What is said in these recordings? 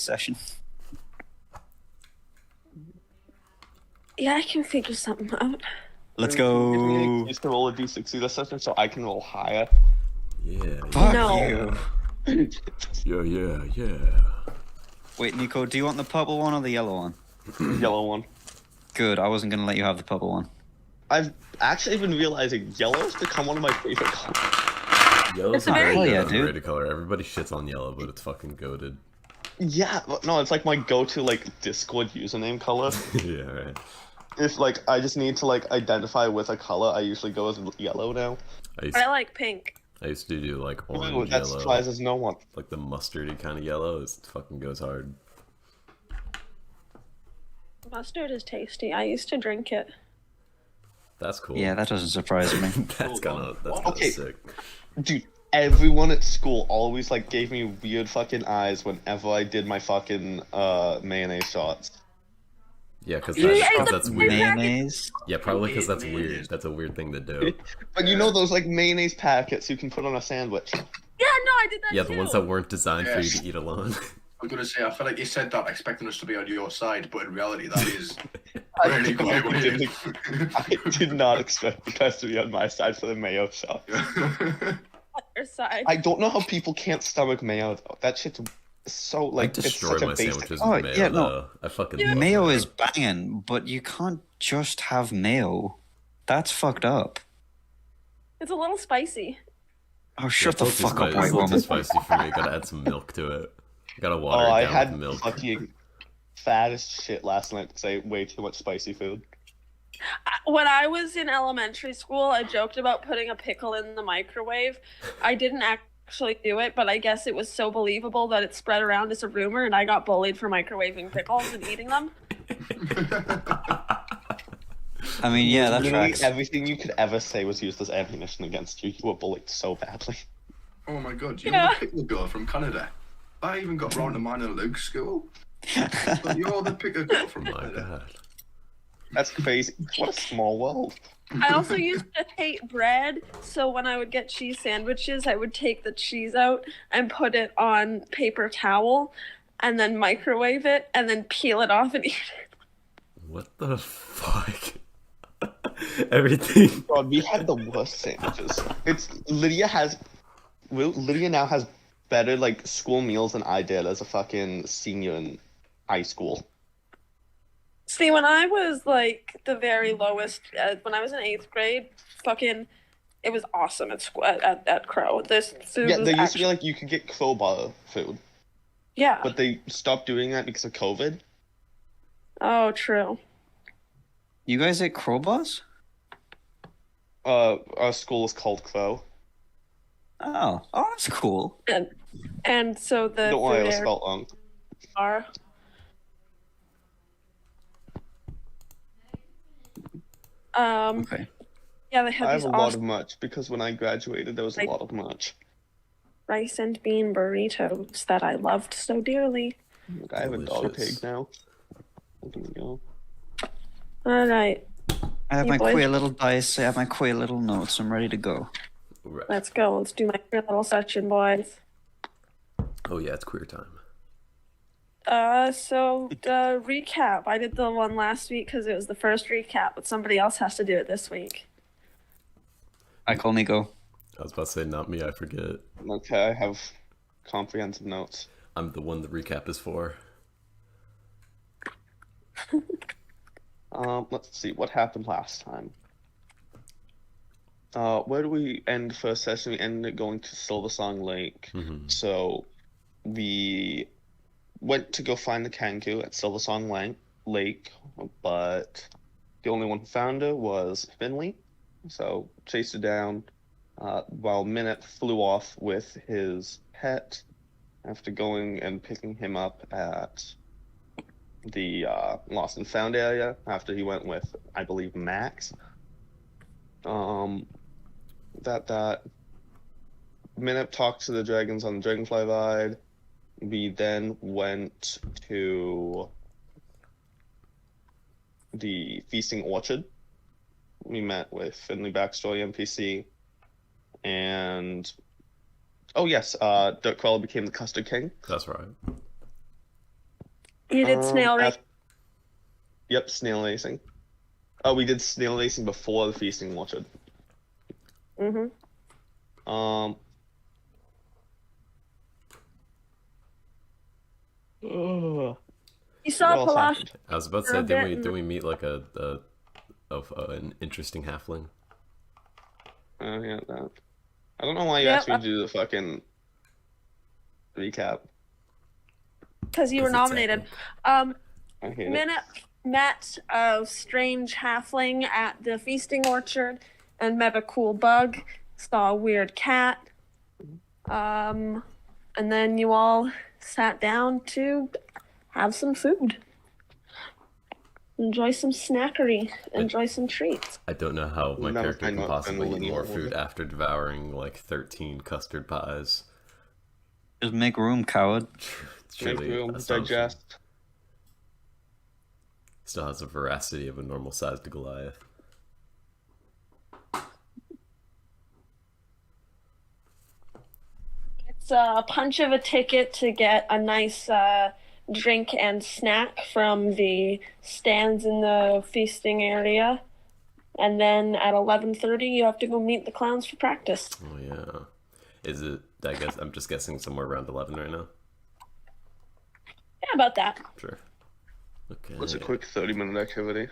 session. Yeah, I can figure something out. Let's Give me an go. excuse to roll a d60 this session so I can roll higher. Yeah. Fuck No. you. Yeah. Wait, Nico, do you want the purple one or the yellow one? Yellow one. Good, I wasn't going to let you have the purple one. I've actually been realizing yellow has become one of my favorite colors. Yellow's It's a a very- very Hell yeah, good dude. underrated color. Everybody shits on yellow, but it's fucking goated. Yeah, no, it's like my go-to like Discord username color. Yeah, right. If like I just need to like identify with a color, I usually go with yellow now. I I like pink. used to do like Ooh, orange that yellow, surprises no one. like the mustardy kind of yellow. It fucking goes hard. Mustard is tasty. I used to drink it. That's cool. Yeah, that doesn't surprise me. that's kind of Okay. sick. Dude, everyone at school always like gave me weird fucking eyes whenever I did my fucking mayonnaise shots. Yeah, because Yeah, that's weird. Mayonnaise? Yeah, probably because that's Mayonnaise. weird. That's a weird thing to do. But you know those like mayonnaise packets you can put on a sandwich. Yeah, no, I did that Yeah, too. the ones that weren't designed for you Yes. to eat alone. I'm gonna say, I feel like you said that expecting us to be on your side, but in reality, that is I really did, quite weird. I did not expect you guys to be on my side for the mayo shot. Other side. I don't know how people can't stomach mayo though. That shit's so I like it's destroy such a my basic. sandwiches Oh, with mayo, yeah, no. though. I fucking love Mayo is banging, but you can't just have mayo. That's fucked up. It's a little spicy. Oh, shut the It's a little fuck up, too white spicy. It's a little woman. too spicy for me. Gotta add some milk to it. Gotta water Oh, it I down had with milk. fucking fat as shit last night because I ate way too much spicy food. When I was in elementary school, I joked about putting a pickle in the microwave. I didn't actually do it, but I guess it was so believable that it spread around as a rumor, and I got bullied for microwaving pickles and eating them. I mean, yeah, that Literally tracks. everything you could ever say was used as ammunition against you. You were bullied so badly. Oh my god, you're Yeah. the pickle girl from Canada. I even got round to mine in Luke's school. But you're the pickle girl from Oh my Canada. god. That's crazy. What a small world. I also used to hate bread, so when I would get cheese sandwiches, I would take the cheese out and put it on paper towel, and then microwave it, and then peel it off and eat it. What the fuck? Everything. God, we had the worst sandwiches. Lydia now has better like school meals than I did as a fucking senior in high school. See, when I was like the very lowest, when I was in 8th grade, fucking, it was awesome at school at Crow. This food Yeah, was there used to actually, be like you could get crowbar food, yeah. but they stopped doing that because of COVID. Oh, true. You guys ate crowbars? Our school is called Crow. Oh, that's cool. And so the Don't worry, I food was area spelled wrong. are. Okay. Yeah, they have I these have a lot awesome of merch because when I graduated, there was a Like- lot of merch. rice and bean burritos that I loved so dearly. Like, I have a dog Delicious. pig now. Look at me go. All right, I have You my boys- queer little dice, I have my queer little notes, I'm ready to go. Right. let's go. Let's do my little session, boys. Oh yeah, it's queer time. So the recap. I did the one last week because it was the first recap, but somebody else has to do it this week. I call Nico. I was about to say, not me, I forget. Okay, I have comprehensive notes. I'm the one the recap is for. Let's see what happened last time. Where do we end the first session? We ended going to Silver Song Lake. Mhm. So we went to go find the kangaroo at Silver Song Lake, but the only one who found her was Finley. So chased her down, while Minute flew off with his pet after going and picking him up at the Lost and Found area after he went with, I believe, Max. That Minute talked to the dragons on the Dragonfly ride. We then went to the Feasting Orchard. We met with Finley Backstory NPC, and oh yes, Dirk Queller became the Custard King. That's right. You did snail race. Yep, snail racing. Oh, we did snail racing before the feasting orchard. Mm-hmm. Ugh. You saw What else Palash. happened? I was about to For say, a didn't bit, we meet like an interesting halfling? Yeah, that. I don't know why you Yep, asked me to do the fucking recap. because you were 'Cause it's nominated. epic. I hate it. Minute met a strange halfling at the feasting orchard and met a cool bug. Saw a weird cat. And then you all sat down to have some food. Enjoy some snackery. Enjoy some treats. I don't know how my None of character my can notes possibly been eat more linear, food after devouring like 13 custard pies. Just make room, coward. Make Surely room, astonishing. digest. Still has the veracity of a normal-sized Goliath. It's a punch of a ticket to get a nice drink and snack from the stands in the feasting area. And then at 11:30, you have to go meet the clowns for practice. Oh yeah. Is it? I guess I'm just guessing somewhere around 11 right now. Yeah, about that. Sure. Okay. It's a quick 30-minute activity.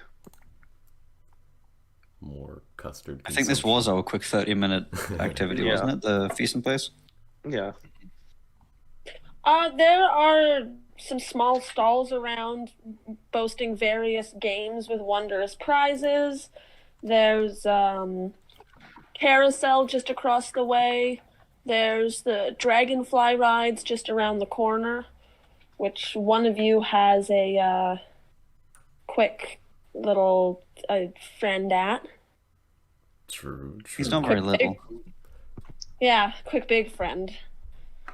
More custard. I think this was our quick 30-minute activity, Yeah. wasn't it? The feasting place? Yeah. There are some small stalls around boasting various games with wondrous prizes. There's carousel just across the way. There's the dragonfly rides just around the corner, which one of you has a quick little friend at. True. He's not very Quick little. Yeah, quick big friend.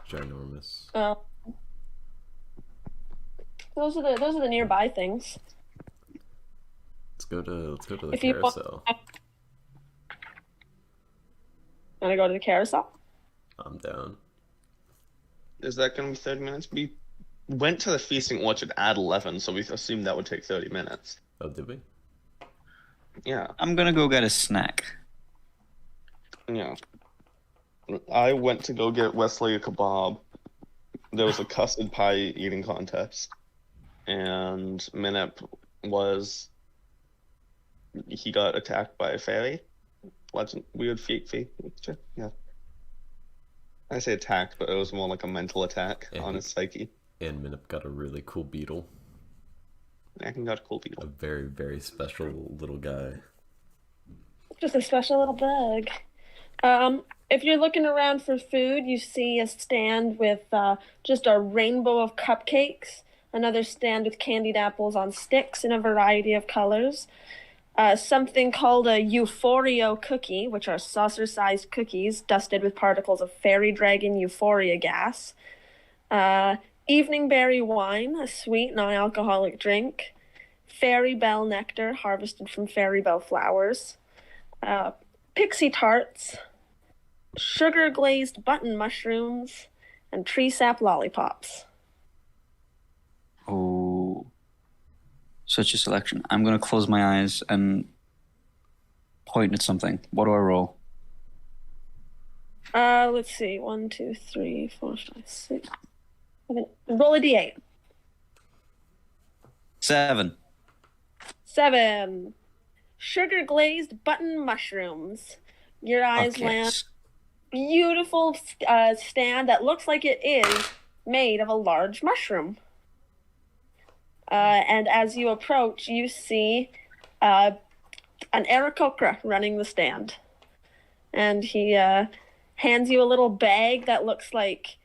Ginormous. Those are the nearby things. Let's go to the If you want- carousel. Want to go to the carousel? I'm down. Is that going to be 30 minutes? We went to the feasting orchard at 11, so we assumed that would take 30 minutes. Oh, did we? Yeah. I'm gonna go get a snack. Yeah. I went to go get Wesley a kebab. There was a custard pie eating contest. And Minep he got attacked by a fairy. Weird fee. Yeah. I say attacked, but it was more like a mental attack on his psyche. And Minip got a really cool beetle. I think got a cool A people. very, very special little guy. Just a special little bug. If you're looking around for food, you see a stand with just a rainbow of cupcakes, another stand with candied apples on sticks in a variety of colors, something called a Euphoria cookie, which are saucer-sized cookies dusted with particles of fairy dragon euphoria gas, evening berry wine, a sweet non-alcoholic drink, fairy bell nectar harvested from fairy bell flowers, pixie tarts, sugar glazed button mushrooms, and tree sap lollipops. Oh, such a selection. I'm gonna close my eyes and point at something. What do I roll? Let's see. 1, 2, 3, 4, 5, 6, 7. Roll a d8. 7. 7. Sugar glazed button mushrooms. Your eyes Okay. land beautiful stand that looks like it is made of a large mushroom. And as you approach, you see an Aarakocra running the stand. And he hands you a little bag that looks like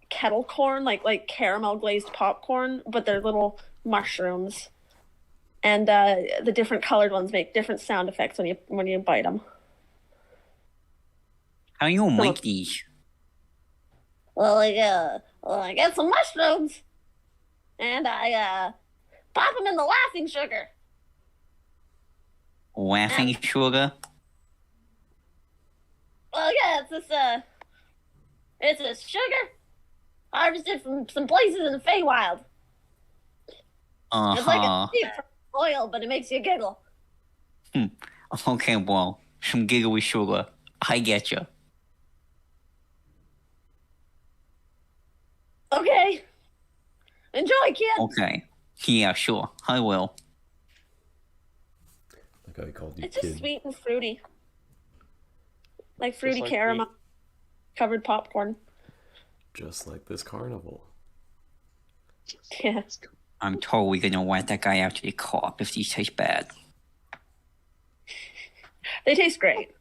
kettle corn, like caramel glazed popcorn, but they're little mushrooms. And the different colored ones make different sound effects when you bite them. How you make these? Well, I get some mushrooms, and I pop them in the laughing sugar. Laughing sugar? Well, yeah, it's a sugar harvested from some places in the Feywild. It's like a Uh-huh. steep from oil, but it makes you giggle. Okay, well, some giggly sugar. I get you. Okay. Enjoy, kid. Okay. Yeah, sure. I will. Like how he called you It's just kid. sweet and fruity. Like fruity like caramel me. covered popcorn. Just like this carnival. Yeah. I'm totally gonna let that guy out to the cop if these taste bad. They taste great.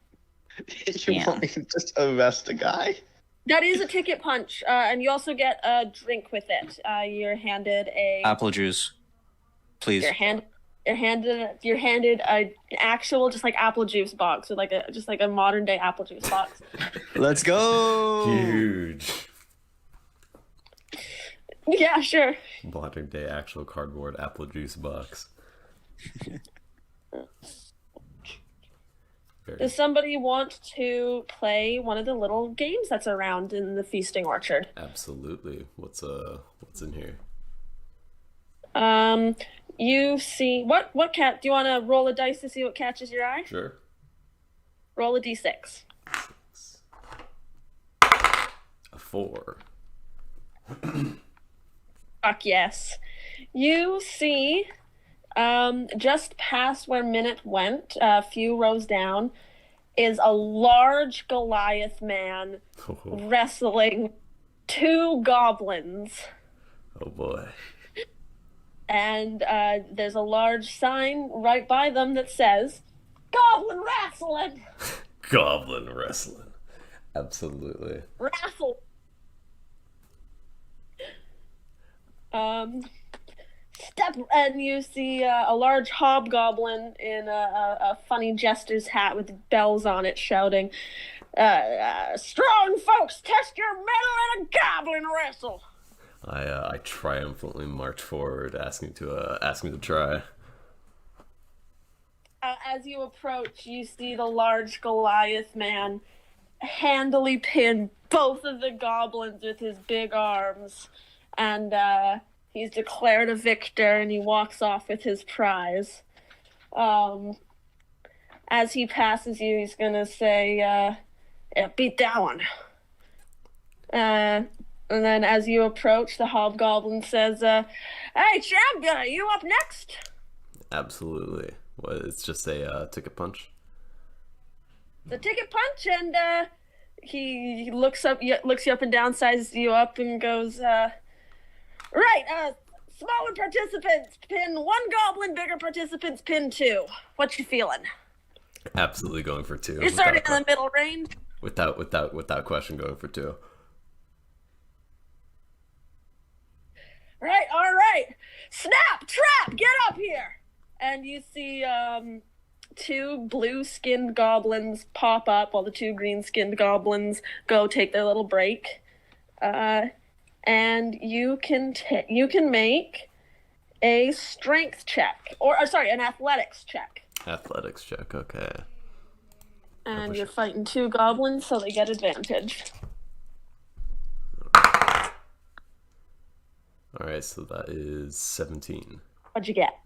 You Yeah. want me to just arrest a guy? That is a ticket punch, and you also get a drink with it. You're handed a Apple juice. Please. you're handed an actual just like apple juice box with like a modern day apple juice box. Let's go! Huge. Yeah, sure. Modern day actual cardboard apple juice box. Very Does somebody want to play one of the little games that's around in the feasting orchard? absolutely. What's in here? You see what cat? Do you want to roll a dice to see what catches your eye? Sure. Roll a d6. A 4. Fuck yes. You see, just past where Minute went, a few rows down, is a large Goliath man wrestling 2 goblins. Oh boy. And there's a large sign right by them that says, Goblin Wrestling! Goblin wrestling. Absolutely. Wrestle! Step, and you see a large hobgoblin in a funny jester's hat with bells on it shouting, strong folks, test your mettle in a goblin wrestle! I triumphantly march forward, asking to try. As you approach, you see the large Goliath man handily pin both of the goblins with his big arms, and he's declared a victor, and he walks off with his prize. As he passes you, he's gonna say, yeah, beat that one. And then as you approach, the hobgoblin says, hey, champion, are you up next? Absolutely. What? It's just a ticket punch. The ticket punch, and he looks you up and down, sizes you up, and goes, right, smaller participants pin 1 goblin, bigger participants pin 2. What you feeling? Absolutely going for 2. You're starting in the middle range. Without question, going for 2. Right, all right. Snap, trap, get up here. And you see 2 blue-skinned goblins pop up while the 2 green-skinned goblins go take their little break. And you can make a strength check, or sorry, an athletics check. Athletics check. Okay. And you're fighting 2 goblins, so they get advantage. All right. So that is 17. What'd you get?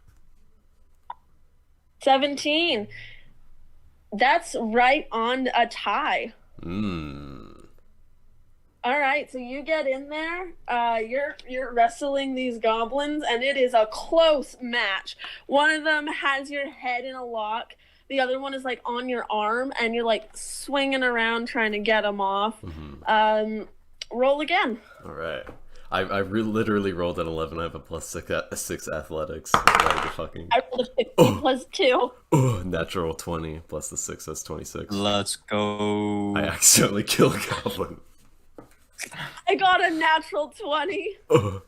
17. That's right on a tie. All right, so you get in there. You're wrestling these goblins, and it is a close match. One of them has your head in a lock. The other one is like on your arm, and you're like swinging around trying to get them off. Roll again. All right. Literally rolled an 11. I have a +6 athletics. Ready to fucking. I rolled a 15 plus 2. Oh, natural 20 plus the 6. That's 26. Let's go. I accidentally killed a goblin. I got a natural 20 Oh.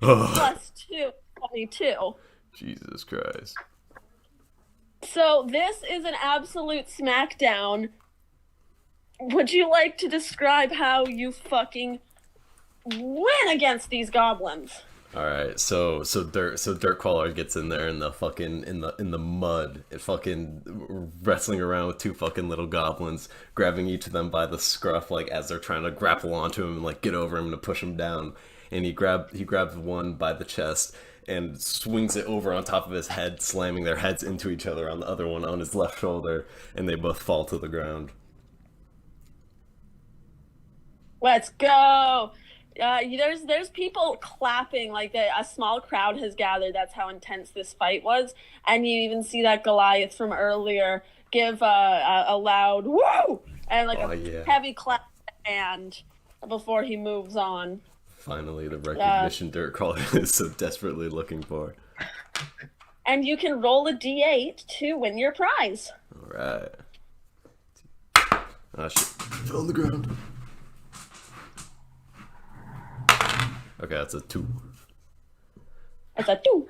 plus 2, 22. Jesus Christ. So this is an absolute smackdown. Would you like to describe how you fucking win against these goblins? All right, so Dirtcrawler gets in there in the fucking in the mud, and fucking wrestling around with 2 fucking little goblins, grabbing each of them by the scruff, like as they're trying to grapple onto him and like get over him to push him down. and he grabs one by the chest and swings it over on top of his head, slamming their heads into each other on the other one on his left shoulder, and they both fall to the ground. Let's go. There's people clapping, like a small crowd has gathered. That's how intense this fight was. And you even see that Goliath from earlier give a loud woo and like heavy clap hand before he moves on. Finally, the recognition Dirt Crawler is so desperately looking for. And you can roll a d8 to win your prize. All right. Oh shit! Fell on the ground. Okay, that's a 2. That's a 2.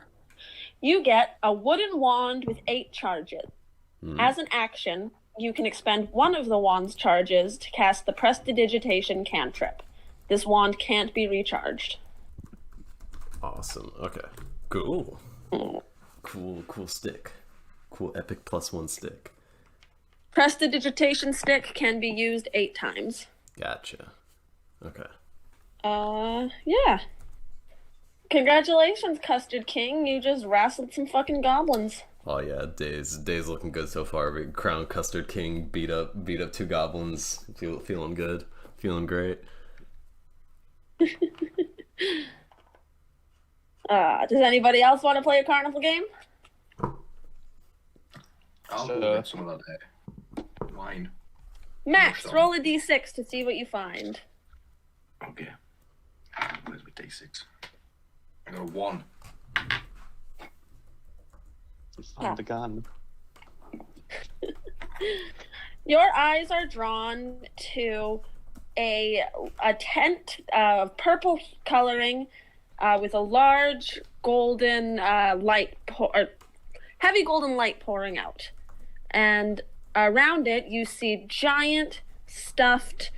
You get a wooden wand with 8 charges. As an action, you can expend one of the wand's charges to cast the Prestidigitation cantrip. This wand can't be recharged. Awesome. Okay. Cool. Cool stick. Cool epic +1 stick. Prestidigitation stick can be used 8 times. Gotcha. Okay. Yeah. Congratulations, Custard King. You just wrestled some fucking goblins. Oh yeah, Days looking good so far. Big Crown Custard King beat up 2 goblins. Feeling good. Feeling great. Does anybody else want to play a carnival game? I'll go get some of that wine. Max, roll a d6 to see what you find. Okay. Where's my d6? I got a 1. Found the gun. Your eyes are drawn to a tent of purple coloring with a large golden heavy golden light pouring out. And around it, you see giant stuffed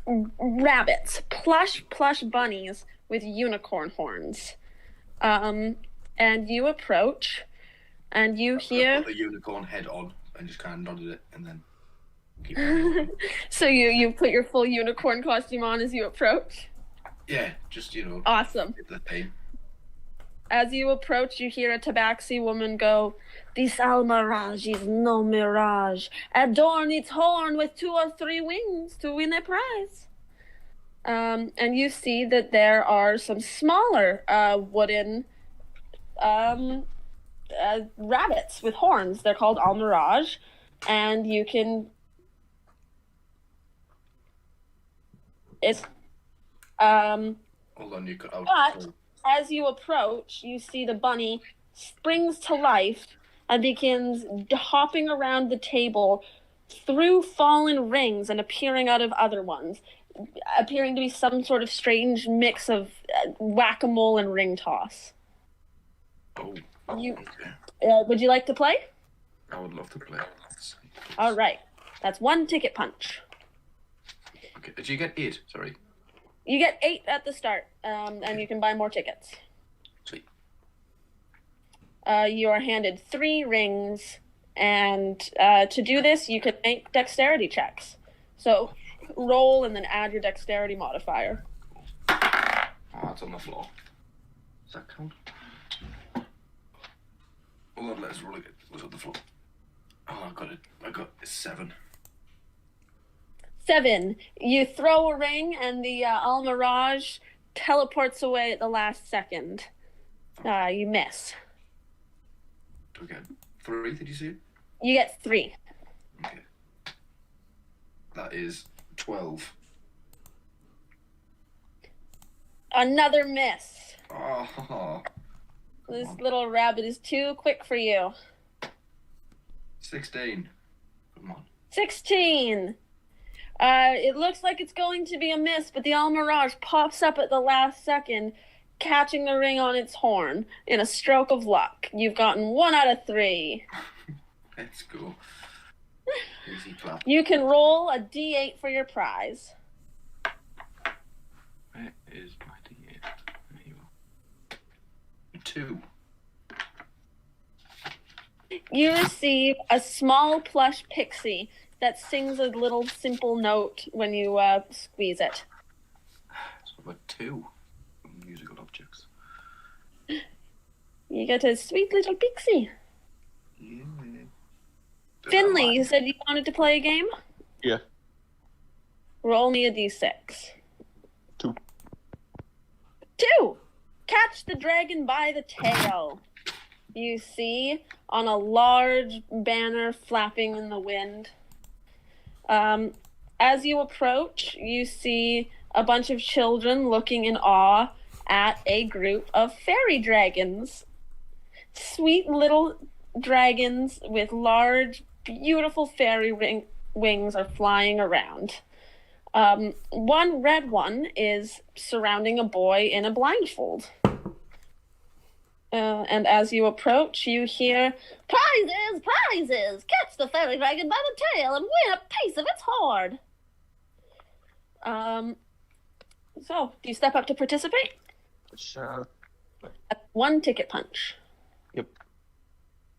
rabbits, plush bunnies with unicorn horns. And you approach, and you hear... I put the unicorn head on and just kind of nodded it, and then keep going. So you put your full unicorn costume on as you approach? Yeah, just, Awesome. hit the thing. As you approach, you hear a tabaxi woman go, "This almirage is no mirage. Adorn its horn with 2 or 3 wings to win a prize." And you see that there are some smaller wooden rabbits with horns. They're called almirage, and you can... Hold on, you cut out. But as you approach, you see the bunny springs to life and begins hopping around the table through fallen rings and appearing out of other ones, appearing to be some sort of strange mix of whack-a-mole and ring toss. Oh, You, okay. would you like to play? I would love to play. All right. That's 1 ticket punch. Okay, did you get 8? Sorry. You get 8 at the start, and you can buy more tickets. Sweet. You are handed 3 rings, and to do this, you can make dexterity checks. So roll and then add your dexterity modifier. Oh, it's on the floor. Does that count? Hold on, let's roll it. What's on the floor? Oh, I got it. I got 7. 7. You throw a ring, and the almirage teleports away at the last second. You miss. Okay. 3, did you see it? You get 3. Okay. That is 12. Another miss. Oh. This little rabbit is too quick for you. 16. Come on. 16. It looks like it's going to be a miss, but the almirage pops up at the last second, catching the ring on its horn in a stroke of luck. You've gotten 1 out of 3. Let's go. Easy clap. You can roll a d8 for your prize. Where is my D8? There you are. 2. You receive a small plush pixie that sings a little simple note when you squeeze it. So I've got 2. You get a sweet little pixie. Yeah. Finley, you said you wanted to play a game? Yeah. Roll me a d6. 2. 2! Catch the dragon by the tail. You see on a large banner flapping in the wind. As you approach, you see a bunch of children looking in awe at a group of fairy dragons. Sweet little dragons with large, beautiful fairy wings are flying around. One red one is surrounding a boy in a blindfold. And as you approach, you hear, Prizes! Prizes! Catch the fairy dragon by the tail and win a piece of its hoard. So, do you step up to participate? Sure. One ticket punch. Yep.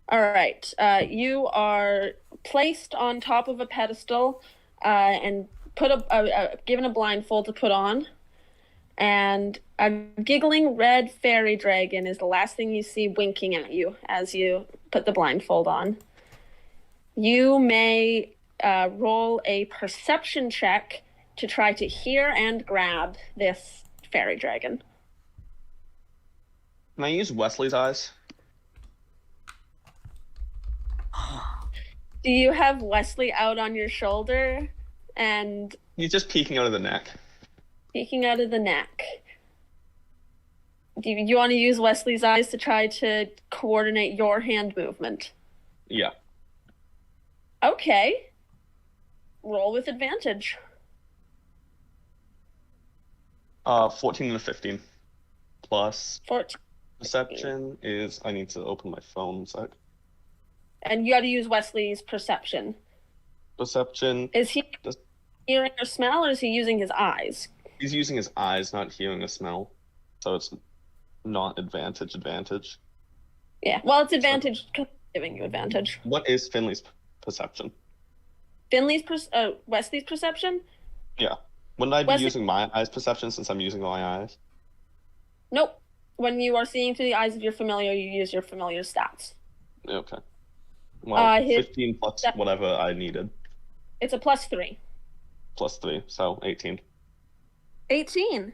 All right. You are placed on top of a pedestal and given a blindfold to put on. And a giggling red fairy dragon is the last thing you see winking at you as you put the blindfold on. You may roll a perception check to try to hear and grab this fairy dragon. Can I use Wesley's eyes? Do you have Wesley out on your shoulder and He's just peeking out of the neck. peeking out of the neck? Do you want to use Wesley's eyes to try to coordinate your hand movement? Yeah. Okay. Roll with advantage. 14 and a 15. Plus 14. perception is... I need to open my phone a sec. And you got to use Wesley's perception. Perception... Is he Does- hearing or smell, or is he using his eyes? He's using his eyes, not hearing or smell. So it's not advantage. Yeah. Well, it's advantage giving you advantage. What is Finley's perception? Wesley's perception? Yeah. Wouldn't I be Wesley- using my eyes perception since I'm using my eyes? Nope. When you are seeing through the eyes of your familiar, you use your familiar stats. Okay. Well, his- 15 plus whatever I needed. It's a +3. Plus 3, so 18. 18.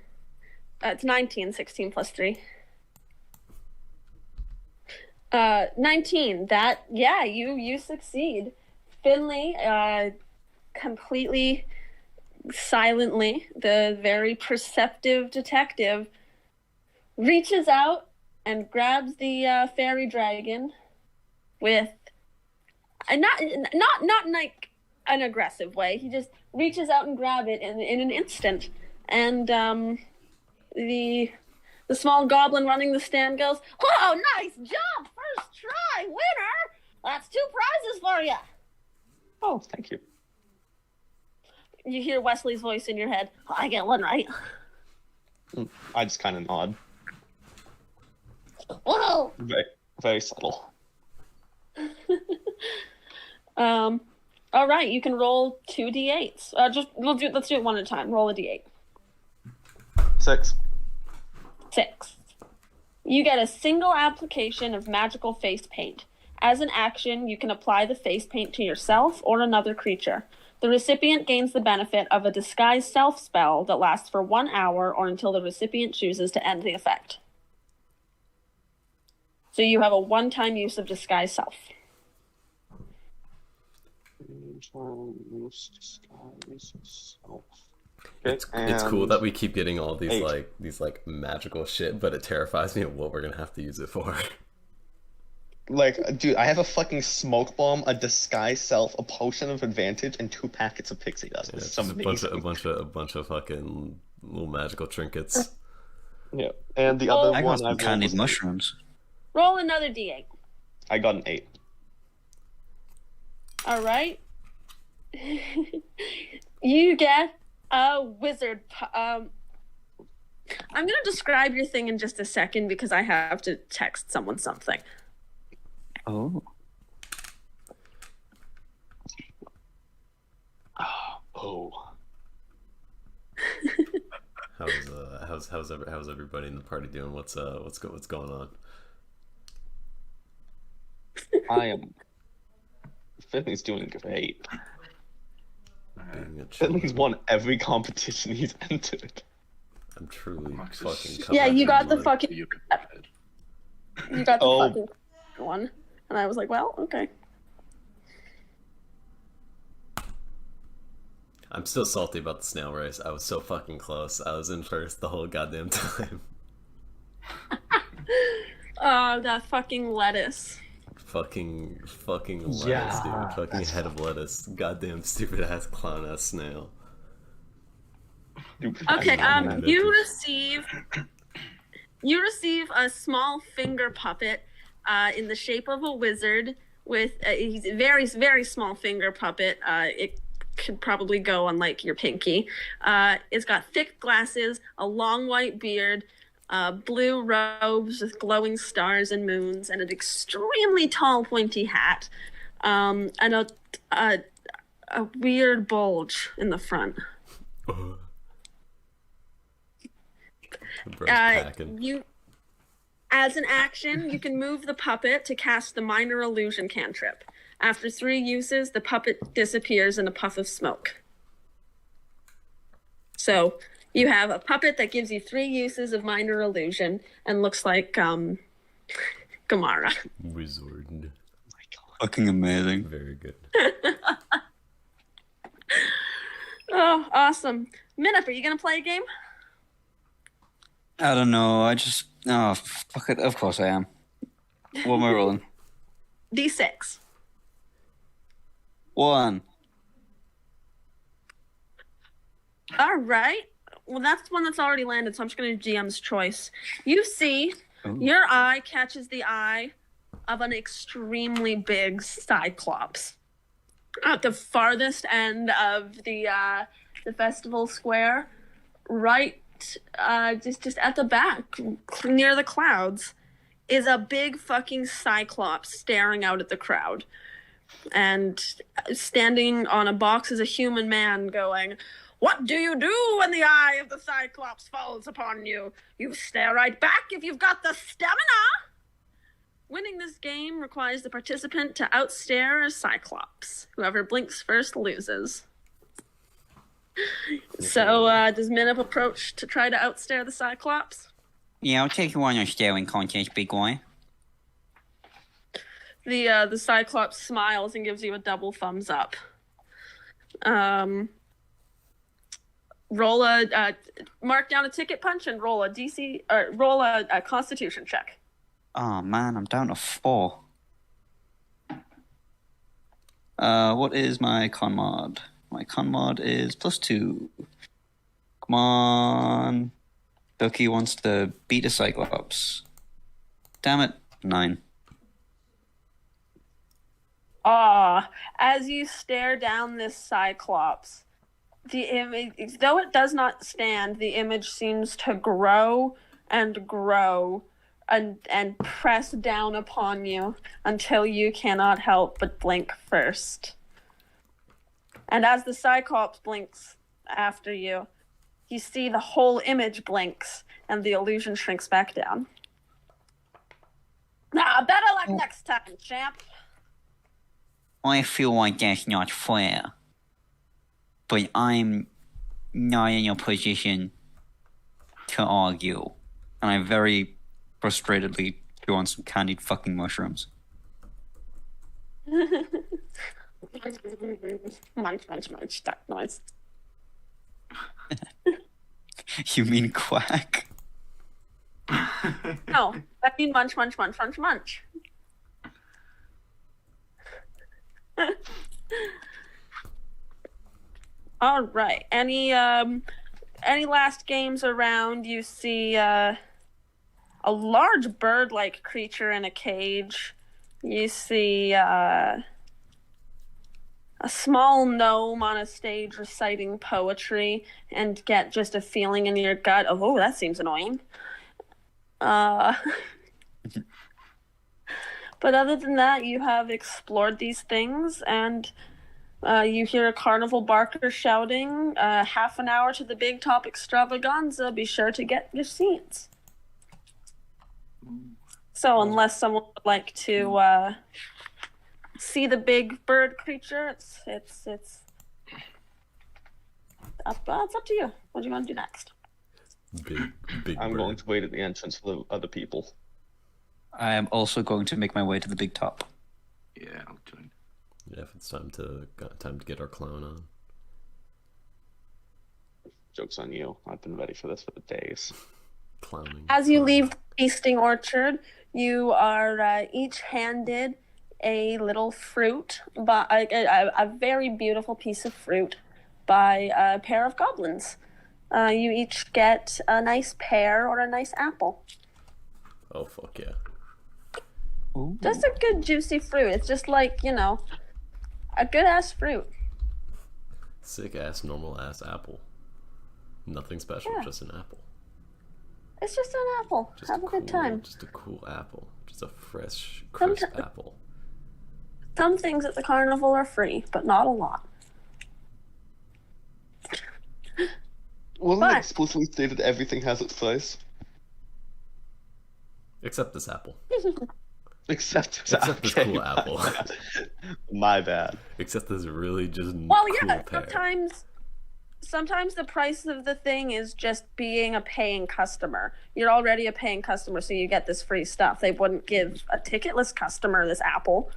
It's 19. 16 plus 3. 19. You succeed. Finley, completely silently, the very perceptive detective, reaches out and grabs the fairy dragon with not in like an aggressive way. He just reaches out and grab it in an instant, and the small goblin running the stand goes, Oh, nice job! First try, winner! That's 2 prizes for you. Oh, thank you. you hear Wesley's voice in your head. I get one right. I just kind of nod. Whoa! Very, very subtle. All right, you can roll 2d8s. Let's do it one at a time. Roll a d8. 6. 6. You get a single application of magical face paint. As an action, you can apply the face paint to yourself or another creature. The recipient gains the benefit of a disguise self spell that lasts for 1 hour or until the recipient chooses to end the effect. So you have a one-time use of disguise self. It's cool that we keep getting all these 8. these magical shit, but it terrifies me of what we're gonna have to use it for. Like, dude, I have a fucking smoke bomb, a disguise self, a potion of advantage, and 2 packets of pixie dust. This is Just amazing. a bunch of fucking little magical trinkets. Yeah, and the Oh, other I got one some I've candied mushrooms. Roll another d8. I got an 8. All right. You get a wizard. I'm going to describe your thing in just a second because I have to text someone something. Oh. Oh. How's everybody in the party doing? What's going on? I am. Finley's doing great. Being a Finley's child. won every competition he's entered. I'm truly Max is- fucking Yeah, covered you in got the blood. fucking You Oh. fucking one, and I was like, well, okay. I'm still salty about the snail race. I was so fucking close. I was in first the whole goddamn time. Oh, that fucking lettuce. fucking lettuce, Yeah, dude. Fucking that's head of lettuce. Goddamn stupid ass clown ass snail. Okay, I know. you receive a small finger puppet in the shape of a wizard with he's a very, very small finger puppet. It could probably go on like your pinky. It's got thick glasses, a long white beard, blue robes with glowing stars and moons, and an extremely tall pointy hat, and a weird bulge in the front. Bro's packing. You, as an action, you can move the puppet to cast the minor illusion cantrip. After 3 uses, the puppet disappears in a puff of smoke. So you have a puppet that gives you 3 uses of minor illusion and looks like Gamara. Wizard. Fucking amazing. Very good. Oh, awesome. Minip, are you gonna play a game? I don't know. Oh, fuck it. Of course I am. What am I rolling? D6. 1. All right. Well, that's one that's already landed, so I'm just going to GM's choice. You see, your eye catches the eye of an extremely big cyclops at the farthest end of the festival square, right just at the back, near the clouds, is a big fucking cyclops staring out at the crowd. And standing on a box is a human man going, "What do you do when the eye of the Cyclops falls upon you? You stare right back if you've got the stamina!" Winning this game requires the participant to outstare a Cyclops. Whoever blinks first loses. So, does Minip approach to try to outstare the Cyclops? Yeah, I'll take you on your staring contest, big boy. The Cyclops smiles and gives you a double thumbs up. Roll a mark down a ticket punch and roll a DC or roll a Constitution check. Oh man, I'm down to 4. What is my con mod? My con mod is +2. Come on. Ducky wants to beat a Cyclops. Damn it. 9. As you stare down this Cyclops, the image, though it does not stand, the image seems to grow and grow and press down upon you until you cannot help but blink first. And as the Cyclops blinks after you, you see the whole image blinks and the illusion shrinks back down. Nah, better luck next time, champ. I feel like that's not fair. But I'm not in a position to argue. And I very frustratedly chew on some candied fucking mushrooms. Munch, that noise. You mean quack? No, I mean munch. All right. Any last games around? You see a large bird-like creature in a cage. You see a small gnome on a stage reciting poetry, and get just a feeling in your gut of, oh, that seems annoying. But other than that, you have explored these things, and you hear a carnival barker shouting, half an hour to the big top extravaganza, be sure to get your seats. So unless someone would like to see the big bird creature, it's up to you. What do you want to do next? Big I'm bird. going to wait at the entrance for the other people. I am also going to make my way to the big top. Yeah, I'll join. Yeah, if it's time to get our clown on. Joke's on you. I've been ready for this for days. Clowning. As you leave the feasting orchard, you are each handed a little fruit, but a very beautiful piece of fruit by a pair of goblins. You each get a nice pear or a nice apple. Oh fuck yeah! Ooh. Just a good juicy fruit. It's just like, a good ass fruit. Sick ass, normal ass apple. Nothing special, Yeah. just an apple. It's just an apple. Just Have a good time. Just a cool apple. Just a fresh, crisp Someti- apple. Some things at the carnival are free, but not a lot. Wasn't But- it explicitly stated everything has its price? Except this apple. Except Except this cool apple. My bad. Except this really just Well, cool yeah, pear. sometimes the price of the thing is just being a paying customer. You're already a paying customer, so you get this free stuff. They wouldn't give a ticketless customer this apple.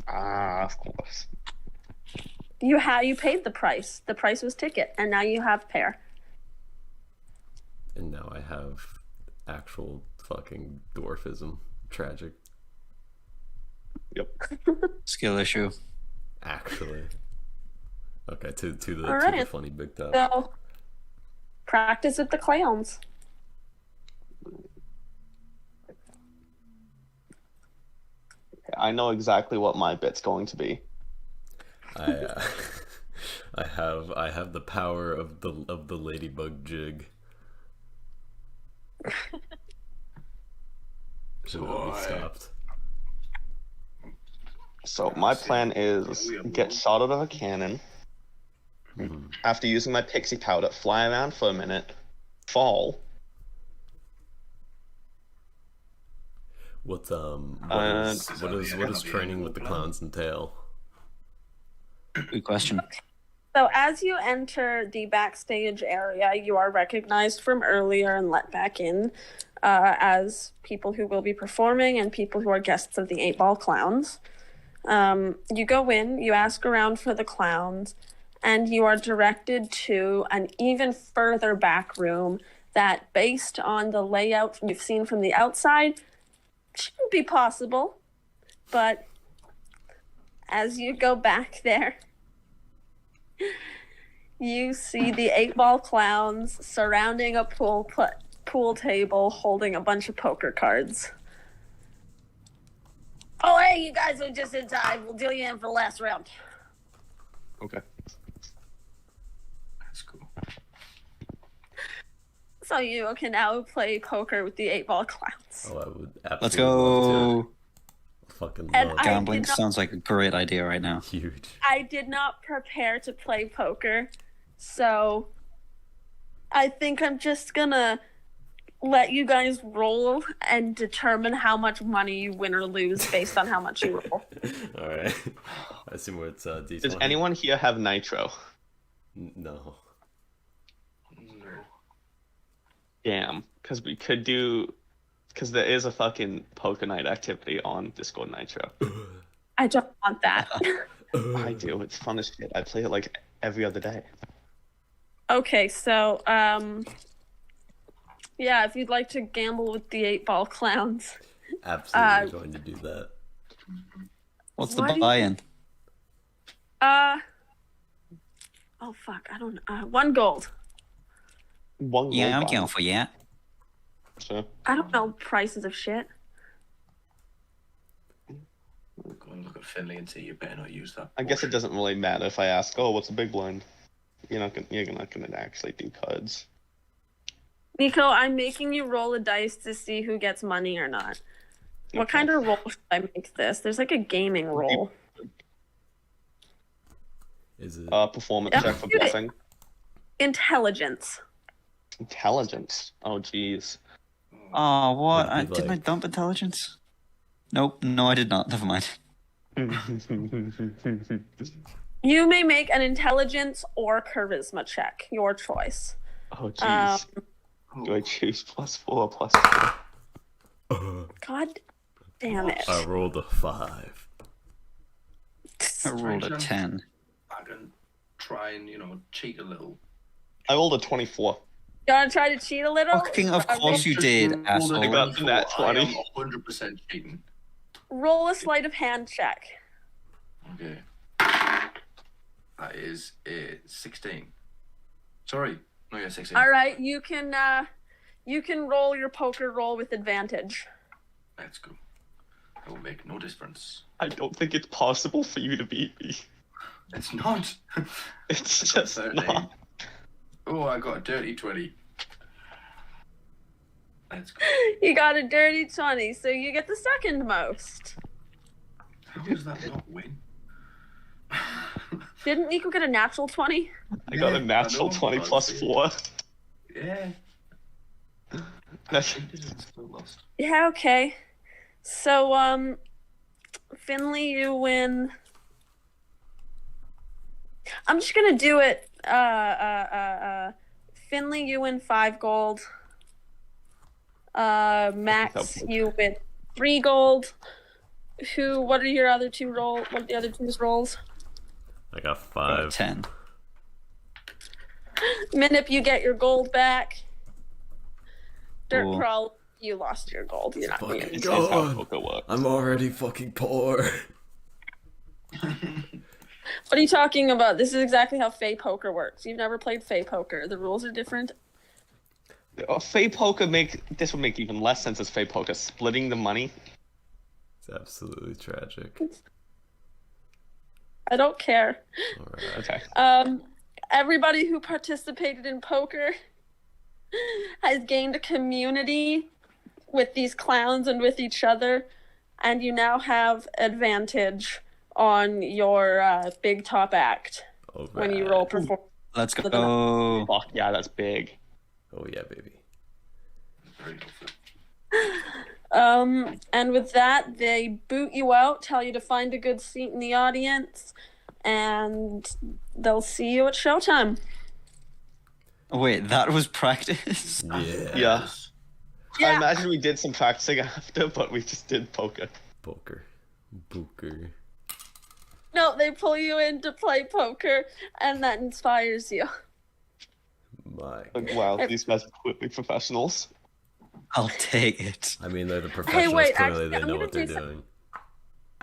Ah, of course. You paid the price. The price was ticket, and now you have pear. And now I have actual fucking dwarfism. Tragic. Yep. Skill issue. Actually. Okay, to the Alright. funny big top. So, practice with the clowns. I know exactly what my bit's going to be. I I have the power of the ladybug jig. So Should not be I- stopped. So my plan is get shot out of a cannon. After using my pixie powder, fly around for a minute, fall. What Uh, what is training with the clowns entail? Good question. So as you enter the backstage area, you are recognized from earlier and let back in as people who will be performing and people who are guests of the 8-Ball Clowns. You go in, you ask around for the clowns, and you are directed to an even further back room that, based on the layout you've seen from the outside, shouldn't be possible. But as you go back there, you see the 8-Ball Clowns surrounding a pool table holding a bunch of poker cards. Oh, hey, you guys are just in time. We'll deal you in for the last round. Okay. That's cool. So you can now play poker with the 8-Ball Clowns. Oh, I would absolutely Let's love go. to. Fucking And love. I Gambling did not- sounds like a great idea right now. Huge. I did not prepare to play poker, so I think I'm just gonna let you guys roll and determine how much money you win or lose based on how much you roll. All right. I assume where it's D20. Does anyone here have nitro? No. No. Damn. Because we could do. Because there is a fucking poker night activity on Discord Nitro. I don't want that. I do. It's fun as shit. I play it like every other day. Okay, so yeah, if you'd like to gamble with the 8-Ball Clowns, Absolutely going to do that. What's the What do you- buy-in? oh fuck, I don't know. 1 gold. One Yeah, I'm gold down bar. for yeah. Sure. I don't know prices of shit. Go and look at Finley and say you better not use that. I guess it doesn't really matter if I ask, oh, what's a big blind? You're not gonna actually do cards. Nico, I'm making you roll a dice to see who gets money or not. What kind of roll should I make this? There's like a gaming roll. Is it? Performance Yeah. check for blessing. Intelligence. Intelligence. Oh, jeez. Oh, Oh, what? Would it be Didn't I like- dump intelligence? Nope. No, I did not. Never mind. You may make an intelligence or charisma check, your choice. Oh jeez. Do I choose +4 or +4? God damn it. I rolled a 5. I rolled a 10. I can try and, cheat a little. I rolled a 24. You want to try to cheat a little? Fucking of course you did, Rolled a asshole. I got the nat 20. I am 100% cheating. Roll a sleight of hand check. Okay. That is a 16. Sorry. No, yeah, 16. All right, you can roll your poker roll with advantage. Let's go. It will make no difference. I don't think it's possible for you to beat me. It's not. It's just 13. not. Oh, I got a dirty 20. Let's go. You got a dirty 20, so you get the second most. How does that not win? Didn't Nico get a natural 20? I got a Yeah, natural I know, 20 plus 4. Yeah. That's- Cheated and still lost. Yeah, okay. So, Finley, you win. I'm just gonna do it. Finley, you win 5 gold. Max, you win 3 gold. What are your other two roll? What are the other two's rolls? I got Got a 5. 10. Minip, you get your gold back. Dirt Cool. Crawl, you lost your gold. You're not Fucking winning. It's how God. poker works. I'm already fucking poor. What are you talking about? This is exactly how Fey Poker works. You've never played Fey Poker. The rules are different. Fey poker this would make even less sense as Fey poker. Splitting the money. It's absolutely tragic. I don't care. Alright. Okay. Everybody who participated in poker has gained a community with these clowns and with each other, and you now have advantage on your big top act when you roll performance. Let's For the go. Fuck yeah, that's big. Oh yeah, baby. Very helpful. And with that, they boot you out, tell you to find a good seat in the audience, and they'll see you at showtime. Oh, wait, that was practice? Yeah. Yeah. I Yeah. imagine we did some practicing after, but we just did poker. Poker. Booker. No, they pull you in to play poker, and that inspires you. My. Like, wow, these guys are completely professionals. I'll take it. I mean, they're the professionals. wait, Clearly, actually, they I'm know gonna what they're do some- doing.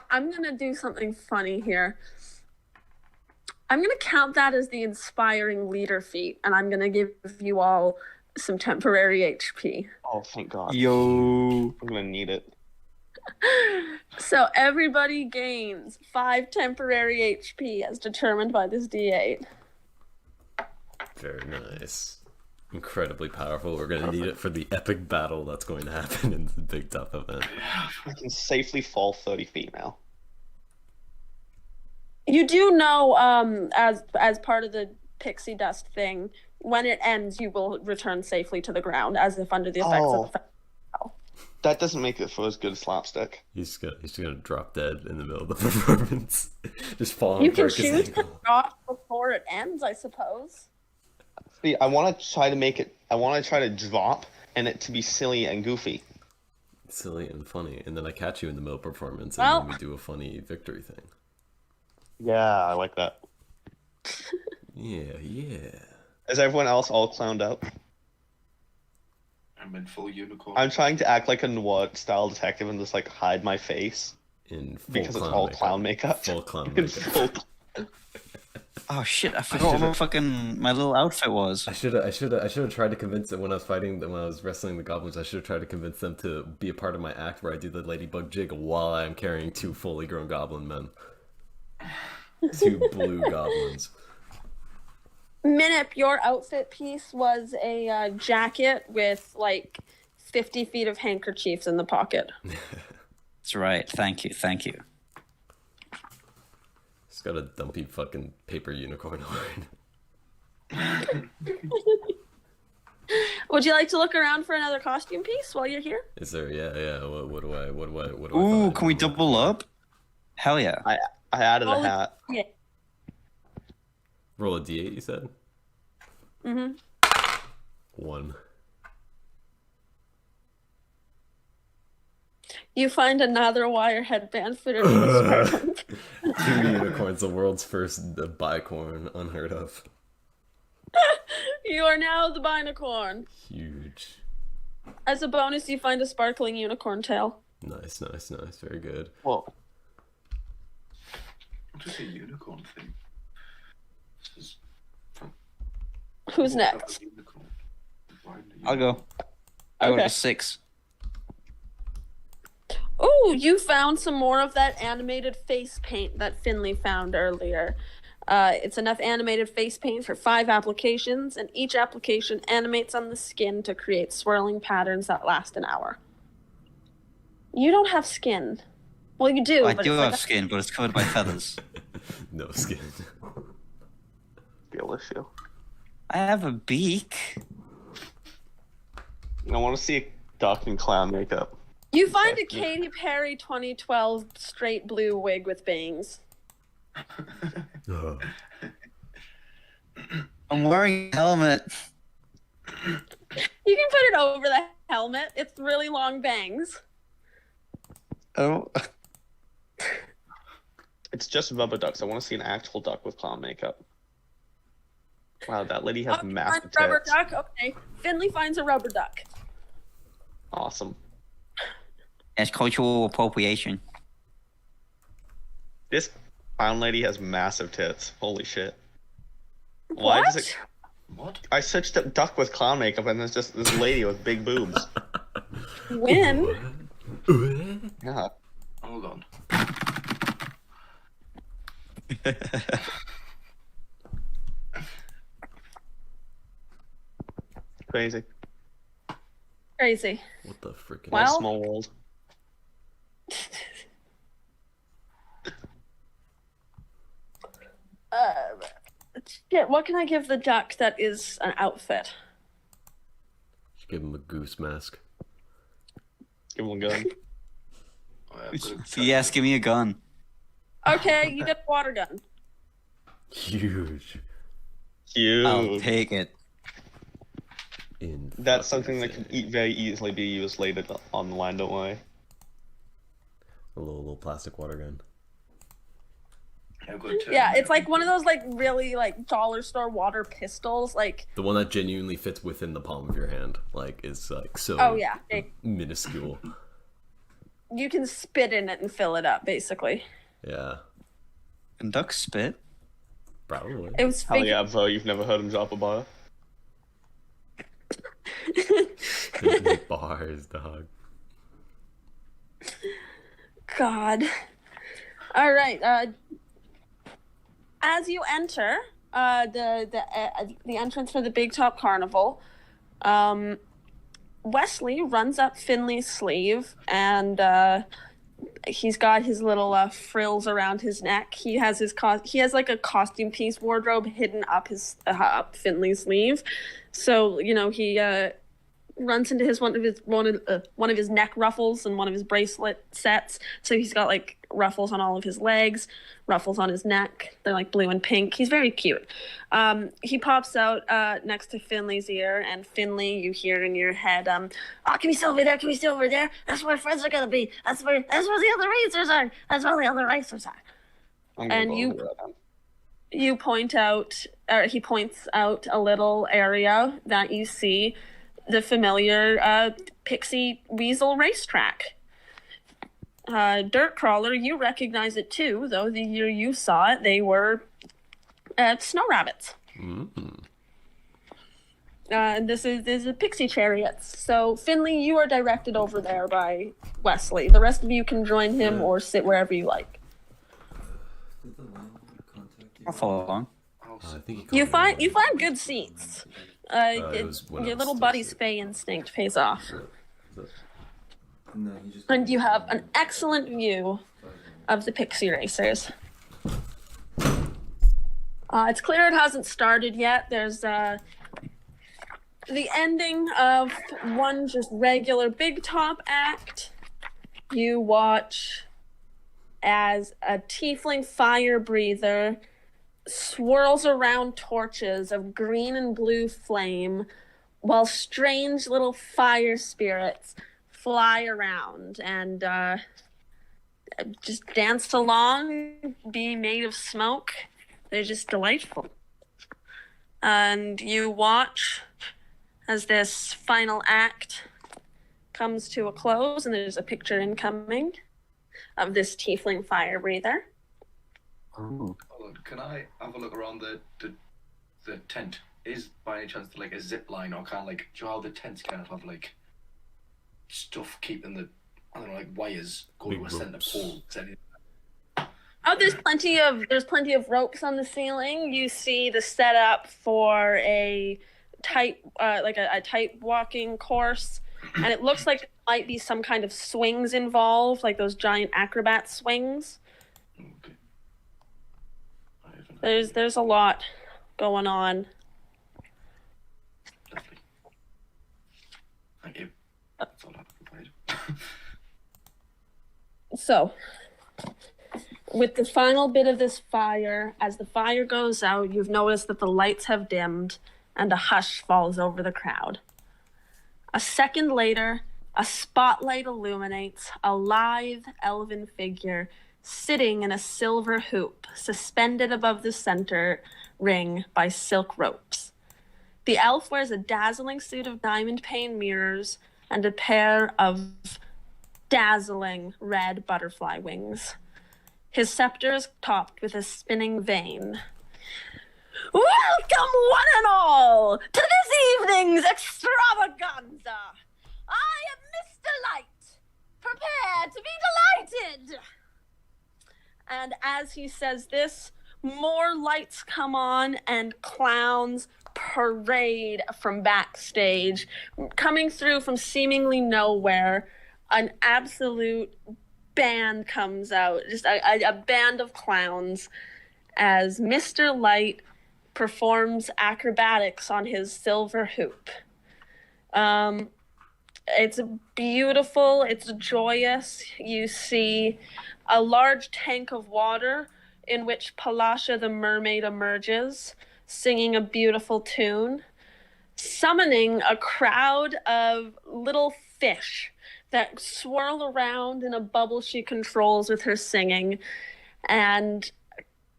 I'm gonna do something funny here. I'm gonna count that as the inspiring leader feat, and I'm gonna give you all some temporary HP. Oh, thank God. Yo. I'm gonna need it. So everybody gains 5 temporary HP as determined by this D8. Very nice. Incredibly powerful. We're gonna need it for the epic battle that's going to happen in the big top event. I can safely fall 30 feet now. You do know, as part of the pixie dust thing, when it ends, you will return safely to the ground, as if under the effects of the. That doesn't make it for as good as slapstick. He's gonna drop dead in the middle of the performance. Just fall You and can break his choose to ankle. drop before it ends, I suppose. See, I want to try to make it. I want to try to drop and it to be silly and goofy. Silly and funny, and then I catch you in the middle of performance, and Well- then we do a funny victory thing. Yeah, I like that. Yeah, yeah. Is everyone else all clowned up? I'm in full unicorn. I'm trying to act like a noir style detective and just like hide my face In full because it's clown all makeup. clown makeup. Full clown In makeup. full- Oh shit, I forgot what fucking my little outfit was. I should have tried to convince them when I was fighting them, when I was wrestling the goblins. I should have tried to convince them to be a part of my act where I do the ladybug jig while I'm carrying 2 fully grown goblin men, 2 blue goblins. Minip, your outfit piece was a jacket with like 50 feet of handkerchiefs in the pocket. That's right. Thank you. Thank you. It's got a dumpy fucking paper unicorn horn. Would you like to look around for another costume piece while you're here? Is there? Yeah. What do I Ooh, find? can we double up? Hell yeah. I added a hat. Yeah. Roll a d8, you said? Mm-hmm. 1. You find another wire headband fitted with a sparkling. 2 unicorns, the world's first bicorn, unheard of. You are now the binacorn. Huge. As a bonus, you find a sparkling unicorn tail. Nice. Very good. Whoa. Just a unicorn thing. This is Who's next? unicorn. I'll go. I got Okay. a 6. Oh, you found some more of that animated face paint that Finley found earlier. It's enough animated face paint for 5 applications, and each application animates on the skin to create swirling patterns that last an hour. You don't have skin. Well, you do. I but do it's like have skin, but it's covered by feathers. No skin. Real issue. I have a beak. I want to see a duck in clown makeup. You find a Katy Perry 2012 straight blue wig with bangs. Oh. I'm wearing a helmet. You can put it over the helmet. It's really long bangs. Oh. It's just rubber ducks. I want to see an actual duck with clown makeup. Wow, that lady has Oh, you massive find a rubber tits. duck? Okay. Finley finds a rubber duck. Awesome. That's cultural appropriation. This clown lady has massive tits. Holy shit. Why What? does it? What? I searched up duck with clown makeup and there's just this lady with big boobs. When? Yeah. Hold on. Crazy. Crazy. What the freaking? What a Well- small world. Shit, what can I give the duck that is an outfit? Just give him a goose mask. Give him a gun. Oh, yeah, I've got a- Yes, give me a gun. Okay, you get a water gun. Huge. I'll Huge. take it. That's something that can very easily be used later on the line, don't worry. A little plastic water gun. I've got a Yeah, turn. it's like one of those like really like dollar store water pistols. Like, The one that genuinely fits within the palm of your hand. Like, is like so oh yeah, minuscule. you can spit in it and fill it up. Basically, Yeah. Can ducks spit? Probably. it was Hell fake. yeah, bro, you've never heard him drop a bar? Bars, dog. God. All right. As you enter the entrance for the Big Top Carnival, Wesley runs up Finley's sleeve, and he's got his little frills around his neck. He has he has like a costume piece wardrobe hidden up his up Finley's sleeve. So he runs into one of his neck ruffles and one of his bracelet sets. So he's got like ruffles on all of his legs, ruffles on his neck. They're like blue and pink. He's very cute. He pops out next to Finley's ear, and Finley, you hear in your head, "Oh, can we stay over there? Can we stay over there? That's where friends are gonna be. That's where the other racers are. That's where the other racers are." I'm gonna And go you- over that then. You point out, or he points out a little area that you see the familiar Pixie Weasel racetrack. Dirt Crawler, you recognize it too, though the year you saw it, they were snow rabbits. Mm-hmm. This is a Pixie Chariots. So, Finley, you are directed over there by Wesley. The rest of you can join him or sit wherever you like. I'll follow along. I think he You called me. find good seats. it was when I Your was little still buddy's sick. Fey instinct pays off. And you have an excellent view of the Pixie Racers. It's clear it hasn't started yet. There's the ending of one just regular big top act, you watch as a tiefling fire breather swirls around torches of green and blue flame while strange little fire spirits fly around and just dance along, being made of smoke. They're just delightful. And you watch as this final act comes to a close, and there's a picture incoming of this tiefling fire breather. Hold on, can I have a look around the tent? Is by any chance like a zip line, or kind of like, do you know how the tents kind of have like stuff keeping the, I don't know, like wires going to a center pole? Oh, there's plenty of ropes on the ceiling. You see the setup for a tight a tight walking course, and it looks like there might be some kind of swings involved, like those giant acrobat swings. Okay. There's a lot going on. Lovely. Thank you. That's all I've provided. So, with the final bit of this fire, as the fire goes out, you've noticed that the lights have dimmed and a hush falls over the crowd. A second later, a spotlight illuminates a lithe elven figure sitting in a silver hoop suspended above the center ring by silk ropes. The elf wears a dazzling suit of diamond pane mirrors and a pair of dazzling red butterfly wings. His scepter is topped with a spinning vane. Welcome, one and all, to this evening's extravaganza. I am Mr. Light. Prepare to be delighted. And as he says this, more lights come on and clowns parade from backstage, coming through from seemingly nowhere. An absolute band comes out, just a band of clowns, as Mr. Light performs acrobatics on his silver hoop. It's beautiful, it's joyous. You see a large tank of water in which Palasha the mermaid emerges, singing a beautiful tune, summoning a crowd of little fish that swirl around in a bubble she controls with her singing and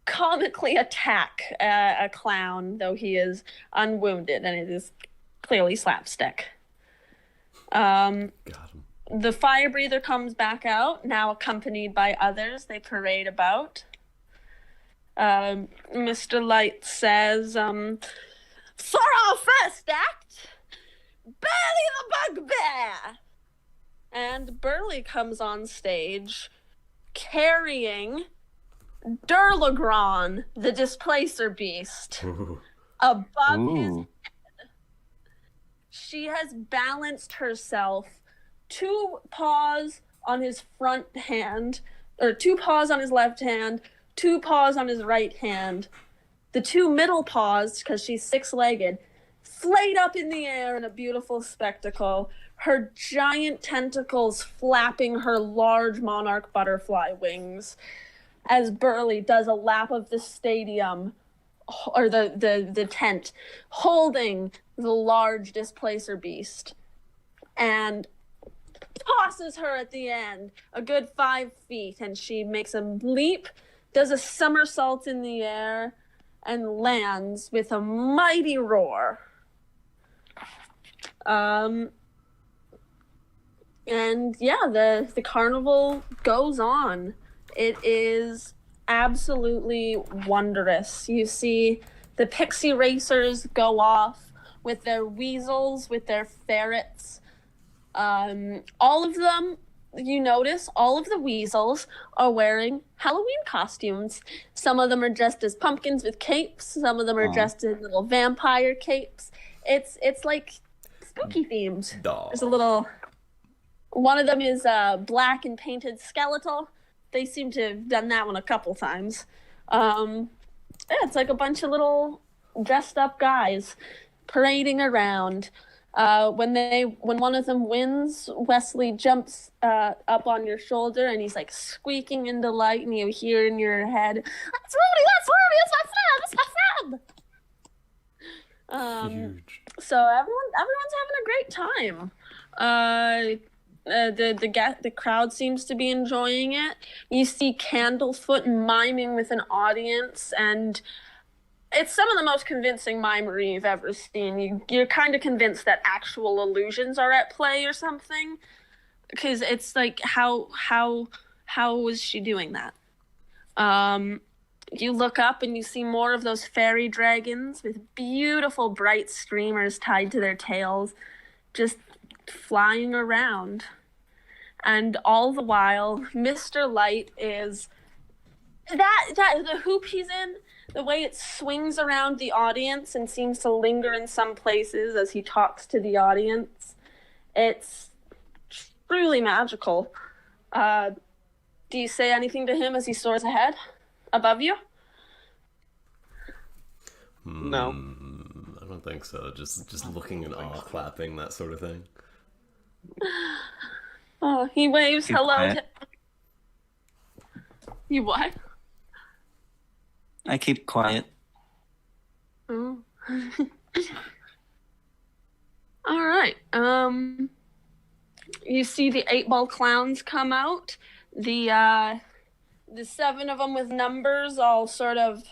comically attack a clown, though he is unwounded, and it is clearly slapstick. Got him. The fire breather comes back out, now accompanied by others. They parade about. Mr. Light says, for our first act, Burly the Bugbear! And Burly comes on stage carrying Durlagron, the Displacer Beast, above his head. She has balanced herself, 2 paws on his front hand, or 2 paws on his left hand, 2 paws on his right hand. The 2 middle paws, because she's 6-legged, flayed up in the air in a beautiful spectacle, her giant tentacles flapping her large monarch butterfly wings, as Burly does a lap of the stadium, or the tent, holding the large Displacer Beast, and tosses her at the end, a good 5 feet, and she makes a leap, does a somersault in the air, and lands with a mighty roar. And yeah, the carnival goes on. It is absolutely wondrous. You see the pixie racers go off with their weasels, with their ferrets. All of them, you notice, all of the weasels are wearing Halloween costumes. Some of them are dressed as pumpkins with capes. Some of them are dressed in little vampire capes. It's like spooky themed. There's a little... One of them is black and painted skeletal. They seem to have done that one a couple times. Yeah, it's like a bunch of little dressed up guys. parading around. When one of them wins, Wesley jumps up on your shoulder and he's like squeaking in delight, and you hear in your head, "That's Rudy! That's Rudy! It's my friend! It's my friend!" Huge. So everyone's having a great time. The crowd seems to be enjoying it. You see Candlefoot miming with an audience, and it's some of the most convincing mimery you've ever seen. You're kind of convinced that actual illusions are at play or something, because it's like, how was she doing that? You look up and you see more of those fairy dragons with beautiful bright streamers tied to their tails, just flying around. And all the while, Mr. Light is the hoop he's in, the way it swings around the audience and seems to linger in some places as he talks to the audience. It's truly magical. Do you say anything to him as he soars ahead, above you? No. I don't think so. Just looking in awe, clapping, that sort of thing. Oh, he waves Keep hello quiet. to... You what? I keep quiet. Oh. All right. You see the 8-ball clowns come out. The 7 of them with numbers all sort of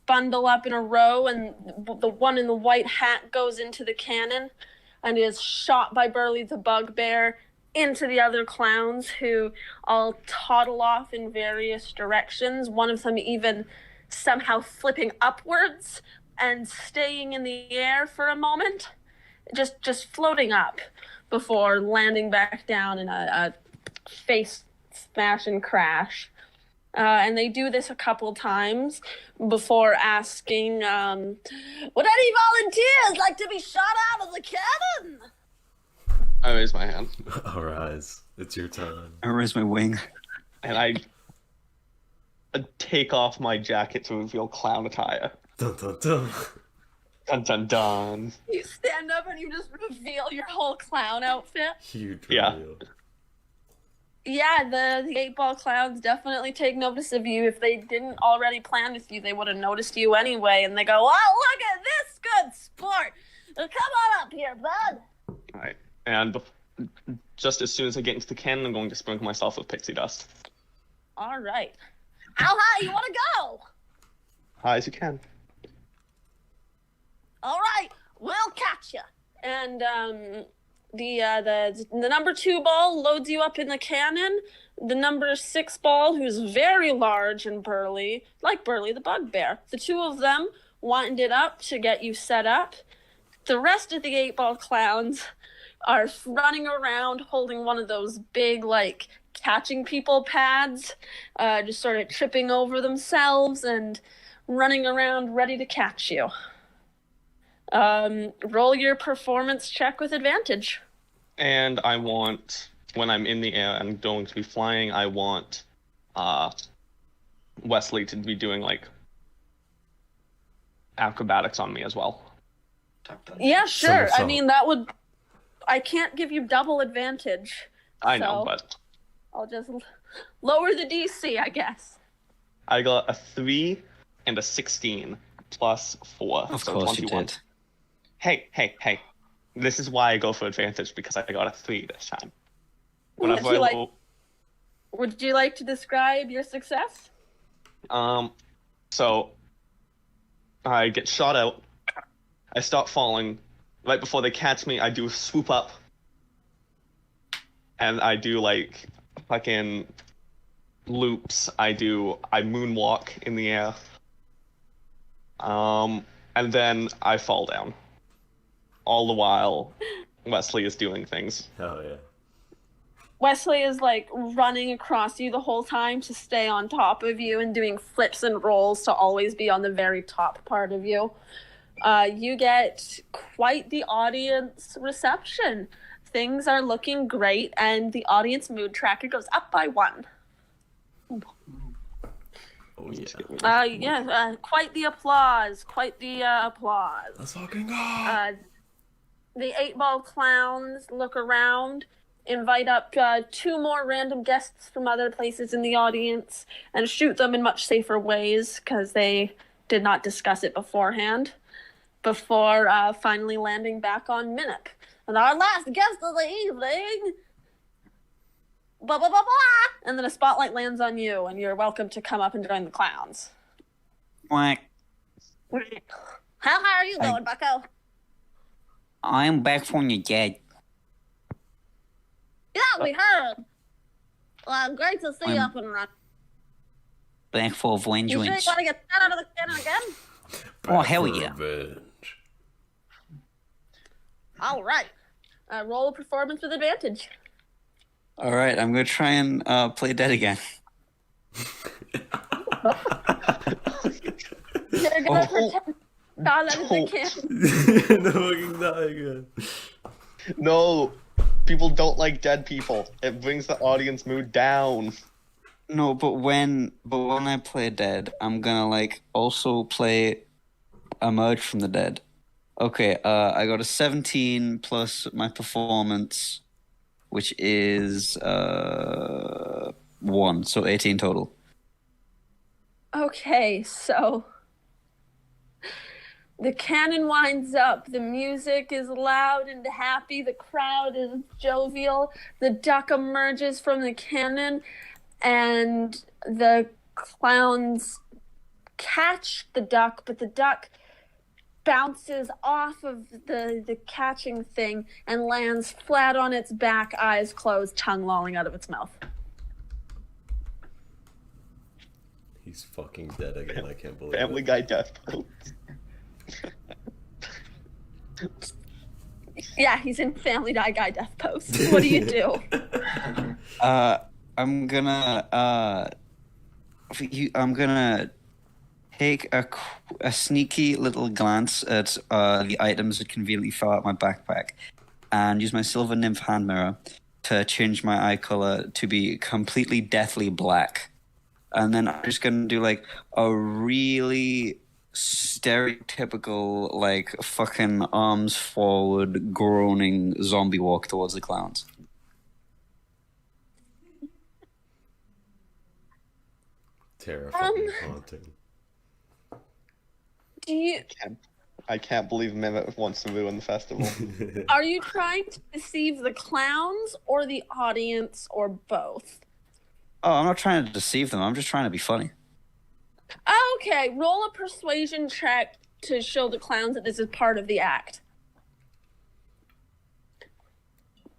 bundle up in a row, and the one in the white hat goes into the cannon and is shot by Burley the Bugbear into the other clowns, who all toddle off in various directions, one of them even somehow flipping upwards and staying in the air for a moment, just floating up before landing back down in a face smash and crash. And they do this a couple times before asking, would any volunteers like to be shot out of the cannon? I raise my hand. Arise, it's your time. I raise my wing. And I take off my jacket to reveal clown attire. Dun dun dun. Dun dun dun. You stand up and you just reveal your whole clown outfit. Huge Yeah. reveal. Yeah, the 8-ball clowns definitely take notice of you. If they didn't already plan with you, they would have noticed you anyway. And they go, "Oh, look at this good sport! Come on up here, bud." Alright. And just as soon as I get into the cannon, I'm going to sprinkle myself with pixie dust. All right. How high you want to go? High as you can. All right, we'll catch you. And the number 2 ball loads you up in the cannon. The number 6 ball, who's very large and burly, like Burly the Bugbear. The 2 of them wind it up to get you set up. The rest of the 8-ball clowns are running around holding one of those big, like, catching people pads, just sort of tripping over themselves and running around ready to catch you. Roll your performance check with advantage. And I want, when I'm in the air and going to be flying, I want Wesley to be doing, like, acrobatics on me as well. Tap dance. Yeah, sure. I Somersault. mean, I can't give you double advantage. I know, So- but I'll just lower the DC, I guess. I got a 3 and a 16 plus 4, Of so course 21. you did. Hey. This is why I go for advantage, because I got a 3 this time. Would Whenever you I like- roll- Would you like to describe your success? So I get shot out. I start falling. Right before they catch me, I do a swoop up. And I do, like, fucking loops. I moonwalk in the air. And then I fall down. All the while, Wesley is doing things. Hell yeah. Wesley is like running across you the whole time to stay on top of you and doing flips and rolls to always be on the very top part of you. You get quite the audience reception. Things are looking great, and the audience mood tracker goes up by 1. Oh yeah. Yes, quite the applause. Quite the applause. Let's fucking go. The 8-ball clowns look around, invite up 2 more random guests from other places in the audience, and shoot them in much safer ways because they did not discuss it beforehand, before finally landing back on Minnock. And our last guest of the evening... Blah, blah, blah, blah! And then a spotlight lands on you, and you're welcome to come up and join the clowns. Quack. How are you going, Bucko? I'm back from the dead. Yeah, we heard. Well, great to see you up and running. Back for You sure you vengeance. want to get that out of the cannon again? Oh, hell yeah. Revenge. All right. Roll a performance with advantage. All right, I'm gonna try and play dead again. You're gonna pretend not that they can. No fucking die again. No, people don't like dead people. It brings the audience mood down. No, but when I play dead, I'm gonna like also play emerge from the dead. Okay, I got a 17 plus my performance, which is 1, so 18 total. Okay, so the cannon winds up, the music is loud and happy, the crowd is jovial, the duck emerges from the cannon, and the clowns catch the duck, but the duck bounces off of the catching thing and lands flat on its back, eyes closed, tongue lolling out of its mouth. He's fucking dead again. I can't believe Family it. Guy death pose. Yeah, he's in Family Guy death pose. What do you do? I'm gonna take a sneaky little glance at the items that conveniently fell out my backpack, and use my silver nymph hand mirror to change my eye color to be completely deathly black. And then I'm just gonna do like a really stereotypical like fucking arms forward groaning zombie walk towards the clowns. Terrifying, haunting. Do you I can't believe Mehmet wants to ruin the festival. are you trying to deceive the clowns or the audience or both? Oh, I'm not trying to deceive them. I'm just trying to be funny. Okay, roll a persuasion check to show the clowns that this is part of the act.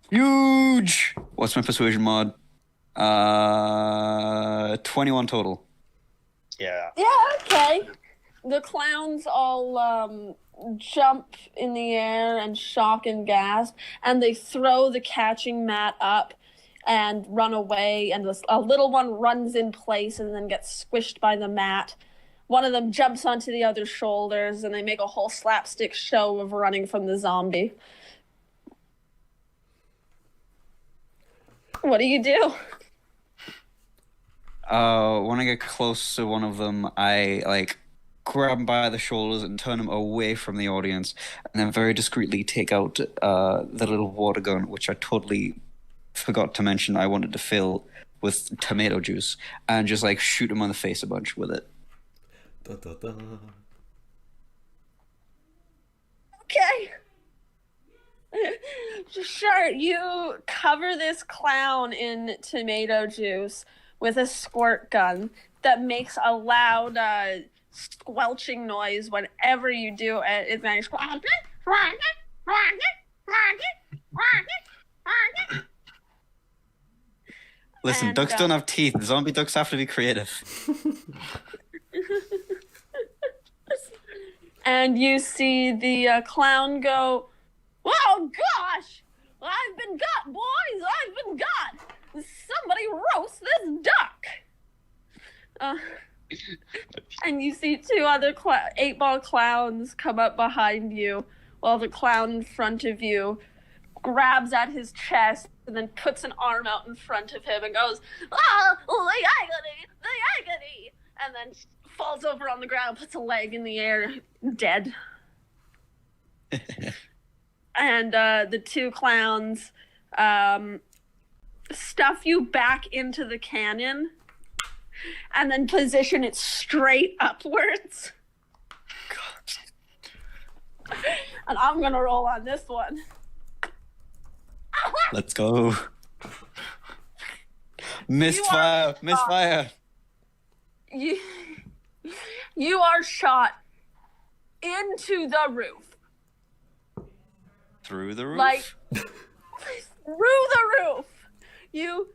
Huge! What's my persuasion mod? 21 total. Yeah. Yeah, okay. The clowns all jump in the air and shock and gasp, and they throw the catching mat up and run away, and a little one runs in place and then gets squished by the mat. One of them jumps onto the other's shoulders, and they make a whole slapstick show of running from the zombie. What do you do? When I get close to one of them, I like grab him by the shoulders and turn him away from the audience, and then very discreetly take out the little water gun, which I totally forgot to mention I wanted to fill with tomato juice, and just like shoot him on the face a bunch with it. Da, da, da. Okay. Sure, you cover this clown in tomato juice with a squirt gun that makes a loud squelching noise whenever you do it. It makes Listen, And, ducks don't have teeth. Zombie ducks have to be creative. and you see the clown go, "Oh gosh, I've been got, boys! I've been got! Somebody roast this duck!" And you see 2 other 8-ball clowns come up behind you, while the clown in front of you grabs at his chest and then puts an arm out in front of him and goes, "Oh, the agony, the agony!" and then falls over on the ground, puts a leg in the air, dead. And the two clowns stuff you back into the cannon and then position it straight upwards. God. And I'm going to roll on this one. Let's go. Misfire. You are shot into the roof. Through the roof? Like, through the roof. You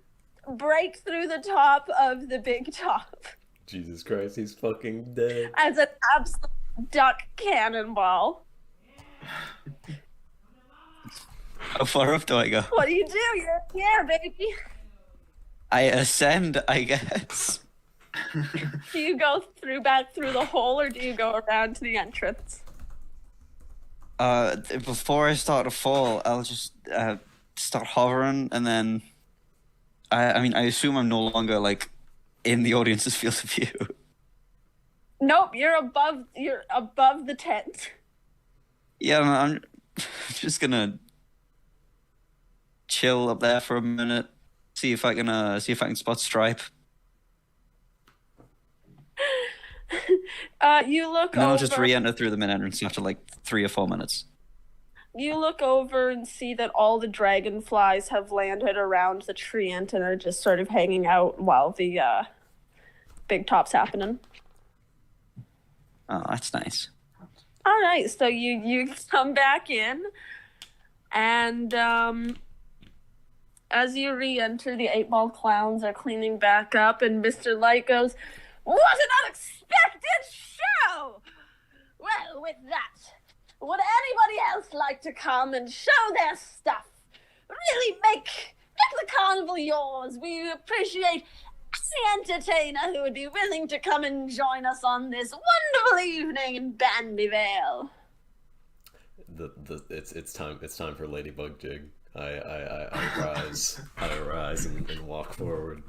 break through the top of the big top. Jesus Christ, he's fucking dead. As an absolute duck cannonball. How far up do I go? What do? You're in the air, baby. I ascend, I guess. Do you go back through the hole, or do you go around to the entrance? Before I start to fall, I'll just start hovering, and then I assume I'm no longer like in the audience's field of view. Nope, you're above the tent. Yeah, I'm just gonna chill up there for a minute, see if I can spot Stripe. You look And then over. I'll just re-enter through the main entrance after like 3 or 4 minutes. You look over and see that all the dragonflies have landed around the tree ant and are just sort of hanging out while the big top's happening. Oh, that's nice. All right, so you come back in, and as you re-enter, the 8-ball clowns are cleaning back up, and Mr. Light goes, "What an unexpected show! Well, with that, would anybody else like to come and show their stuff? Really make the carnival yours. We appreciate any entertainer who would be willing to come and join us on this wonderful evening in Bandyvale." It's time for Ladybug Jig. I rise and walk forward.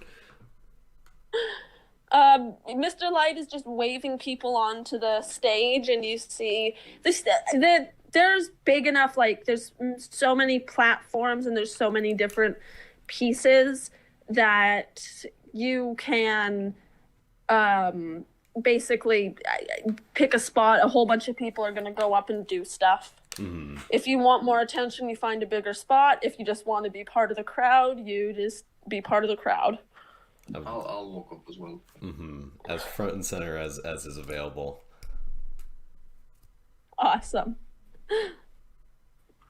Mr. Light is just waving people onto the stage, and you see there's big enough, like there's so many platforms and there's so many different pieces that you can basically pick a spot. A whole bunch of people are going to go up and do stuff. Mm-hmm. If you want more attention, you find a bigger spot. If you just want to be part of the crowd, you just be part of the crowd. I'll walk up as well. Mm-hmm. As front and center as is available. Awesome.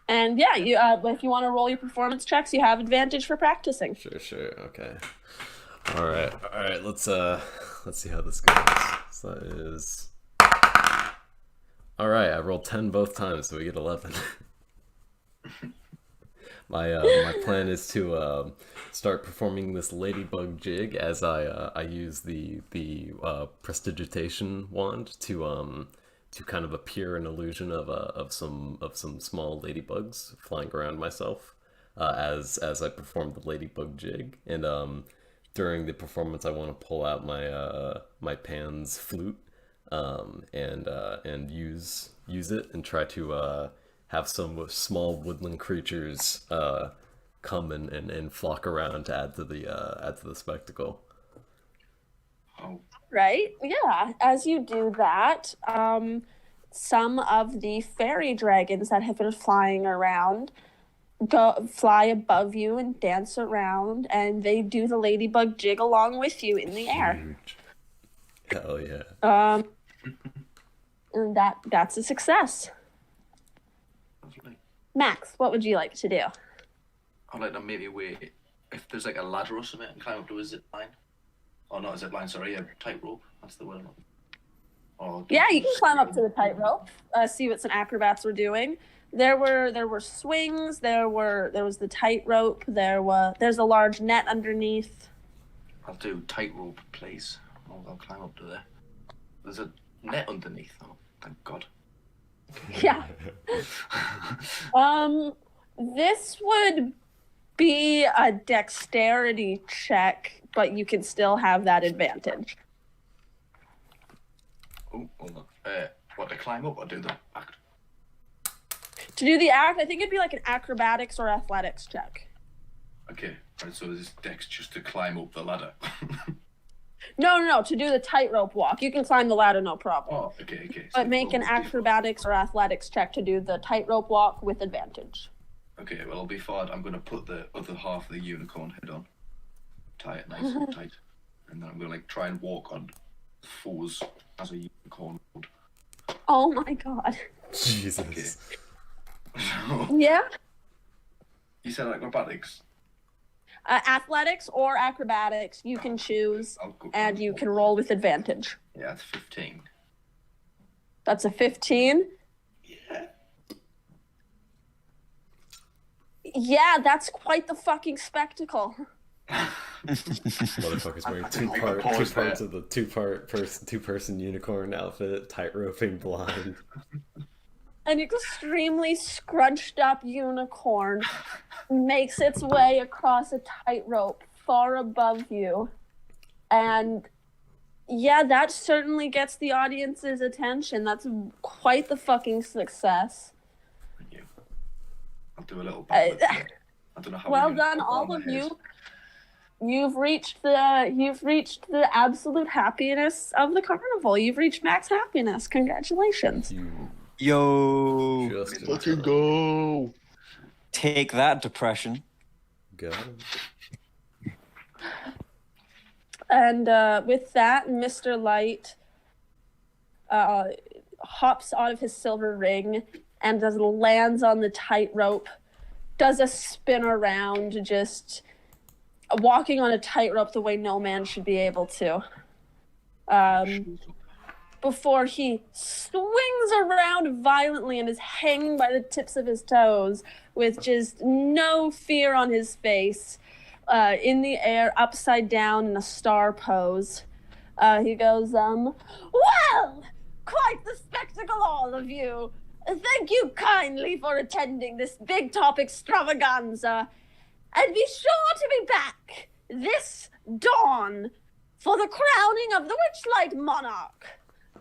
And yeah, you if you want to roll your performance checks, you have advantage for practicing. Sure. Okay. All right. Let's see how this goes. So that is. All right. I rolled 10 both times, so we get 11. My plan is to start performing this ladybug jig as I use the prestidigitation wand to kind of appear an illusion of some small ladybugs flying around myself as I perform the ladybug jig. And during the performance, I want to pull out my Pan's flute and use it and try to have some small woodland creatures come and flock around to add to the spectacle. Oh. Right? Yeah. As you do that, some of the fairy dragons that have been flying around fly above you and dance around, and they do the ladybug jig along with you in the air. Hell yeah. And that's a success. Lovely. Max, what would you like to do? I'd like to maybe wait if there's like a ladder or something and climb up to a zip line. Oh, not a zip line, sorry, a tightrope. That's the word. Yeah, you can climb up to the tightrope. See what some acrobats were doing. There were swings. There was the tightrope. There's a large net underneath. I'll do tightrope, please. I'll climb up to there. There's a net underneath. Oh, thank God. Yeah. This would be a dexterity check, but you can still have that advantage. Oh, hold on. What, to climb up or do the act? To do the act, I think it'd be like an acrobatics or athletics check. Okay, right, so this dex just to climb up the ladder. No. To do the tightrope walk, you can climb the ladder, no problem. Oh, okay. But So make an we'll do- acrobatics or athletics check to do the tightrope walk with advantage. Okay, well, before I'm going to put the other half of the unicorn head on. Tie it nice and tight. And then I'm going to, like, try and walk on fours as a unicorn would. Oh my god. Jesus. Okay. So, Yeah? you said acrobatics? Athletics or acrobatics, you can choose, I'll go and you can roll with advantage. Yeah, it's 15. That's a 15. Yeah. Yeah, that's quite the fucking spectacle. Motherfucker's wearing I two think we parts paused of the two-person unicorn outfit, tight-roping blind. An extremely scrunched up unicorn makes its way across a tightrope far above you. And yeah, that certainly gets the audience's attention. That's quite the fucking success. Thank you. I'll do a little bit. I don't know how Well we're gonna done, put all on of the head. you. You've reached the absolute happiness of the carnival. You've reached max happiness. Congratulations. You Yo, just in Fucking time. go. take that, depression. Got him. And with that, Mr. Light hops out of his silver ring and lands on the tightrope, does a spin around, just walking on a tightrope the way no man should be able to. Before he swings around violently and is hanging by the tips of his toes with just no fear on his face, in the air, upside down in a star pose. He goes, well, quite the spectacle, all of you. Thank you kindly for attending this big top extravaganza. And be sure to be back this dawn for the crowning of the Witchlight monarch.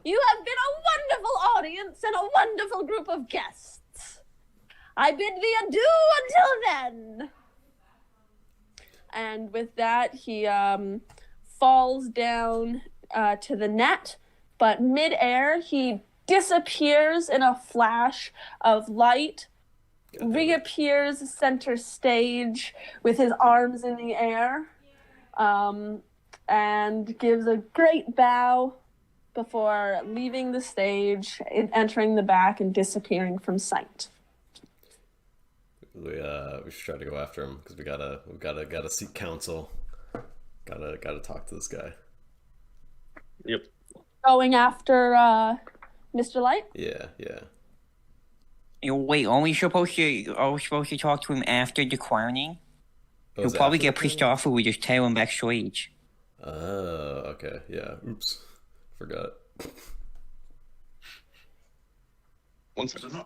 You have been a wonderful audience and a wonderful group of guests. I bid thee adieu until then. And with that, he falls down to the net, but midair, he disappears in a flash of light, reappears center stage with his arms in the air, and gives a great bow before leaving the stage, entering the back, and disappearing from sight. We should try to go after him because we gotta seek counsel. Gotta talk to this guy. Yep. Going after Mr. Light? Yeah. Wait, are we supposed to talk to him after the crowning? Oh, He'll is it probably after get the pissed crowning? off if we just tail him backstage. Oh, okay. Yeah. Oops. Forgot. One second.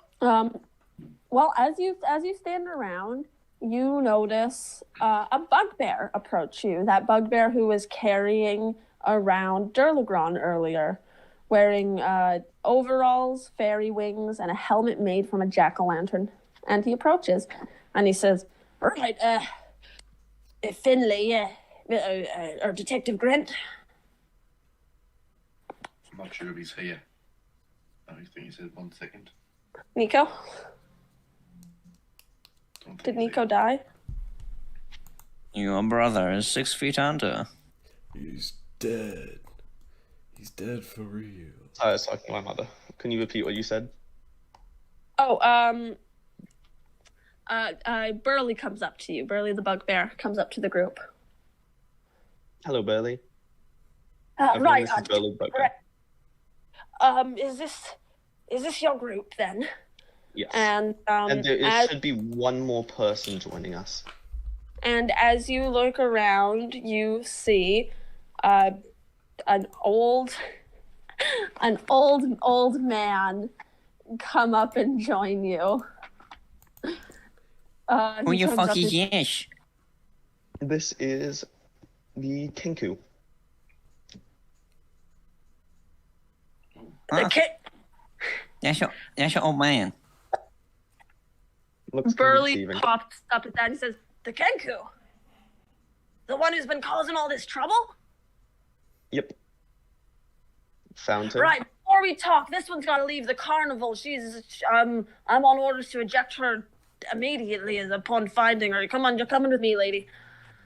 Well, as you stand around, you notice a bugbear approach you. That bugbear who was carrying around Durlagron earlier, wearing overalls, fairy wings, and a helmet made from a jack-o'-lantern. And he approaches, and he says, "Right, Finley, or Detective Grant." I'm not sure if he's here. I think he said 1 second. Nico? Don't think Did he's Nico here. die? Your brother is 6 feet under. He's dead. He's dead for real. I was talking to my mother. Can you repeat what you said? Oh, Burley comes up to you. Burley the bugbear comes up to the group. Hello, Burley. Everyone, Right. this is Burley Bugbear. Is this your group then? Yes. And And there as, should be one more person joining us. and as you look around, you see an old man come up and join you. Who He the comes fuck up is and- this? This is the Kinku. The kid. That's your old man. Looks Burly deceiving. pops up at that and says, "The Kenku, the one who's been causing all this trouble." Yep. Fountain. Right. Before we talk, this one's got to leave the carnival. I'm on orders to eject her immediately upon finding her. Come on, you're coming with me, lady.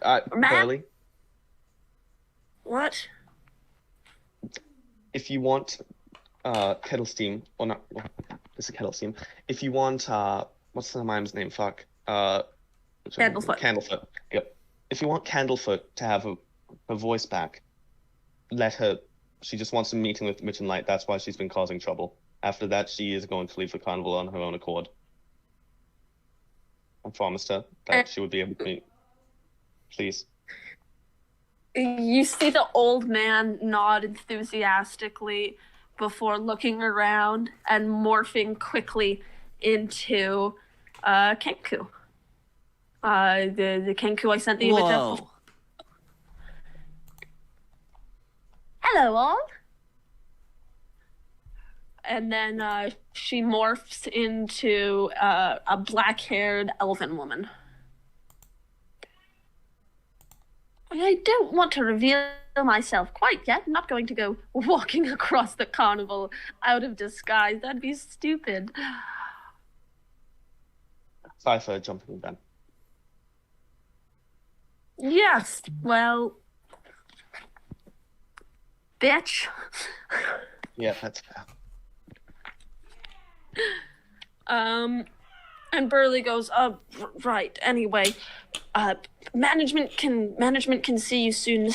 Burly, What? if you want kettle steam, or not, well, this is kettle steam. If you want, what's the mime's name? Fuck. Candlefoot. Candlefoot. Yep. If you want Candlefoot to have her voice back, let her. She just wants a meeting with Whichlight. That's why she's been causing trouble. After that, she is going to leave the carnival on her own accord. I promised her that she would be able to meet. Please. You see the old man nod enthusiastically before looking around and morphing quickly into Kenku. The Kenku I sent the invitation. Whoa. Hello, all. And then she morphs into a black-haired elven woman. I don't want to reveal myself quite yet. I'm not going to go walking across the carnival out of disguise. That'd be stupid. Sorry for jumping the gun. Yes, well... Bitch. Yeah, that's fair. And Burley goes, right, anyway, management can see you soon.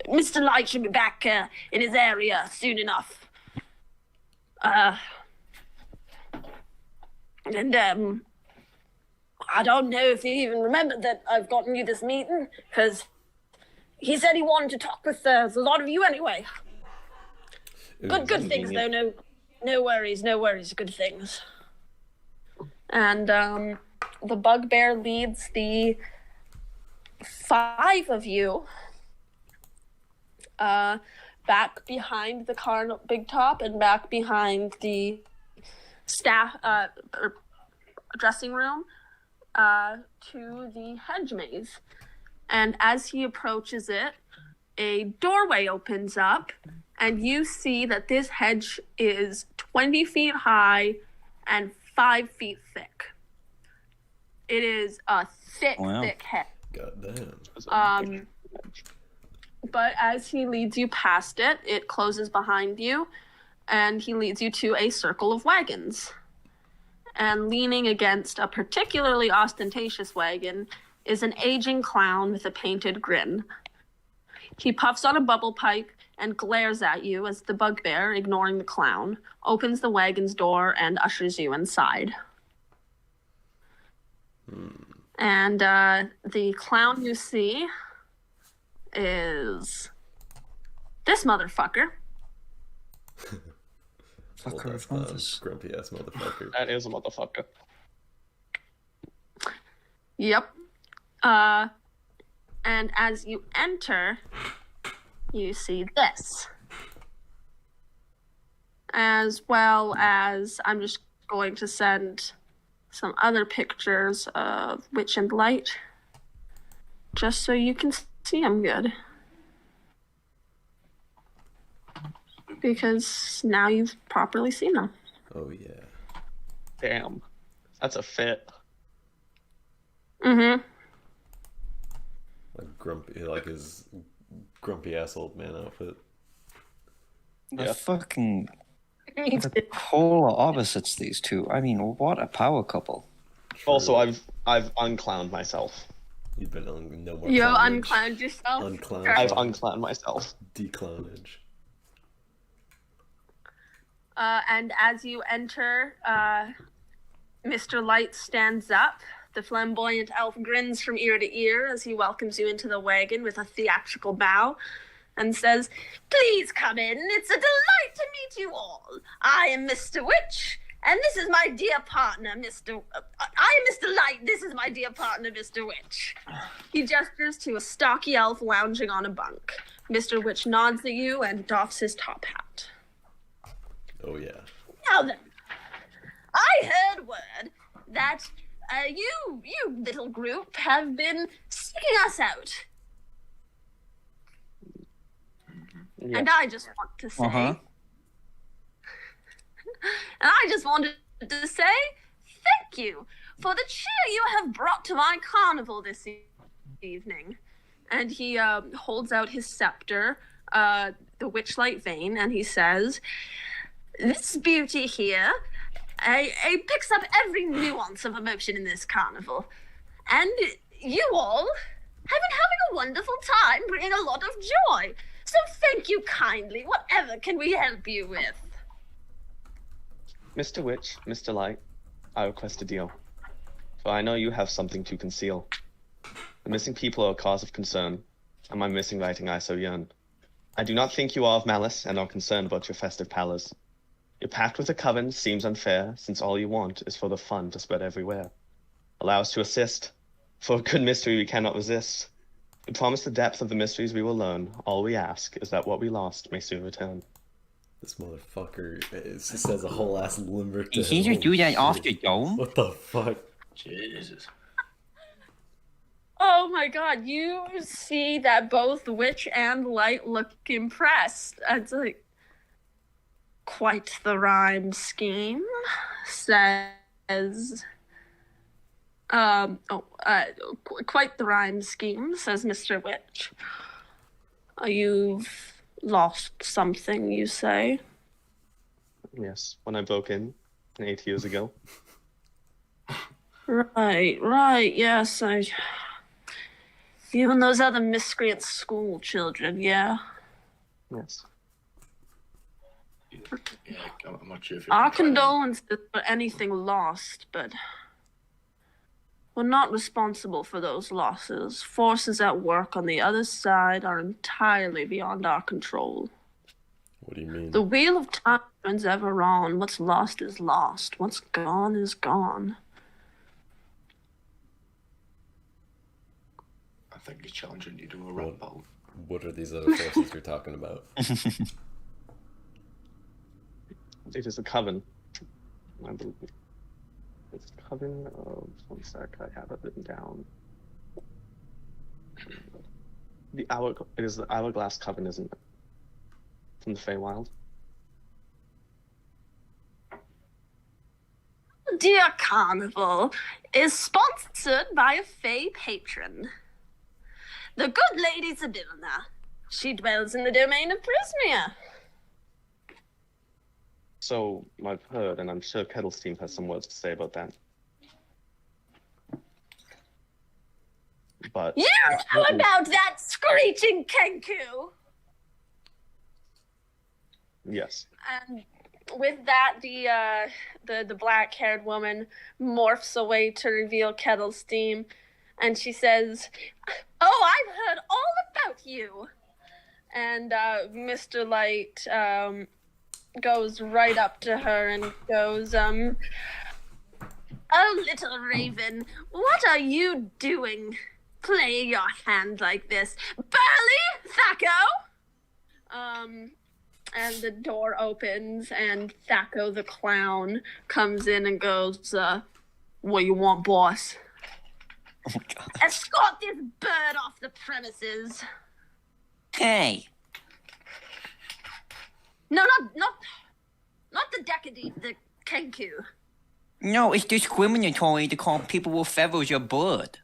Mr. Light should be back in his area soon enough. I don't know if he even remembered that I've gotten you this meeting, because he said he wanted to talk with a lot of you anyway. Good things, though. No worries, good things. And the bugbear leads the 5 of you back behind the big top and back behind the staff dressing room to the hedge maze. And as he approaches it, a doorway opens up, and you see that this hedge is 20 feet high and 5 feet thick. It is a thick hedge. Goddamn. But as he leads you past it, it closes behind you, and he leads you to a circle of wagons. And leaning against a particularly ostentatious wagon is an aging clown with a painted grin. He puffs on a bubble pipe and glares at you as the bugbear, ignoring the clown, opens the wagon's door and ushers you inside. And the clown you see is this motherfucker. Grumpy ass motherfucker. That is a motherfucker. Yep. And as you enter, you see this. As well as, I'm just going to send some other pictures of Witch and Light, just so you can see them good. Because now you've properly seen them. Oh yeah. Damn. That's a fit. Mm-hmm. Like his grumpy ass old man outfit. The fucking the polar opposites, these two. I mean, what a power couple. Also, I've unclowned myself. You've been on no more. You clownage. unclowned yourself. Unclowned. I've unclowned myself. Declownage. And as you enter, Mr. Light stands up. The flamboyant elf grins from ear to ear as he welcomes you into the wagon with a theatrical bow and says, "Please come in. It's a delight to meet you all. I am Mr. Witch, and this is my dear partner, Mr. I am Mr. Light. This is my dear partner, Mr. Witch." He gestures to a stocky elf lounging on a bunk. Mr. Witch nods at you and doffs his top hat. Oh yeah. Now then, I heard word that you little group have been seeking us out. Yeah. And I just want to say, Uh-huh. thank you for the cheer you have brought to my carnival this evening. And he holds out his scepter, the Witchlight vein, and he says, this beauty here picks up every nuance of emotion in this carnival. And you all have been having a wonderful time, bringing a lot of joy. So thank you kindly. Whatever can we help you with? Mr. Witch, Mr. Light, I request a deal. For I know you have something to conceal. The missing people are a cause of concern, and my missing writing I so yearn. I do not think you are of malice, and are concerned about your festive palace. Your pact with the coven seems unfair, since all you want is for the fun to spread everywhere. Allow us to assist, for a good mystery we cannot resist. We promise the depth of the mysteries we will learn. All we ask is that what we lost may soon return. This motherfucker just says a whole ass limerick to Did he him. just do Holy that shit. off the dome? What the fuck? Jesus. Oh my god, you see that both Witch and Light look impressed. It's like, quite the rhyme scheme, says... quite the rhyme scheme, says Mr. Witch. You've lost something, you say? Yes, when I broke in 8 years ago. Right, yes, you and those other miscreant school children, yeah? Yes. Yeah, I'm not sure if Our condolences for anything lost, but we're not responsible for those losses. Forces at work on the other side are entirely beyond our control. What do you mean? The wheel of time turns ever on. What's lost is lost. What's gone is gone. I think he's challenging you to a rap battle. What are these other forces you're talking about? It is a coven. I believe. It's a coven of... One sec, I have it written down. It is the Hourglass Coven, isn't it? From the Feywild. Dear Carnival is sponsored by a Fey patron. The good lady Sibylla. She dwells in the domain of Prismia. So, I've heard, and I'm sure Kettlestein has some words to say about that. But... You know about that screeching Kenku! Yes. And with that, the black-haired woman morphs away to reveal Kettlestein, and she says, "Oh, I've heard all about you." And Mr. Light goes right up to her and goes, "Oh, little raven, what are you doing? Playing your hand like this, Burly Thaco?" And the door opens, and Thaco the clown comes in and goes, "What you want, boss?" Oh my god. "Escort this bird off the premises." Hey! No, not the Decade, the Kenku. No, it's discriminatory to call people with feathers a bird.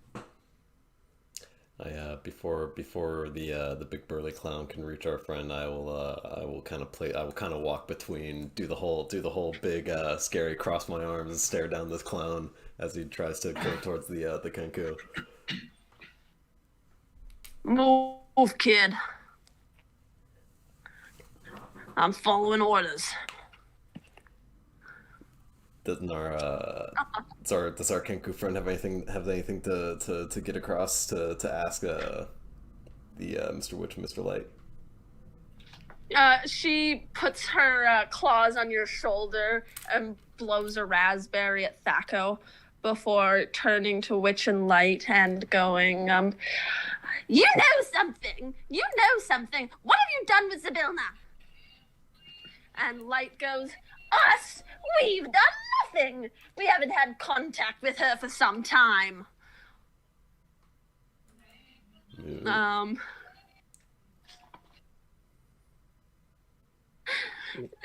Before the big burly clown can reach our friend, I will kind of walk between, do the whole big scary cross my arms and stare down this clown as he tries to go towards the Kenku. Move, kid. I'm following orders. Does our Kenku friend have anything to get across to ask the Mr. Witch, Mr. Light? She puts her claws on your shoulder and blows a raspberry at Thaco before turning to Witch and Light and going, "You know something! You know something! What have you done with Sibylla?" And Light goes, us? We've done nothing. We haven't had contact with her for some time.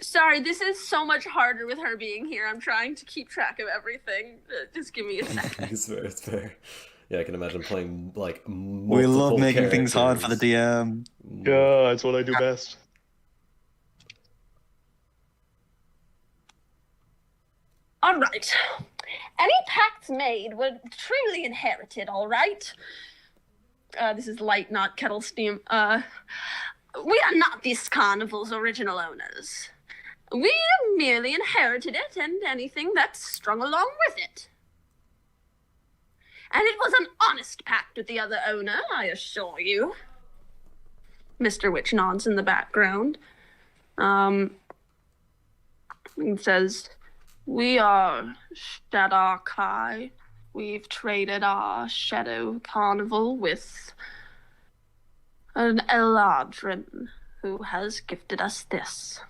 Sorry, this is so much harder with her being here. I'm trying to keep track of everything. Just give me a second. It's fair. Yeah, I can imagine playing like We love making things hard for the DM. Yeah, that's what I do best. All right. Any pacts made were truly inherited, all right? This is Light, not Kettle Steam. We are not this carnival's original owners. We merely inherited it and anything that's strung along with it. And it was an honest pact with the other owner, I assure you. Mr. Witch nods in the background. He says, we are Shadar Kai. We've traded our Shadow Carnival with an Eladrin who has gifted us this.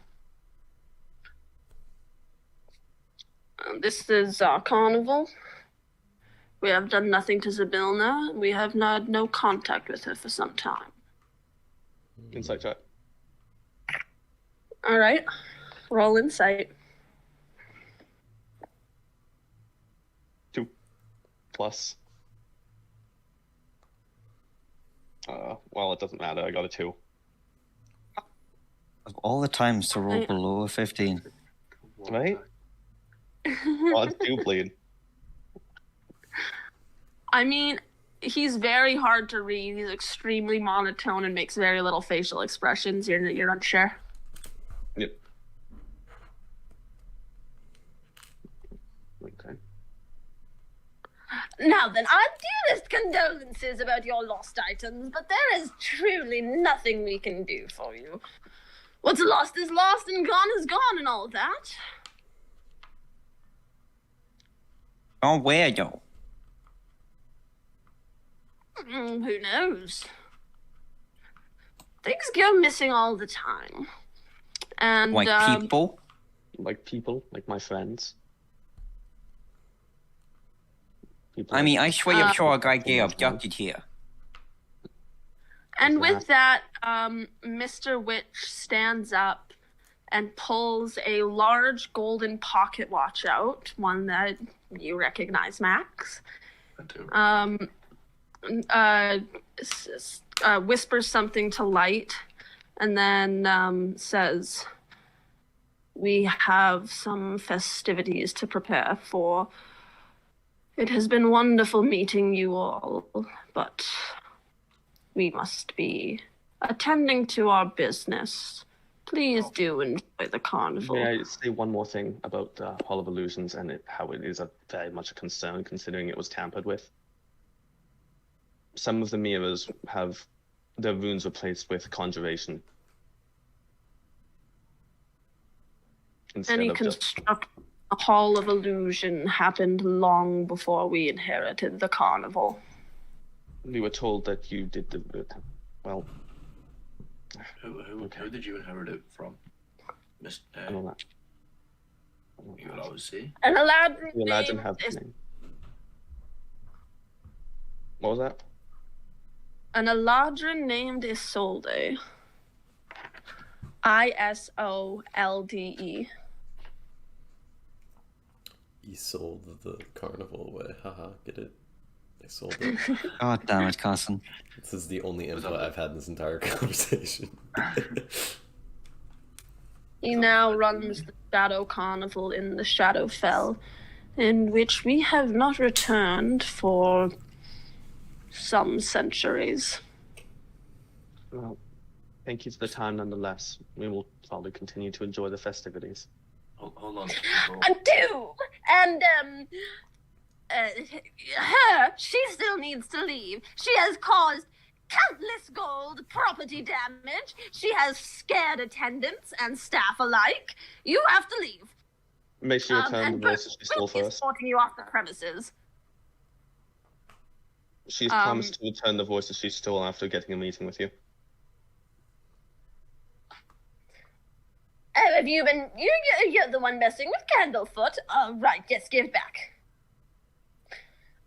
This is our carnival. We have done nothing to Zabilna. We have had no contact with her for some time. Insight check. All right. Roll insight. 2 plus. Well, it doesn't matter. I got a 2. Of all the times to roll below a 15. Right? Odds do bleed. I mean, he's very hard to read. He's extremely monotone and makes very little facial expressions. You're unsure. Yep. Okay. Now then, our dearest condolences about your lost items, but there is truly nothing we can do for you. What's lost is lost and gone is gone and all that. Oh, where though? Who knows? Things go missing all the time. And, Like people? Like people, like my friends. People I mean, like- I swear I'm sure a guy get abducted here. And with that, Mr. Witch stands up and pulls a large golden pocket watch out, one that you recognize, Max. I do. Whispers something to Light, and then says, we have some festivities to prepare for. It has been wonderful meeting you all, but we must be attending to our business. Please do enjoy the carnival. May I say one more thing about Hall of Illusions and how it is very much a concern considering it was tampered with? Some of the mirrors have their runes replaced with conjuration. Instead Any of just... construct a Hall of Illusion happened long before we inherited the carnival. We were told that you did the... Well, Who did you inherit it from? Mr. I don't know. You will always see. An Eladrin The Aladdin name have the is name. What was that? an Eladrin named Isolde. Isolde. He sold the carnival away. Haha, get it? I sold it. God damn it, Carson. This is the only input I've had in this entire conversation. He now runs the Shadow Carnival in the Shadowfell, in which we have not returned for some centuries. Well, thank you for the time nonetheless. We will probably continue to enjoy the festivities. Hold on. I do! And, her, she still needs to leave. She has caused countless gold property damage. She has scared attendants and staff alike. You have to leave. Make sure you return And the voices she stole we'll be first. escorting you off the premises. She's promised to return the voices she stole after getting a meeting with you. Oh, have you been... You're the one messing with Candlefoot. Right, yes, give back.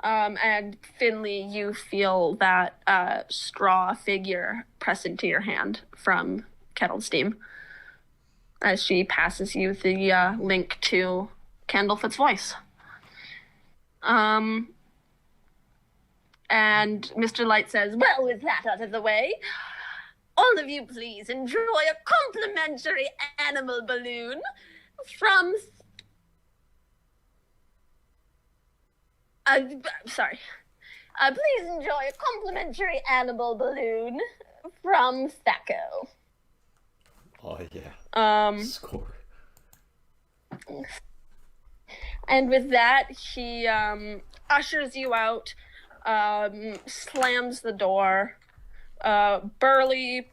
And Finley, you feel that straw figure press into your hand from Kettlesteam as she passes you the link to Candlefoot's voice. And Mr. Light says, well, with that out of the way, all of you please enjoy a complimentary animal balloon from... sorry. Please enjoy a complimentary animal balloon from Thaco. Oh, yeah. Score. And with that, he ushers you out, slams the door. Burley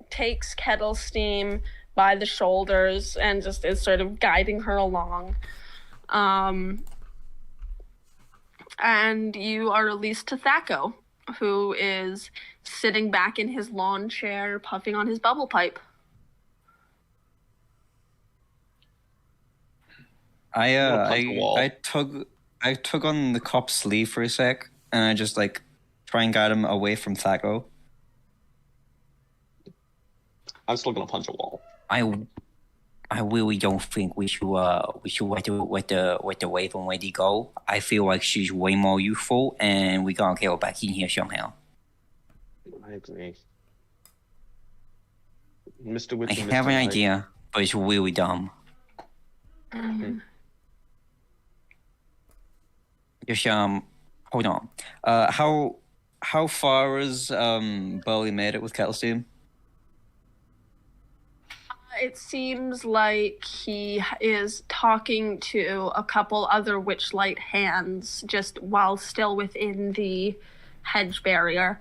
takes Kettlesteam by the shoulders and just is sort of guiding her along. And you are released to Thaco, who is sitting back in his lawn chair, puffing on his bubble pipe. I tug on the cop's sleeve for a sec, and I just like try and guide him away from Thaco. I'm still gonna punch a wall. I really don't think we should let the Raven lady go. I feel like she's way more useful, and we gotta get her back in here somehow. I agree. Mr. I have an idea, but it's really dumb. Just hold on. How far has Burley made it with Kettlesteam? It seems like he is talking to a couple other Witchlight hands just while still within the hedge barrier.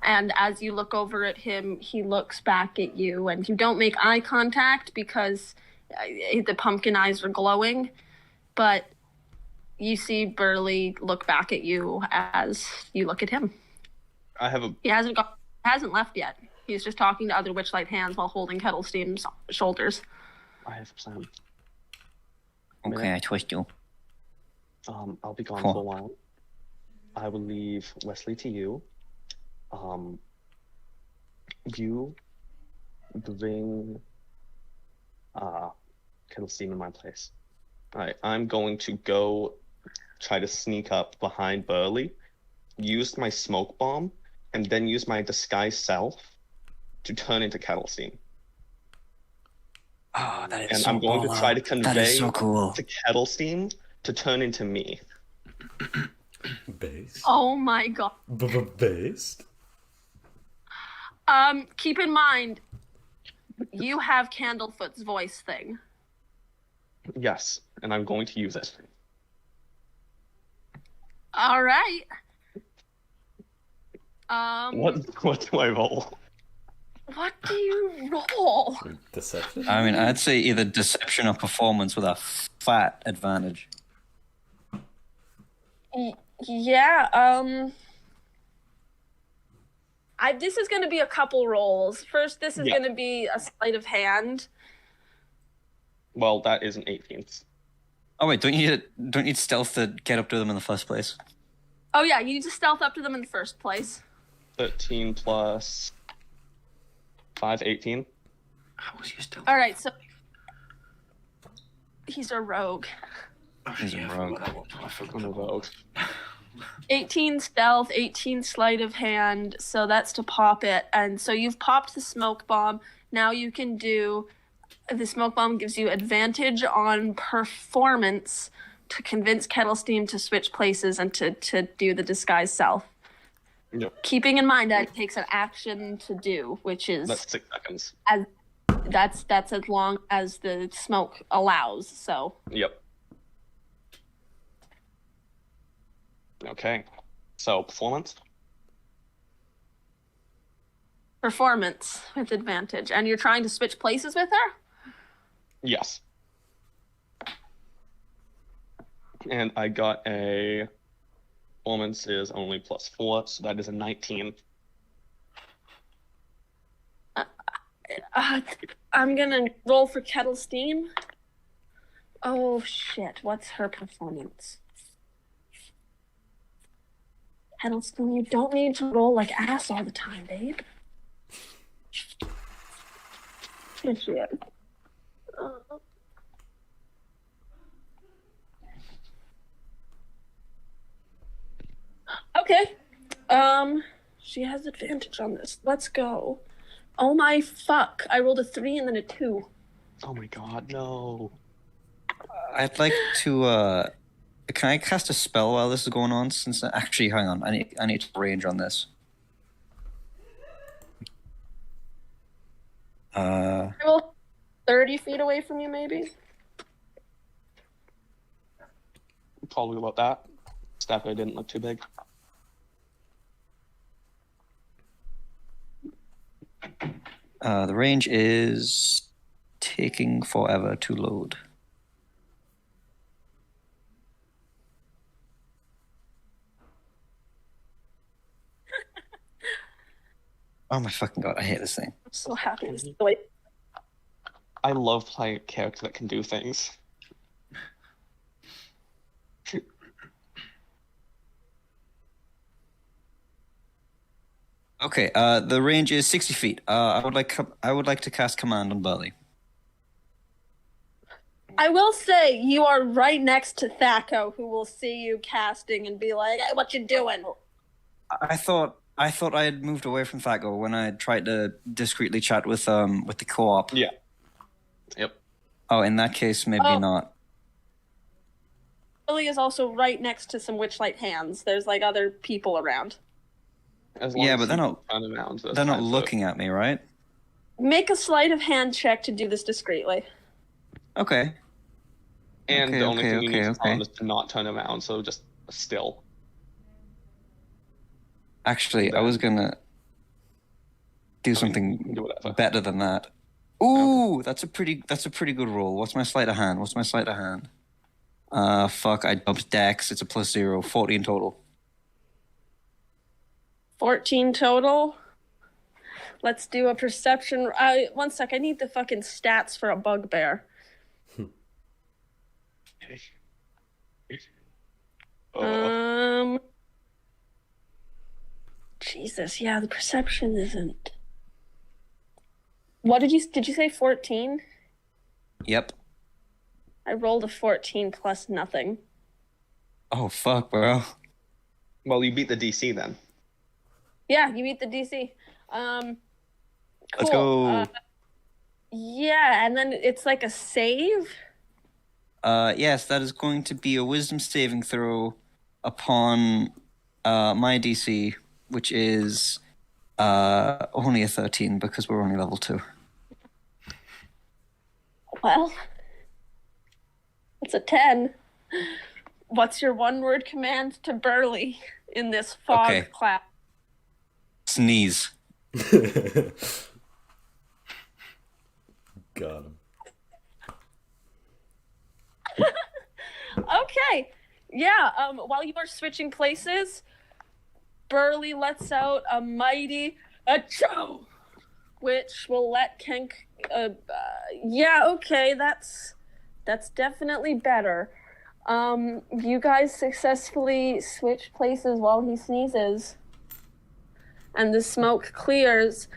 And as you look over at him, he looks back at you, and you don't make eye contact because the pumpkin eyes are glowing. But you see Burley look back at you as you look at him. He hasn't left yet. He's just talking to other Witchlight hands while holding Kettlesteam's shoulders. I have a plan. Okay, I trust you. I'll be gone for a while. I will leave Wesley to you. You bring Kettlesteam in my place. Alright, I'm going to go try to sneak up behind Burley, use my smoke bomb, and then use my disguise self to turn into Kettlesteam. Oh, that is and so I'm going cool. to try to convey so cool. to Kettlesteam to turn into me. Based? Oh my god. Based? Keep in mind, you have Candlefoot's voice thing. Yes, and I'm going to use it. All right. What do I roll? What do you roll? Deception? I mean, I'd say either deception or performance with a fat advantage. Yeah, this is going to be a couple rolls. First, this is going to be a sleight of hand. Well, that is an 18th. Oh wait, don't you need stealth to get up to them in the first place? Oh yeah, you need to stealth up to them in the first place. 13 plus 5, 18. How was you still? All right, so he's a rogue. He's a rogue. I'm a rogue. 18 stealth, 18 sleight of hand, so that's to pop it. And so you've popped the smoke bomb. Now you can do... The smoke bomb gives you advantage on performance to convince Kettlesteam to switch places and to do the disguise self. Yep. Keeping in mind that it takes an action to do, which is... That's 6 seconds. That's as long as the smoke allows, so... Yep. Okay. So, performance? Performance with advantage. And you're trying to switch places with her? Yes. And I got a... Performance is only +4, so that is a 19. I'm gonna roll for Kettle Steam. Oh shit! What's her performance? Kettle Steam, you don't need to roll like ass all the time, babe. Good shit. Okay. She has advantage on this. Let's go. Oh my fuck! I rolled a 3 and then a 2. Oh my god, no. I'd like to. Can I cast a spell while this is going on? Since actually, hang on. I need to range on this. I roll 30 feet away from you, maybe. Probably about that. That guy didn't look too big. The range is taking forever to load. Oh my fucking god, I hate this thing. I'm so happy to see the way. I love playing a character that can do things. Okay, the range is 60 feet. I would like to cast Command on Burley. I will say you are right next to Thaco, who will see you casting and be like, "Hey, what you doing?" I thought I had moved away from Thaco when I tried to discreetly chat with the co-op. Yeah. Yep. Oh, in that case, maybe not. Billy is also right next to some Witchlight hands. There's like other people around. Yeah, but they're not looking at me, right? Make a sleight of hand check to do this discreetly. Okay. And Okay, the only thing you need to tell okay. them is to not turn around, so just still. Actually, I was gonna do something do whatever. better than that. Ooh, that's a pretty good roll. What's my sleight of hand? Fuck, I dumped Dex. It's a +0, 14 total. 14 total. Let's do a perception. 1 sec. I need the fucking stats for a bugbear. Jesus, yeah, the perception isn't. What did you say 14? Yep. I rolled a 14 plus nothing. Oh fuck, bro. Well, you beat the DC then. Yeah, you beat the DC. Cool. Let's go. Yeah, and then it's like a save. Yes, that is going to be a wisdom saving throw upon my DC, which is only a 13 because we're only level 2. Well, it's a 10. What's your one-word command to Burley in this fog cloud? Sneeze. Got him. Okay. Yeah, while you are switching places, Burley lets out a mighty achoo, which will let Kenk yeah, okay, that's definitely better. You guys successfully switch places while he sneezes. And the smoke clears,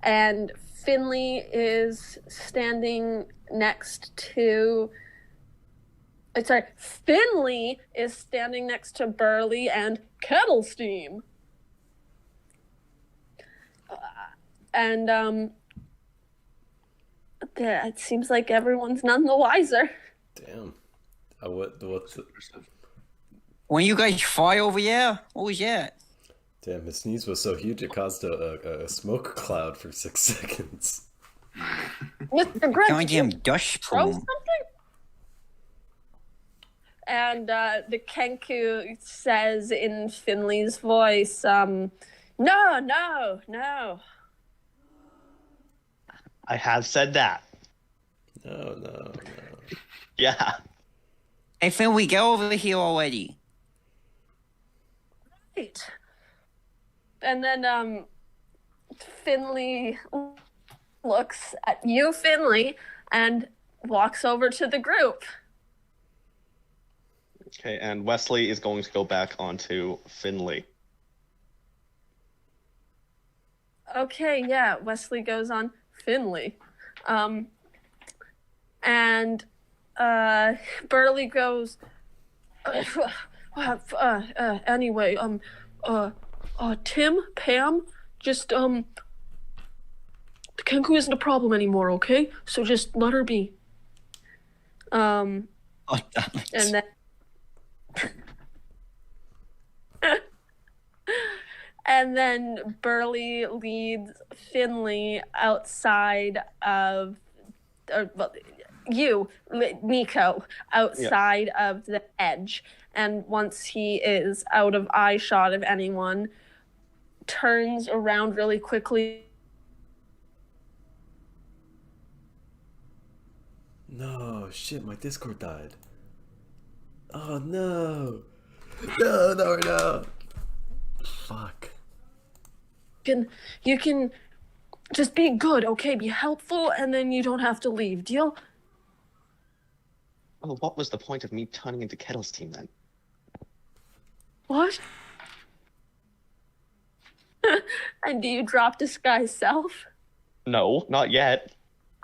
and Finley is standing next to... Finley is standing next to Burley and Kettle Steam. It seems like everyone's none the wiser. Damn. What's it? When you guys fly over here? What was that? Damn, his sneeze was so huge it caused a smoke cloud for 6 seconds. Mr. Grant, Goddamn dust throw plume. something? And the Kenku says in Finley's voice, no. I have said that. No. Yeah. Hey, Finley, get over here already. Right. And then Finley looks at you, Finley, and walks over to the group. Okay, and Wesley is going to go back onto Finley. Okay, yeah, Wesley goes on Finley. And Burley goes, anyway, Tim, Pam, just, the Kenku isn't a problem anymore, okay? So just let her be. Oh, damn it. And then... And then Burley leads Finley outside of, Nico, outside of the edge. And once he is out of eye shot of anyone, turns around really quickly. No, shit, my Discord died. Oh no. No. Fuck. You can just be good, okay? Be helpful, and then you don't have to leave. Deal? Oh, what was the point of me turning into Kettle's team then? What? And do you drop disguise self? No, not yet.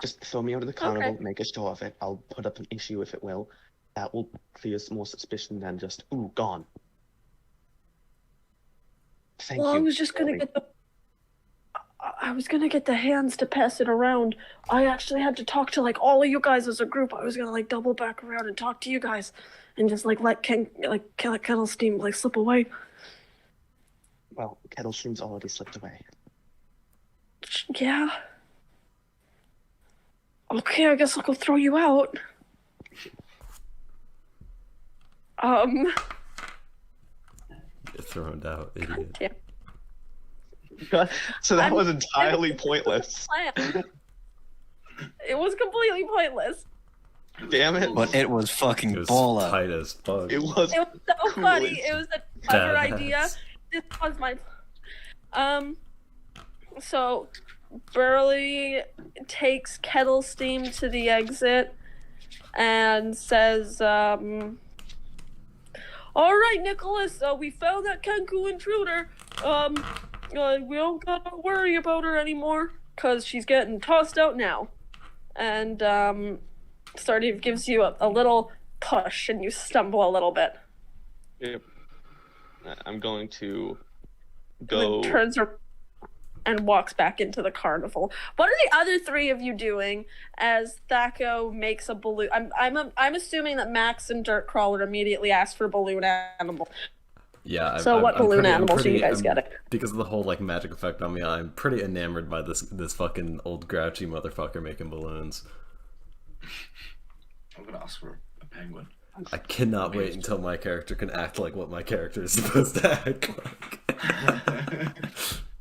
Just throw me out of the carnival, Okay. make a show of it. I'll put up an issue if it will. That will clear some more suspicion than just, ooh, gone. Thank Well, you. I was just gonna get the hands to pass it around. I actually had to talk to all of you guys as a group. I was gonna double back around and talk to you guys, and just let Kettle Steam slip away. Well, Kettle Stream's already slipped away. Yeah. Okay, I guess I'll go throw you out. Get thrown out, idiot. Yeah. So that was entirely pointless. Plan. It was completely pointless. Damn it. But it was fucking It was baller. tight as fuck. It was It was so cool funny. as- It was a clever Badass. idea. This was my. So Burley takes Kettle Steam to the exit and says, "All right, Nicholas, we found that Kenku intruder. We don't gotta worry about her anymore, cause she's getting tossed out now." And sort of gives you a little push, and you stumble a little bit. Yep. I'm going to And go. then turns around and walks back into the carnival. What are the other three of you doing as Thaco makes a balloon? I'm assuming that Max and Dirtcrawler immediately ask for balloon animal. Yeah. So what balloon animals are you guys I'm- getting? Because of the whole magic effect on me, I'm pretty enamored by this fucking old grouchy motherfucker making balloons. I'm gonna ask for a penguin. I cannot wait until my character can act like what my character is supposed to act like.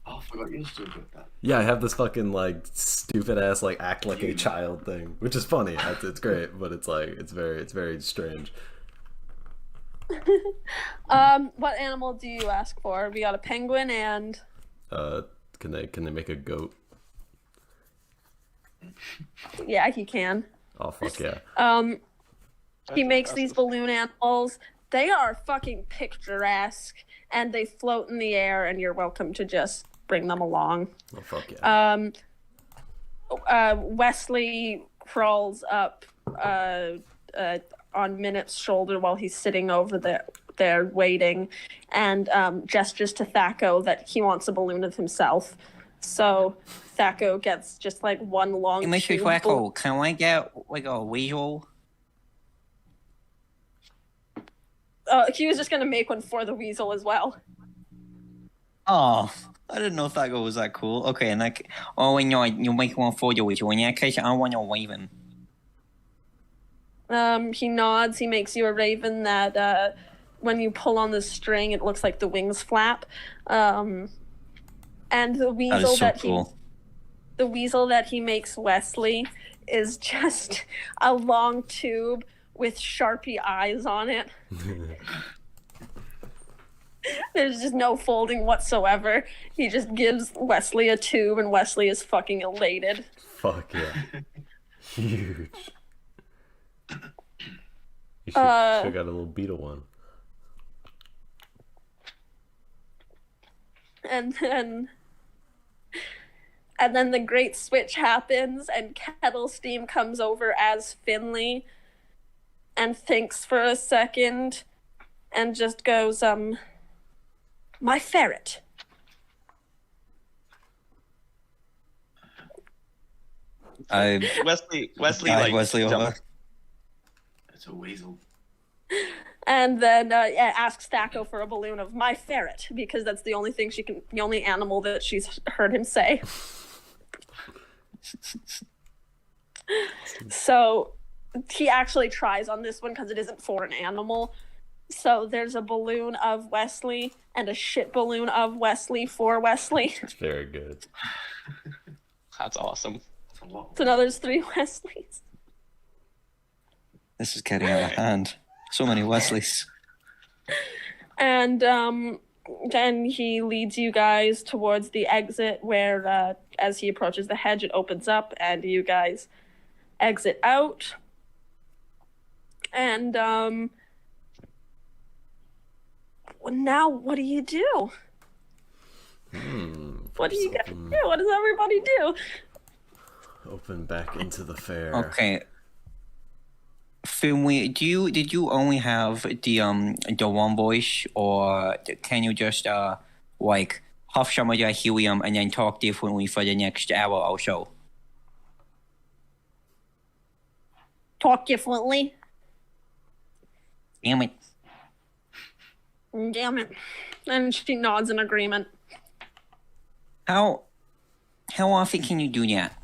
Oh, I forgot you still did that. Yeah, I have this fucking stupid ass act like a child thing, which is funny. It's great, but it's very strange. What animal do you ask for? We got a penguin and Can they make a goat? yeah, he can. Oh fuck yeah. He makes these balloon animals. They are fucking picturesque, and they float in the air, and you're welcome to just bring them along. Oh fuck yeah. Wesley crawls up on Minut's shoulder while he's sitting over there waiting, and gestures to Thaco that he wants a balloon of himself. So Thaco gets just one long Hey, Mr. tube Quackle, can I get a weasel? he was just gonna make one for the weasel as well. Oh, I didn't know Thago was that cool. Okay, and when you make one for the weasel. In that case, I want a raven. He nods. He makes you a raven that when you pull on the string, it looks like the wings flap. And the weasel That is so that cool. the weasel that he makes Wesley is just a long tube with Sharpie eyes on it. There's just no folding whatsoever. He just gives Wesley a tube, and Wesley is fucking elated. Fuck yeah. Huge. You should got a little beetle one. And then the great switch happens, and Kettle Steam comes over as Finley and thinks for a second and just goes, my ferret. Wesley, Wesley over. jumps. It's a weasel. And then asks Stacko for a balloon of my ferret, because that's the only animal that she's heard him say. So he actually tries on this one because it isn't for an animal. So there's a balloon of Wesley and a shit balloon of Wesley for Wesley. It's very good. That's awesome. That's a lot. So now there's 3 Wesleys. This is getting out of hand. So many Wesleys. And then he leads you guys towards the exit where, as he approaches the hedge, it opens up and you guys exit out. And now what do you do? What do you guys do? What does everybody do? Open back into the fair. Okay. Finley, did you only have the one voice, or can you just like huff some of that helium and then talk differently for the next hour or so? Talk differently. Damn it. Damn it. And she nods in agreement. How often can you do that?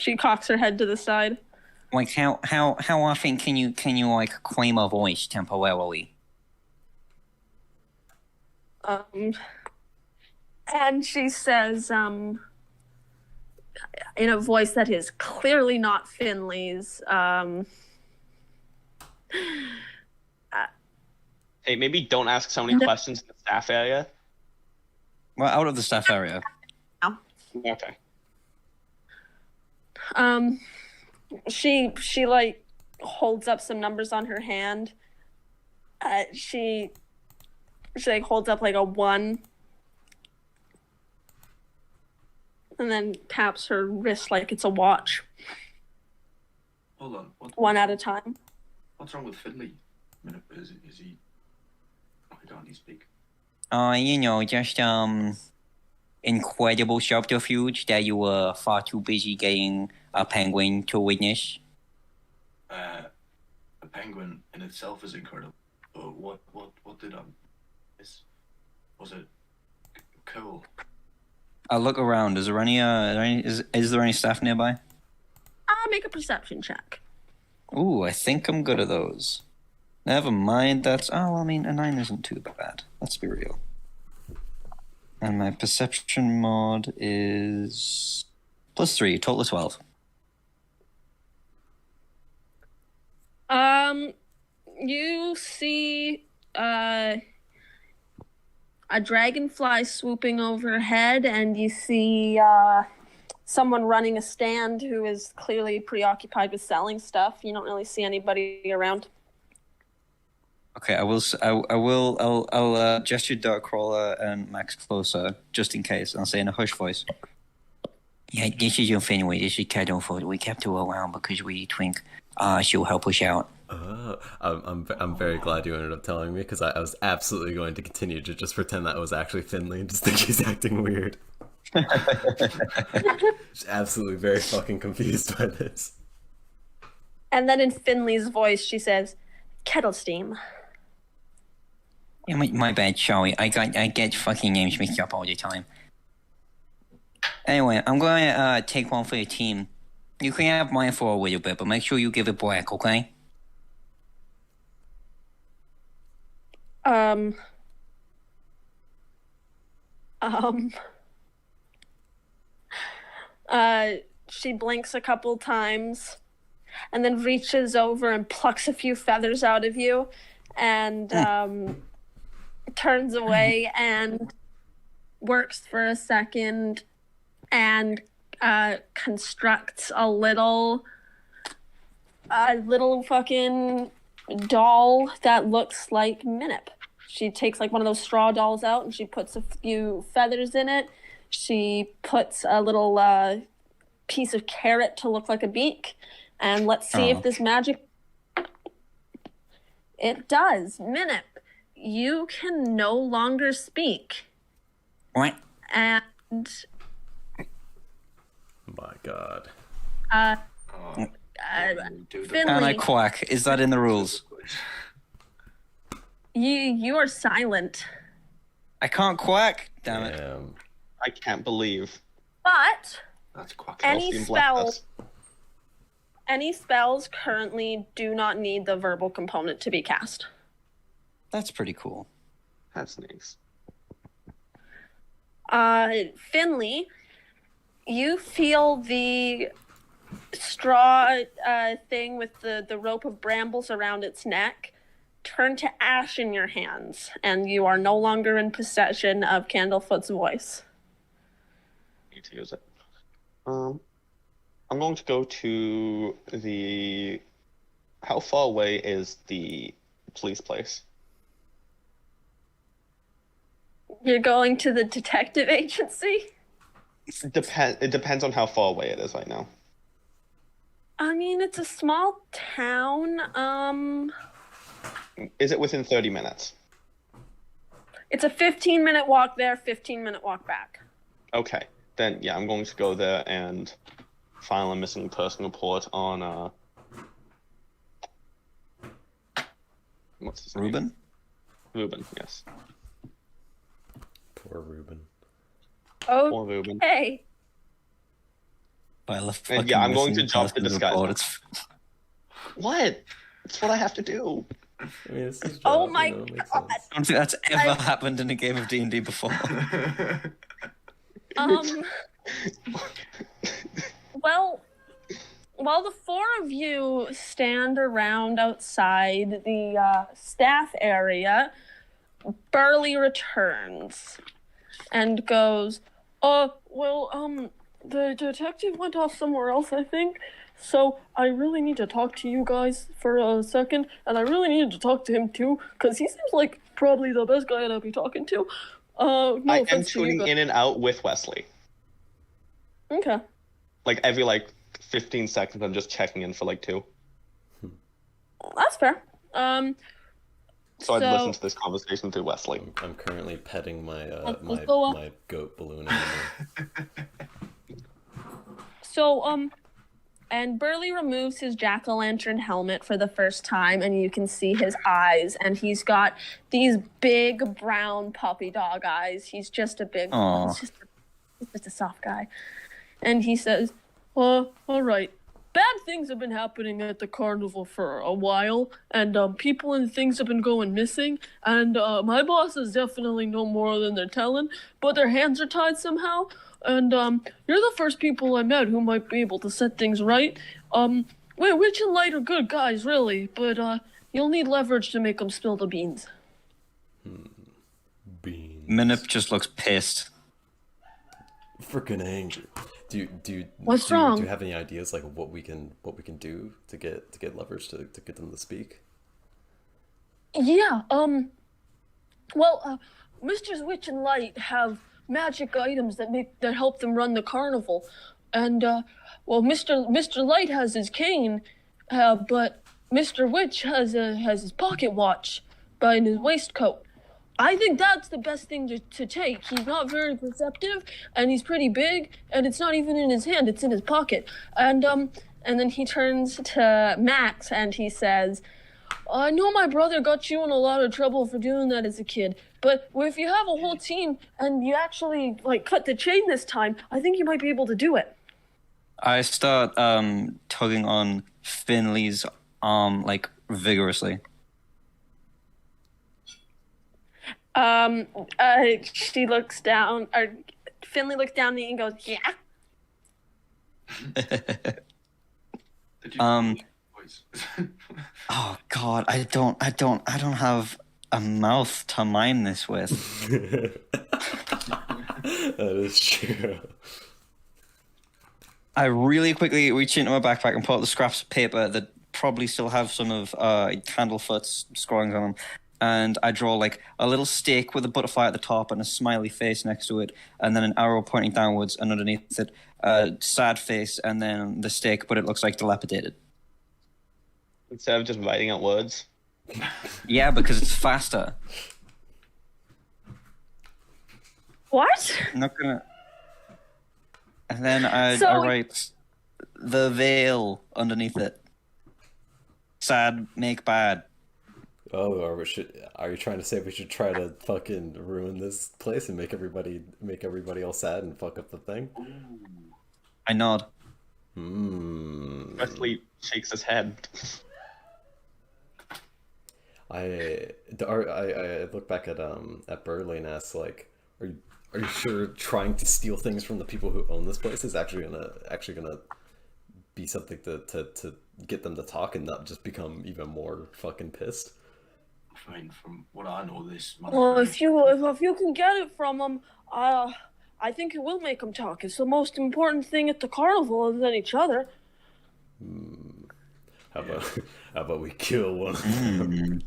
She cocks her head to the side. Like how often can you like claim a voice temporarily? And she says, in a voice that is clearly not Finley's, Hey, maybe don't ask so many questions in the staff area. Well, out of the staff area. Okay. She like holds up some numbers on her hand. She like holds up like a 1, and then taps her wrist like it's a watch. Hold on. One at a time. What's wrong with Finley? I mean, is he? Why don't he speak? Just incredible subterfuge that you were far too busy getting a penguin to witness. A penguin in itself is incredible. But what did miss? Was it cool? I'll look around. Is there any is there any staff nearby? I'll make a perception check. Ooh, I think I'm good at those. Never mind. I mean, a 9 isn't too bad. Let's be real. And my perception mod is +3, total of 12. You see a dragonfly swooping overhead, and you see someone running a stand who is clearly preoccupied with selling stuff. You don't really see anybody around. Okay, I'll gesture Darkcrawler and Max closer, just in case, and I'll say in a hush voice. Yeah, this is your Finway. This is Cadonfoot. We kept her around because we think she'll help us out. I'm very glad you ended up telling me, because I was absolutely going to continue to just pretend that was actually Finley and just think he's acting weird. Just absolutely very fucking confused by this. And then in Finley's voice, she says, "Kettle Steam." Yeah, my bad, sorry. I get fucking names mixed up all the time. Anyway, I'm going to take one for the team. You can have mine for a little bit, but make sure you give it back, okay? She blinks a couple times and then reaches over and plucks a few feathers out of you and turns away and works for a second and constructs a little fucking doll that looks like Minip. She takes like one of those straw dolls out and she puts a few feathers in it. She puts a little piece of carrot to look like a beak. And let's see if this magic... It does. Minip, you can no longer speak. What? And... My God. Finley, Can I quack? Is that in the rules? you are silent. I can't quack. Damn it. Damn. I can't believe. But That's quack. any Elfin blessed spell... us. Any spells currently do not need the verbal component to be cast. That's pretty cool. That's nice. Finley, you feel the straw thing with the rope of brambles around its neck turn to ash in your hands, and you are no longer in possession of Candlefoot's voice. Need to use it. I'm going to go to the... How far away is the police place? You're going to the detective agency? It depends on how far away it is right now. I mean, it's a small town. Is it within 30 minutes? It's a 15-minute walk there, 15-minute walk back. Okay. Then, yeah, I'm going to go there and file a missing person report on, what's his name? Ruben? Ruben, yes. Poor Ruben. Poor Ruben. Okay. And yeah, I'm going to drop the disguise. What? That's what I have to do. I mean, it's his job, Oh my you know, it makes God. sense. I don't think that's ever happened in a game of D&D before. Well, while the four of you stand around outside the staff area, Burley returns and goes, the detective went off somewhere else, I think. So I really need to talk to you guys for a second, and I really needed to talk to him too, because he seems like probably the best guy to be talking to. No I am offense to you, tuning but... in and out with Wesley. Okay. Like, every, 15 seconds, I'm just checking in for, 2. That's fair. So I'd listen to this conversation through Wesley. I'm currently petting my Let's go on. my goat balloon animal. So, and Burley removes his jack-o'-lantern helmet for the first time, and you can see his eyes, and he's got these big brown puppy dog eyes. He's just a big, he's just a soft guy. And he says, all right. Bad things have been happening at the carnival for a while, and people and things have been going missing, and my bosses definitely know more than they're telling, but their hands are tied somehow, and you're the first people I met who might be able to set things right. Witch and Light are good guys, really, but you'll need leverage to make them spill the beans. Beans. Minip just looks pissed. Freaking angry. What's wrong? Do you have any ideas like what we can do to get leverage to get them to speak? Yeah, Mr. Witch and Light have magic items that help them run the carnival. And Mr. Light has his cane, but Mr. Witch has his pocket watch in his waistcoat. I think that's the best thing to take. He's not very perceptive, and he's pretty big, and it's not even in his hand, it's in his pocket. And then he turns to Max and he says, I know my brother got you in a lot of trouble for doing that as a kid, but if you have a whole team and you actually cut the chain this time, I think you might be able to do it. I start tugging on Finley's arm vigorously. She looks down, or Finley looks down at me and goes, yeah. Did you voice? Oh God, I don't have a mouth to mime this with. That is true. I really quickly reach into my backpack and pull out the scraps of paper that probably still have some of Candlefoot's scrawlings on them. And I draw like a little stick with a butterfly at the top and a smiley face next to it, and then an arrow pointing downwards, and underneath it, a sad face, and then the stick, but it looks like dilapidated. Instead of just writing out words. Yeah, because it's faster. What? I'm not gonna. And then I So- write the veil underneath it. Sad, make bad. Oh, or are you trying to say we should try to fucking ruin this place and make everybody all sad and fuck up the thing? I nod. Wesley shakes his head. I look back at Burley and ask, like, are you sure trying to steal things from the people who own this place is actually gonna be something to get them to talk and not just become even more fucking pissed? I mean, from what I know, this. Well, if you can get it from them, I think it will make them talk. It's the most important thing at the carnival other than each other. How about we kill one of them?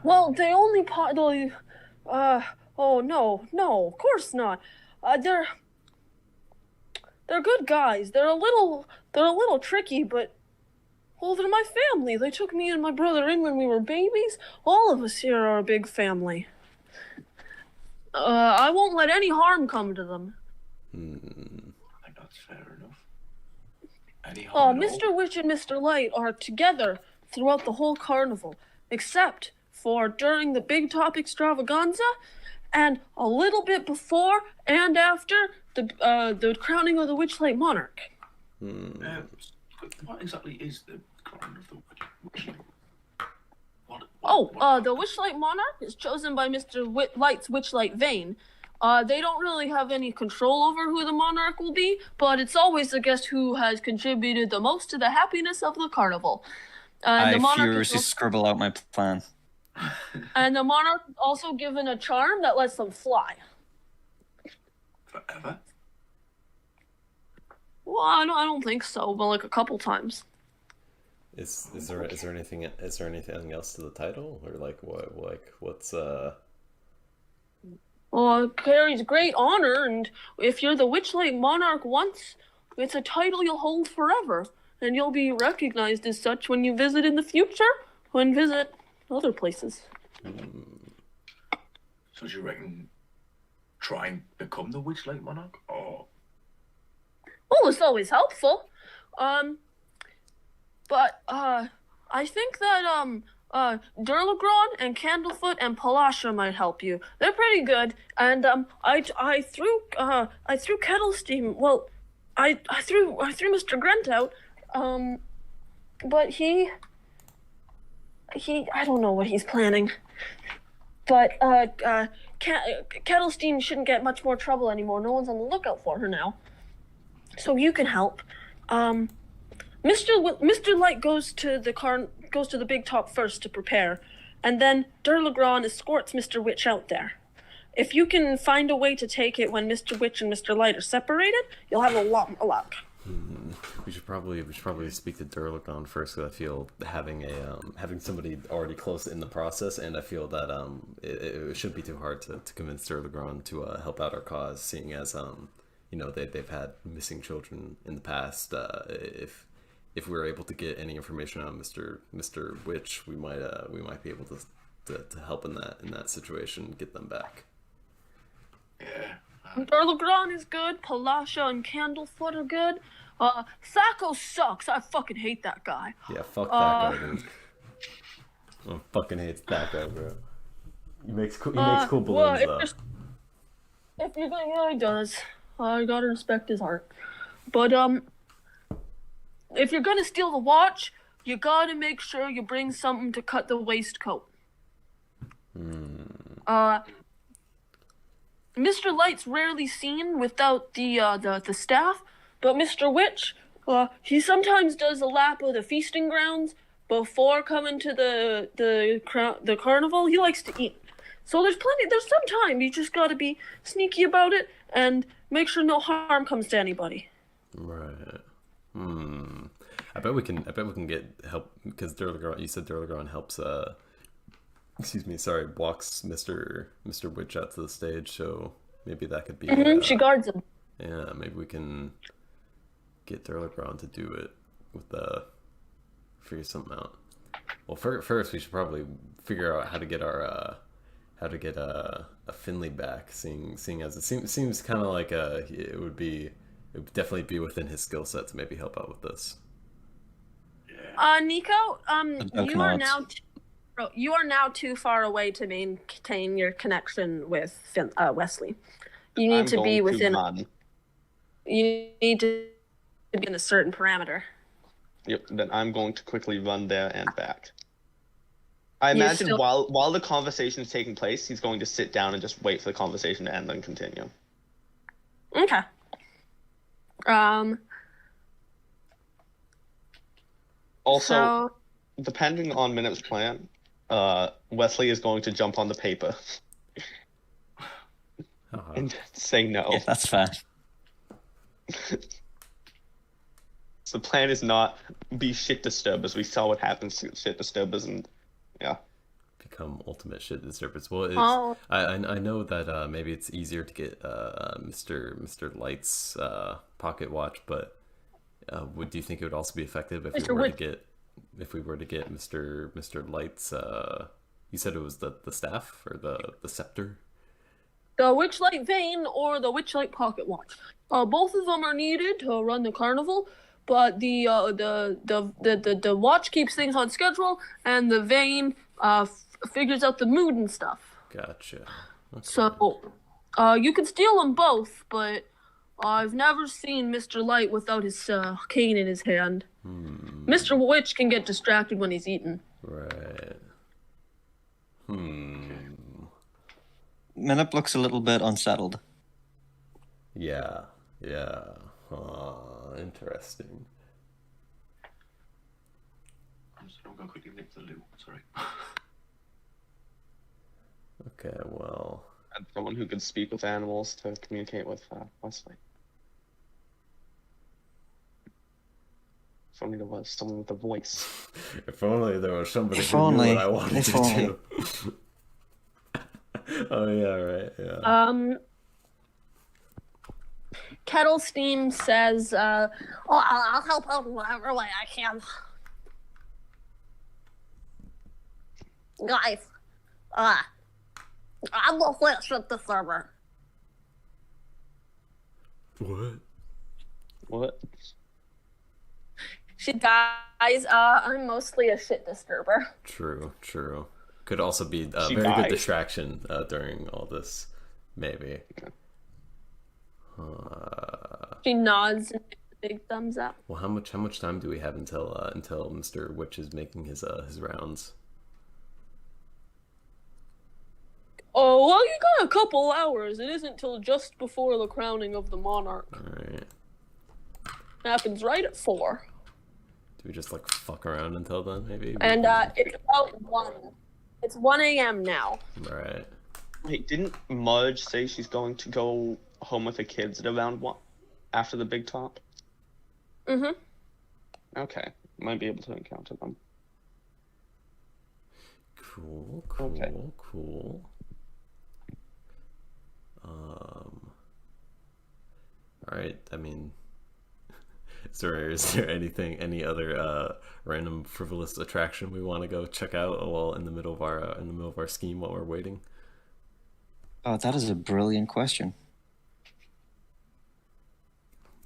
Well, they only oh no, of course not. They're good guys. They're a little tricky, but well, they're my family. They took me and my brother in when we were babies. All of us here are a big family. I won't let any harm come to them. I think that's fair enough. Any harm at all? Mr. Witch and Mr. Light are together throughout the whole carnival, except for during the Big Top Extravaganza, and a little bit before and after the crowning of the Witchlight Monarch. What exactly is the crown of the Witchlight? The Witchlight Monarch is chosen by Mr. Light's Witchlight Vein. They don't really have any control over who the monarch will be, but it's always the guest who has contributed the most to the happiness of the carnival. I furiously scribble out my plan. And the monarch is also given a charm that lets them fly. Forever? Well, I don't think so, but like a couple times. Is there anything else to the title, or what's Well, it carries great honor, and if you're the Witchlight Monarch once, it's a title you'll hold forever, and you'll be recognized as such when you visit in the future, when visit other places. So do you reckon try and become the Witchlight Monarch, or? Well, it's always helpful. But I think that Durlagron and Candlefoot and Palasha might help you. They're pretty good, and I threw Kettlesteam. Well, I threw Mr. Grunt out. But he I don't know what he's planning. But Kettlesteam shouldn't get much more trouble anymore. No one's on the lookout for her now. So you can help. Mr. Light goes to the Big Top first to prepare, and then Durlagron escorts Mr. Witch out there. If you can find a way to take it when Mr. Witch and Mr. Light are separated, you'll have a lot more luck. We should probably speak to Durlagron first, because I feel having somebody already close in the process, and I feel that it shouldn't be too hard to convince Durlagron to help out our cause, seeing as they've had missing children in the past. If we're able to get any information on Mr. Witch, we might be able to help in that situation, get them back. Yeah. Durlagron is good. Palasha and Candlefoot are good. Sacco sucks. I fucking hate that guy. Yeah, fuck that guy, dude. I fucking hate that guy, bro. He makes cool balloons, though. If you're gonna, yeah, he does. I gotta respect his heart. But if you're gonna steal the watch, you gotta make sure you bring something to cut the waistcoat. Mr. Light's rarely seen without the staff, but Mr. Witch, he sometimes does a lap of the feasting grounds before coming to the carnival. He likes to eat, So there's some time. You just gotta be sneaky about it and make sure no harm comes to anybody. Right. I bet we can get help because you said Durlagron helps walks Mr. Witch out to the stage, so maybe that could be She guards him. Yeah, maybe we can get Durlagron to do it with figure something out. Well, first we should probably figure out how to get a Finley back, seeing as it seems kind of like it would definitely be within his skill set to maybe help out with this. Nico, you are now too far away to maintain your connection with Wesley. You need to be within. You need to be in a certain parameter. Yep. Then I'm going to quickly run there and back. I imagine while the conversation is taking place, he's going to sit down and just wait for the conversation to end, then continue. Okay. Also, depending on Minute's plan, Wesley is going to jump on the paper and say no. Yeah, that's fair. So the plan is not be shit disturbers. We saw what happens to shit disturbers, and become ultimate shit disturbers. Well, I know that maybe it's easier to get Mr. Light's pocket watch, but do you think it would also be effective if we were to get Mr. Light's? You said it was the staff or the scepter. The Whichlight Vane or the Whichlight pocket watch. Both of them are needed to run the carnival, but the watch keeps things on schedule, and the Vane figures out the mood and stuff. Gotcha. Okay. So, you can steal them both, but I've never seen Mr. Light without his cane in his hand. Mr. Witch can get distracted when he's eating. Right. Minute looks a little bit unsettled. Yeah. Interesting. I'm just gonna go quickly nip the loo. Sorry. Okay, well. And someone who could speak with animals to communicate with Wesley. If only there was someone with a voice. If only there was somebody who knew what I wanted to do. Oh yeah, right. Yeah. Kettle Steam says, I'll help out in whatever way I can. Guys, I'm gonna finish up the server. What? Shit, guys, I'm mostly a shit disturber. True. Could also be a very good distraction during all this, maybe. She nods and big thumbs up. Well, how much time do we have until Mr. Witch is making his rounds? Oh, well, you got a couple hours. It isn't till just before the crowning of the monarch. All right. Happens right at 4. Do we just fuck around until then, maybe? And it's about 1. It's 1 a.m. now. Right. Wait, didn't Mudge say she's going to go home with the kids at around 1 after the big top? Mm-hmm. Okay, might be able to encounter them. Cool. Okay. All right. I mean, is there any other random frivolous attraction we want to go check out while in the middle of our scheme while we're waiting? Oh, that is a brilliant question.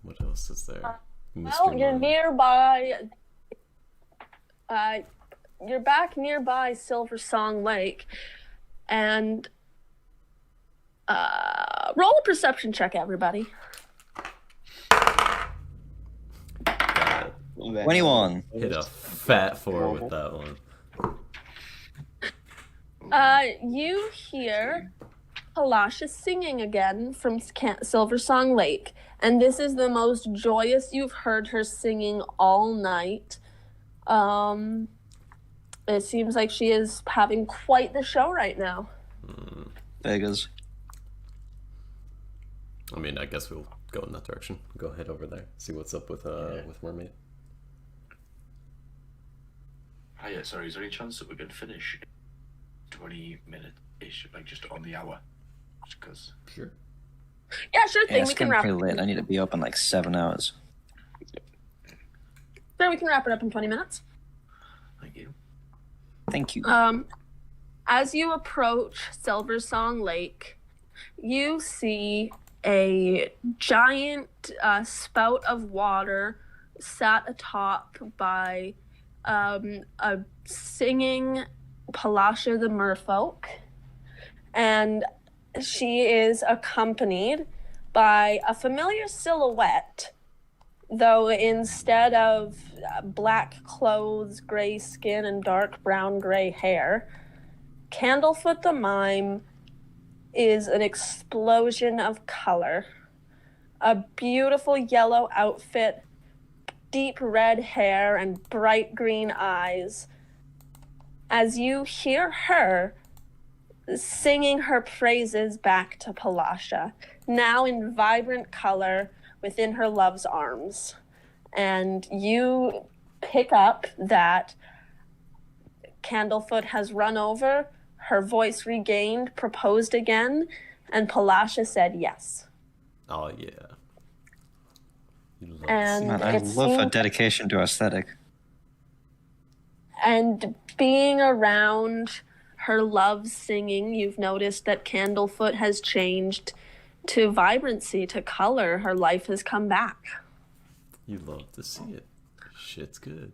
What else is there? Well, you're nearby. You're back nearby Silver Song Lake, and roll a perception check, everybody. 21. Hit a fat 4 with that one. You hear Halasha singing again from Silver Song Lake, and this is the most joyous you've heard her singing all night. It seems like she is having quite the show right now. beggars. I mean, I guess we'll go in that direction. Go head over there, see what's up with Mermaid. Oh yeah, sorry, is there any chance that we could finish 20 minutes-ish, like just on the hour? Just because. Sure. Yeah, sure thing. Yeah, it's We can getting wrap. pretty late. I need to be up in like 7 hours. Sure, we can wrap it up in 20 minutes. Thank you. Thank you. As you approach Silver Song Lake, you see a giant spout of water sat atop by a singing Palasha the Merfolk, and she is accompanied by a familiar silhouette, though instead of black clothes, gray skin, and dark brown-gray hair, Candlefoot the Mime is an explosion of color. A beautiful yellow outfit, deep red hair, and bright green eyes. As you hear her singing her praises back to Palasha, now in vibrant color within her love's arms. And you pick up that Candlefoot has run over, her voice regained, proposed again, and Palasha said yes. Oh yeah. You love And Man, I it love her seemed- dedication to aesthetic. And being around her love singing, you've noticed that Candlefoot has changed to vibrancy, to color. Her life has come back. You love to see it. Shit's good.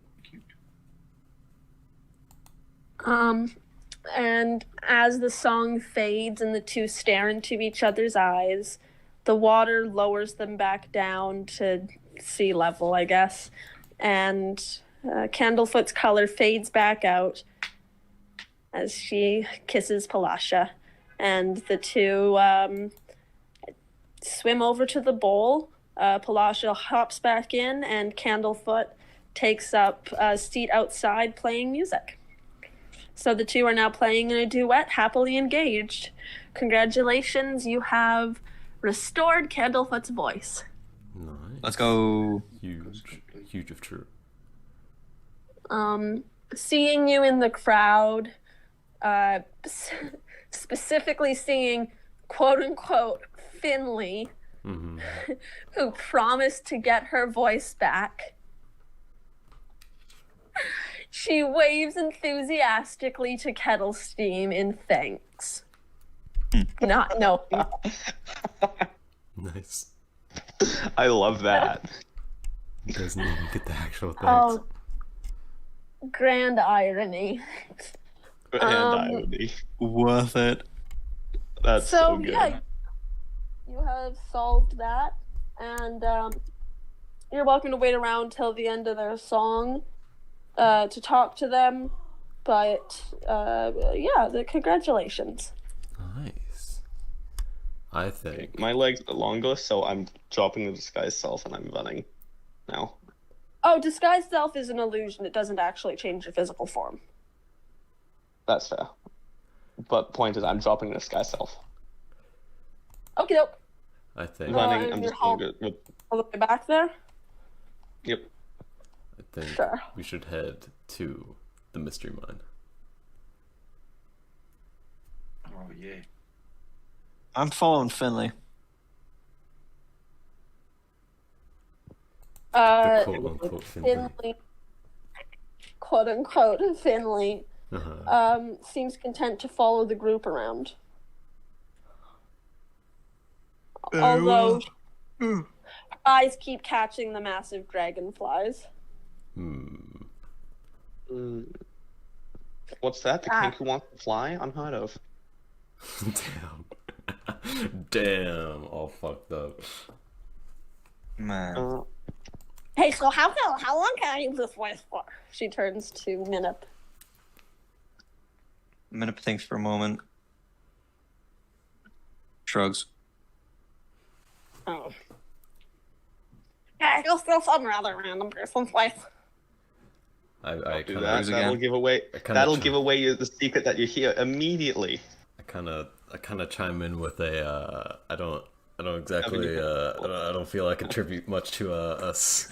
And as the song fades and the two stare into each other's eyes, the water lowers them back down to sea level, I guess. And Candlefoot's color fades back out as she kisses Palasha. And the two swim over to the bowl. Palasha hops back in, and Candlefoot takes up a seat outside playing music. So the two are now playing in a duet, happily engaged. Congratulations, you have restored Candlefoot's voice. Nice. Let's go. Huge of true. Seeing you in the crowd, specifically seeing quote-unquote Finley, who promised to get her voice back. She waves enthusiastically to Kettle Steam in thanks. Not knowing. Nice. I love that. He doesn't even get the actual thanks. Oh, grand irony. And I would be. Worth it. That's so good. Yeah, you have solved that, and you're welcome to wait around till the end of their song to talk to them. But congratulations. Nice. I think. My legs are longer, so I'm dropping the disguise self and I'm running now. Oh, disguise self is an illusion. It doesn't actually change your physical form. That's fair. But point is, I'm dropping the disguise self. Okie doke. I think. Running, and I'm you're just going good. With... All the way back there? Yep. I think Sure. we should head to the mystery mine. Oh yeah. I'm following Finley. The quote-unquote Finley. Finley, quote unquote Finley, seems content to follow the group around. Although her eyes keep catching the massive dragonflies. What's that? The king who wants to fly? Unheard of. Damn. All fucked up. Man. Hey, so how long can I use this voice for? She turns to Minip. Minip thinks for a moment. Shrugs. Oh. Yeah, just do some rather random person's voice. I Do kind that. of That'll again. give away. I kinda That'll try- give away the secret that you hear immediately. I kind of I kind of chime in with a I don't exactly I don't feel I contribute much to us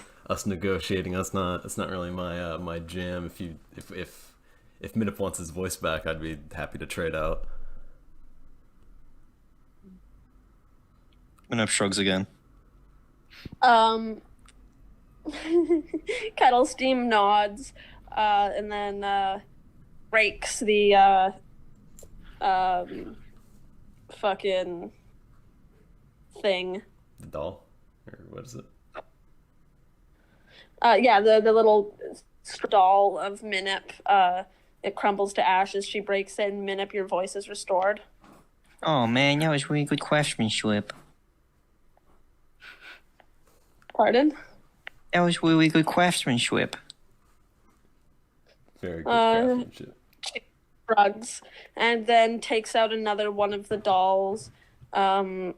negotiating. It's not really my jam. If Minip wants his voice back, I'd be happy to trade out. Minip shrugs again. Kettle Steam nods, and then breaks the fucking thing. The doll, or what is it? Yeah, the little doll of Minip. It crumbles to ashes. She breaks it, and Minip, your voice is restored. Oh man, that was really good craftsmanship. Pardon? That was really good craftsmanship. Very good craftsmanship. Shrugs, and then takes out another one of the dolls, and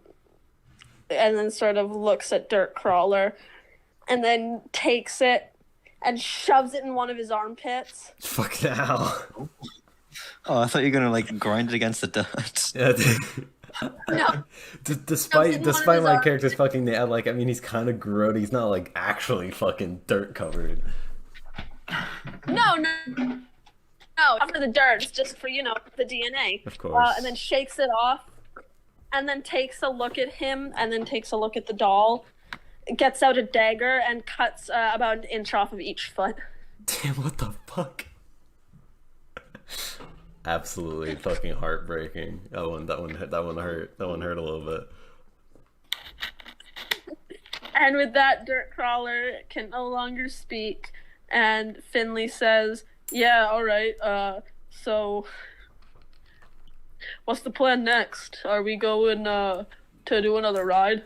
then sort of looks at Dirt Crawler, and then takes it and shoves it in one of his armpits. Fucking hell. Oh, I thought you were gonna like grind it against the dirt. Yeah. No. Despite my character's fucking like, I mean, he's kind of grody. He's not like actually fucking dirt covered. No, not for the dirt. It's just for, the DNA. Of course. And then shakes it off, and then takes a look at him, and then takes a look at the doll, gets out a dagger, and cuts about an inch off of each foot. Damn, what the fuck? Absolutely fucking heartbreaking. That one hurt. That one hurt a little bit. And with that, Dirt Crawler can no longer speak, and Finley says, "Yeah, all right. So, what's the plan next? Are we going to do another ride?"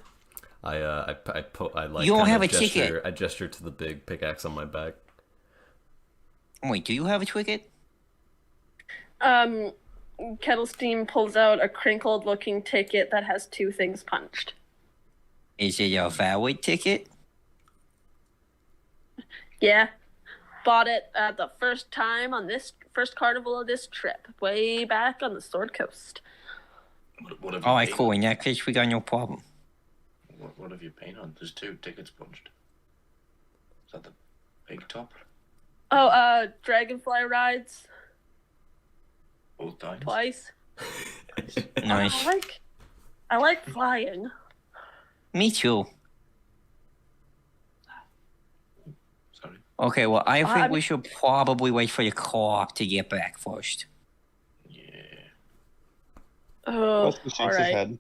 You don't kinda have a gesture, ticket. I gesture to the big pickaxe on my back. Wait, do you have a ticket? Kettle Steam pulls out a crinkled-looking ticket that has two things punched. Is it a valid ticket? Yeah. Bought it the first time on this first carnival of this trip, way back on the Sword Coast. What have you Alright, paid cool. on? In that case, we got no problem. What have you paid on? There's 2 tickets punched. Is that the big top? Oh, Dragonfly rides Both times? twice. Nice. I like flying. Me too. Sorry. Okay, well, I think I we mean- should probably wait for your car to get back first. Yeah. Oh, Wesley shakes all his right. head.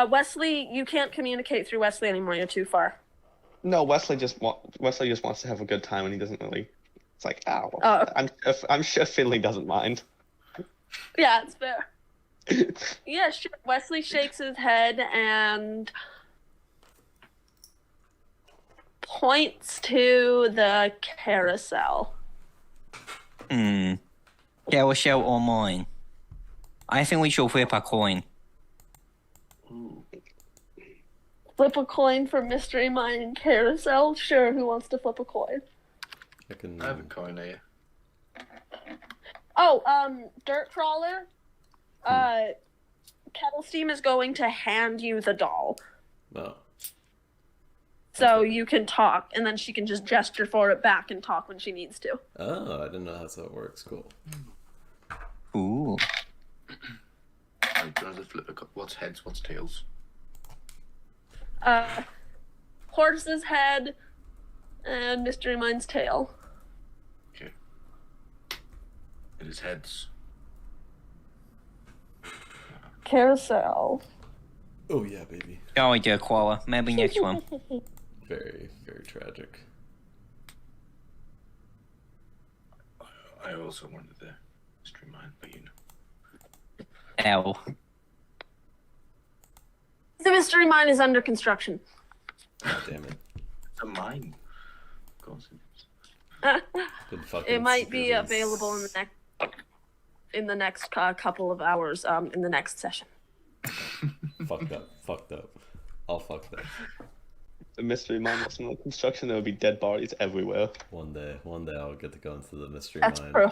Wesley, you can't communicate through Wesley anymore. You're too far. No, Wesley just wants to have a good time, and he doesn't really. It's like, ow. Oh. I'm sure Finley doesn't mind. Yeah, it's fair. Yeah, sure. Wesley shakes his head and points to the carousel. Carousel or mine? I think we should flip a coin. Ooh. Flip a coin for Mystery Mine and Carousel? Sure, who wants to flip a coin? I can. I have a coin here. Oh, Dirt Crawler. Kettle Steam is going to hand you the doll. Oh. So you can talk, and then she can just gesture for it back and talk when she needs to. Oh, I didn't know that's how it works. Cool. Ooh. I'd rather flip a what's heads, what's tails? Horse's head and Mystery Mine's tail. Okay. It is heads. Carousel. Oh yeah, baby. Sorry, dear Koala. Maybe next one. Very, very tragic. I also wanted the Mystery Mine, but you know. Ow. The Mystery Mine is under construction. God damn it. It's a mine. Of course it is. Good fucking It might be citizens. available in the next couple of hours. In the next session. Fucked up. All fucked up. The mystery mine was in the construction. There would be dead bodies everywhere. One day I'll get to go into the mystery That's mine. true.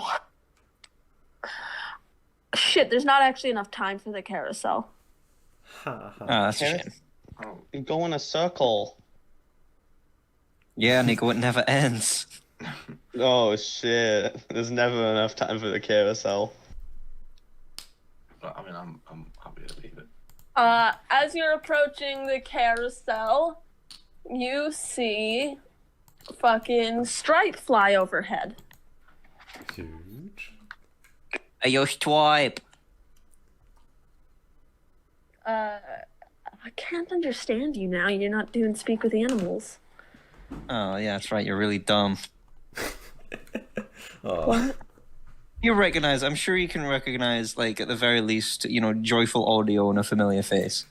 Shit, there's not actually enough time for the carousel. Ha ha. Oh, that's a Kenneth? shame. Oh, You go in a circle. Yeah, Nico, it never ends. Oh shit! There's never enough time for the carousel. but, I mean, I'm happy to leave it. As you're approaching the carousel, you see fucking Stripe fly overhead. Huge. Hey, yo, Stripe. I can't understand you now. You're not doing speak with animals. Oh, yeah, that's right. You're really dumb. Oh. What? I'm sure you can recognize, like, at the very least, joyful audio and a familiar face.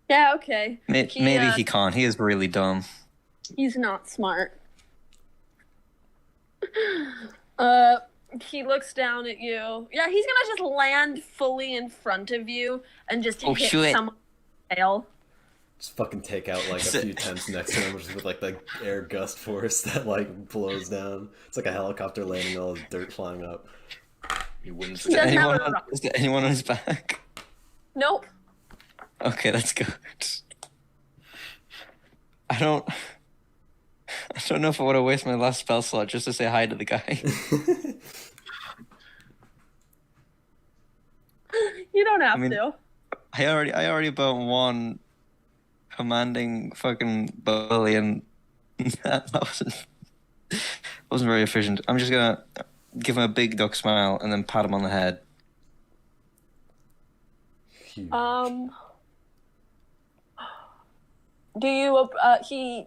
Yeah, okay. Maybe he can't. He is really dumb. He's not smart. He looks down at you. Yeah, he's gonna just land fully in front of you and just Oh, hit shit. someone's tail. Just fucking take out like a few tents next to him, just with like the air gust force that like blows down. It's like a helicopter landing, all this dirt flying up. He wins He the doesn't have Anyone a on, rock. is there anyone on his back? Nope. Okay, that's good. I don't know if I want to waste my last spell slot just to say hi to the guy. You don't have I mean- to. I already about one commanding fucking bully, and that wasn't very efficient. I'm just gonna give him a big duck smile and then pat him on the head. Huge. Do you?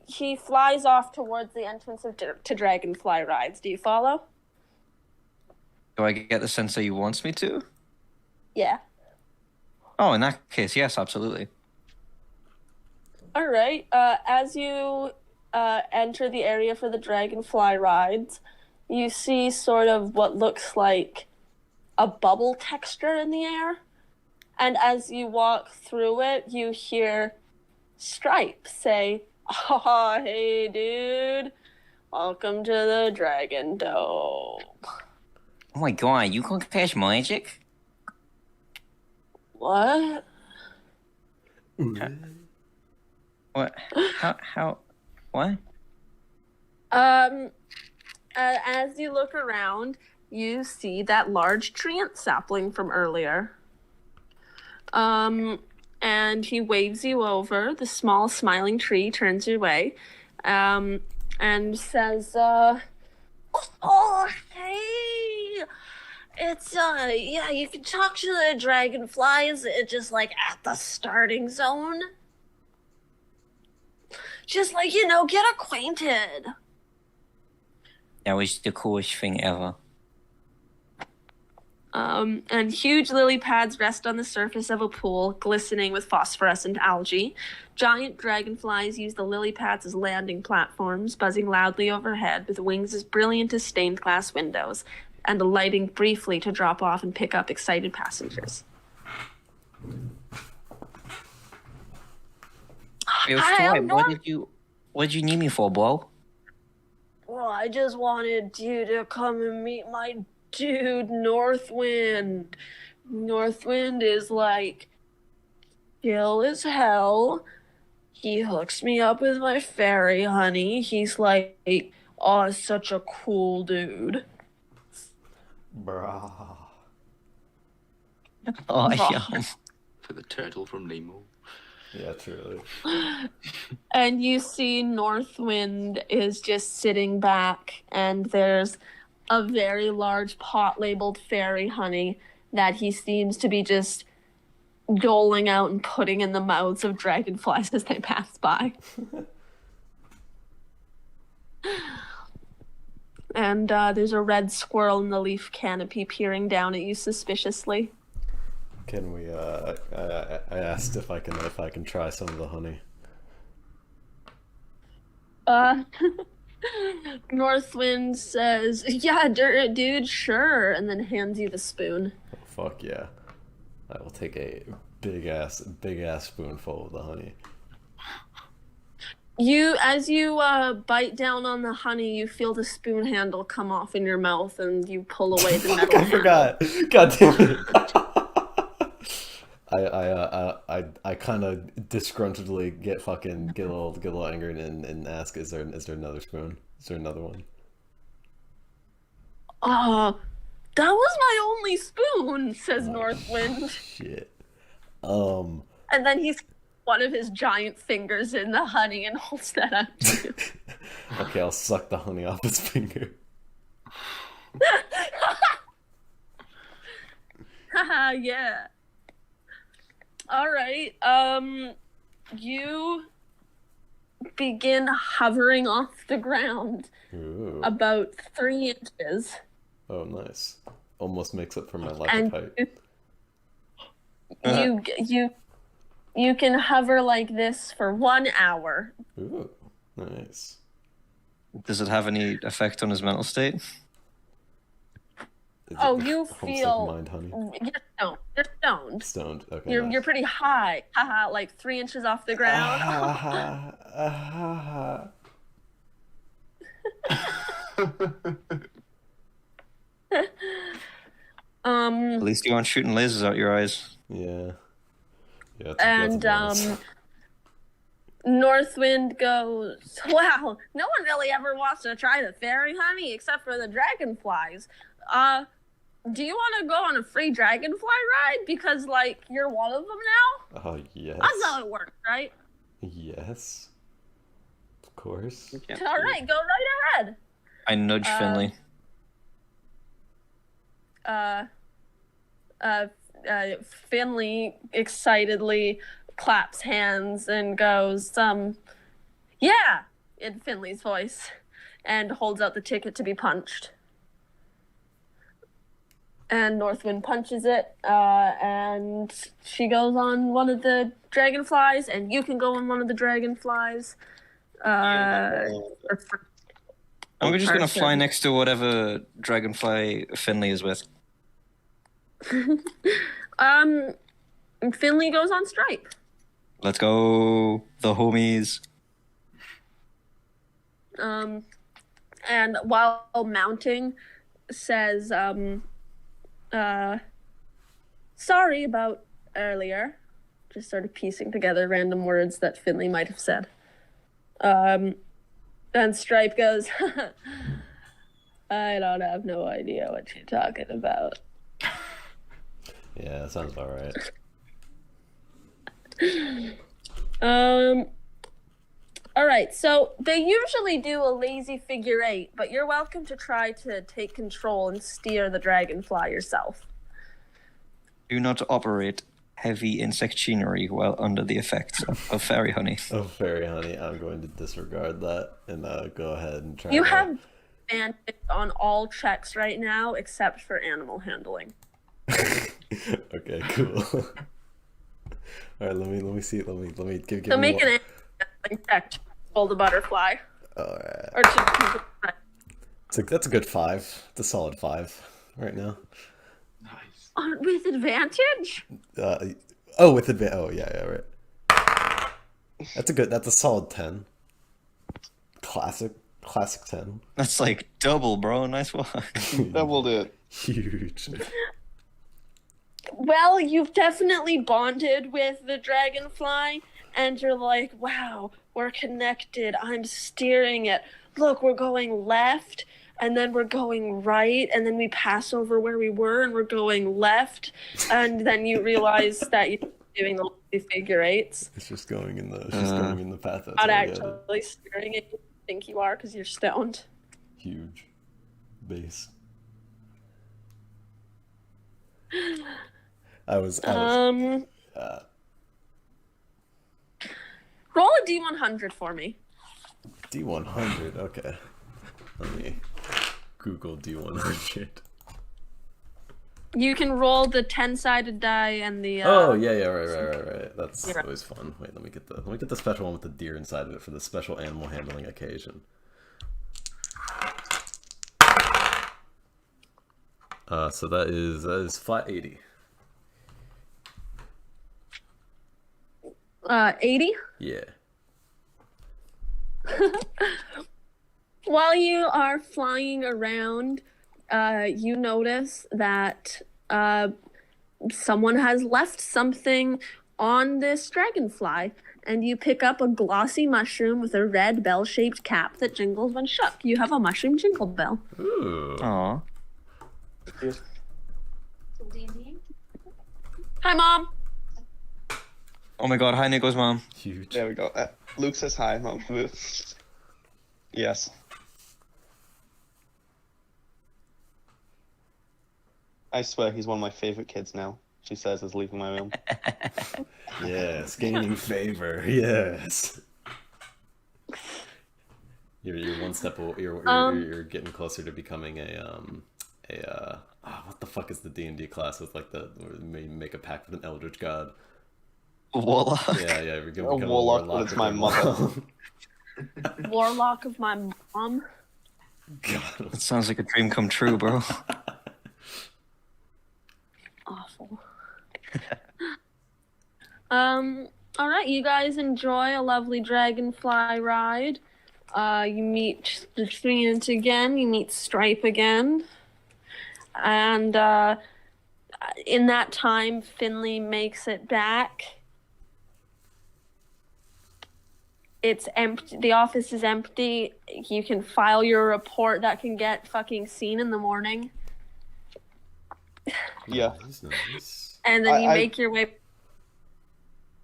He flies off towards the entrance to Dragonfly Rides. Do you follow? Do I get the sense that he wants me to? Yeah. Oh, in that case, yes, absolutely. All right. As you enter the area for the Dragonfly Rides, you see sort of what looks like a bubble texture in the air, and as you walk through it, you hear Stripe say, "Oh, hey, dude. Welcome to the Dragon Dome." Oh my god, you can cast magic? What? What? How? What? As you look around, you see that large treant sapling from earlier. And he waves you over. The small smiling tree turns your way, and says, "Oh, hey! It's, yeah, you can talk to the dragonflies just, like, at the starting zone. Just, like, get acquainted." That was the coolest thing ever. And huge lily pads rest on the surface of a pool, glistening with phosphorescent algae. Giant dragonflies use the lily pads as landing platforms, buzzing loudly overhead with wings as brilliant as stained glass windows, and alighting briefly to drop off and pick up excited passengers. Yo, Hi, Stripe, I'm what Norm. did you need me for, bro? Well, I just wanted you to come and meet my dude, Northwind. Northwind is like chill as hell. He hooks me up with my fairy honey. He's like, oh, such a cool dude. Bruh. Oh, Bro. yeah. For the turtle from Nemo. Yeah, truly. And you see Northwind is just sitting back, and there's a very large pot labeled fairy honey that he seems to be just doling out and putting in the mouths of dragonflies as they pass by. And there's a red squirrel in the leaf canopy peering down at you suspiciously. Can we? I asked if I can try some of the honey. Northwind says, "Yeah, dude, sure," and then hands you the spoon. Oh, fuck yeah! I will take a big ass spoonful of the honey. As you bite down on the honey, you feel the spoon handle come off in your mouth, and you pull away the metal. I forgot. God damn it. I kind of disgruntledly get a little angry and ask, is there another spoon? Is there another one? That was my only spoon, says Northwind. Shit. And then he's one of his giant fingers in the honey and holds that out to you. Okay, I'll suck the honey off his finger. Haha, yeah. Alright, you begin hovering off the ground. Ooh. About 3 inches. Oh, nice. Almost makes up for my lack of height. You can hover like this for 1 hour. Ooh, nice. Does it have any effect on his mental state? You feel mind honey? You're stoned. Stoned. Okay. You're pretty high. Haha, like 3 inches off the ground. At least you aren't shooting lasers out your eyes. Yeah. Yeah. And Northwind goes, wow, no one really ever wants to try the fairy honey except for the dragonflies. Do you want to go on a free dragonfly ride? Because, like, you're one of them now? Oh, yes. That's how it works, right? Yes. Of course. All right, go right ahead. I nudge Finley. Finley excitedly claps hands and goes, yeah, in Finley's voice, and holds out the ticket to be punched. And Northwind punches it, and she goes on one of the dragonflies, and you can go on one of the dragonflies. I'm just going to fly next to whatever dragonfly Finley is with. Finley goes on Stripe. Let's go, the homies. And while mounting, says, sorry about earlier. Just sort of piecing together random words that Finley might have said. And Stripe goes, I don't have no idea what you're talking about. Yeah, that sounds about right. Alright, so they usually do a lazy figure 8, but you're welcome to try to take control and steer the dragonfly yourself. Do not operate heavy insectinery while under the effects of fairy honey. Oh, fairy honey. I'm going to disregard that and go ahead and try. You have advantage on all checks right now except for animal handling. Okay, cool. All right, let me see. Let me give. So make an handling check to pull the butterfly. All right. Or to that's a good 5. It's a solid 5 right now. Nice. With advantage? With advantage. Oh yeah, right. That's a solid 10. Classic 10. That's like double, bro. Nice work. Doubled it. Huge. Well, you've definitely bonded with the dragonfly, and you're like, wow, we're connected. I'm steering it. Look, we're going left, and then we're going right, and then we pass over where we were, and we're going left, and then you realize that you're doing the figure 8s. It's just going in the path. That's Not actually steering it. You think you are because you're stoned. Huge base. I was roll a D100 for me. D100, okay. Let me Google D100. You can roll the 10-sided die and the Oh yeah, right. That's always fun. Wait, let me get the special one with the deer inside of it for the special animal handling occasion. So that is flat 80. 80? Yeah. While you are flying around, you notice that someone has left something on this dragonfly, and you pick up a glossy mushroom with a red bell-shaped cap that jingles when shook. You have a mushroom jingle bell. Ooh. Aw. Hi, Mom. Oh my god, hi Nico's mom. Huge. There we go. Luke says hi, Mom. Yes. I swear he's one of my favorite kids now. She says as leaving my room. Yes, gaining favor. Yes. You're one step. You're getting closer to becoming what the fuck is the D&D class with like make a pact with an eldritch god? Warlock. Yeah. You're gonna A become warlock, but it's my mother. Warlock of my mom. God. That sounds like a dream come true, bro. Awful. All right, you guys enjoy a lovely dragonfly ride. You meet the Treant again. You meet Stripe again, and in that time, Finley makes it back. It's empty. The office is empty. You can file your report that can get fucking seen in the morning. Yeah. Nice. And then you make your way.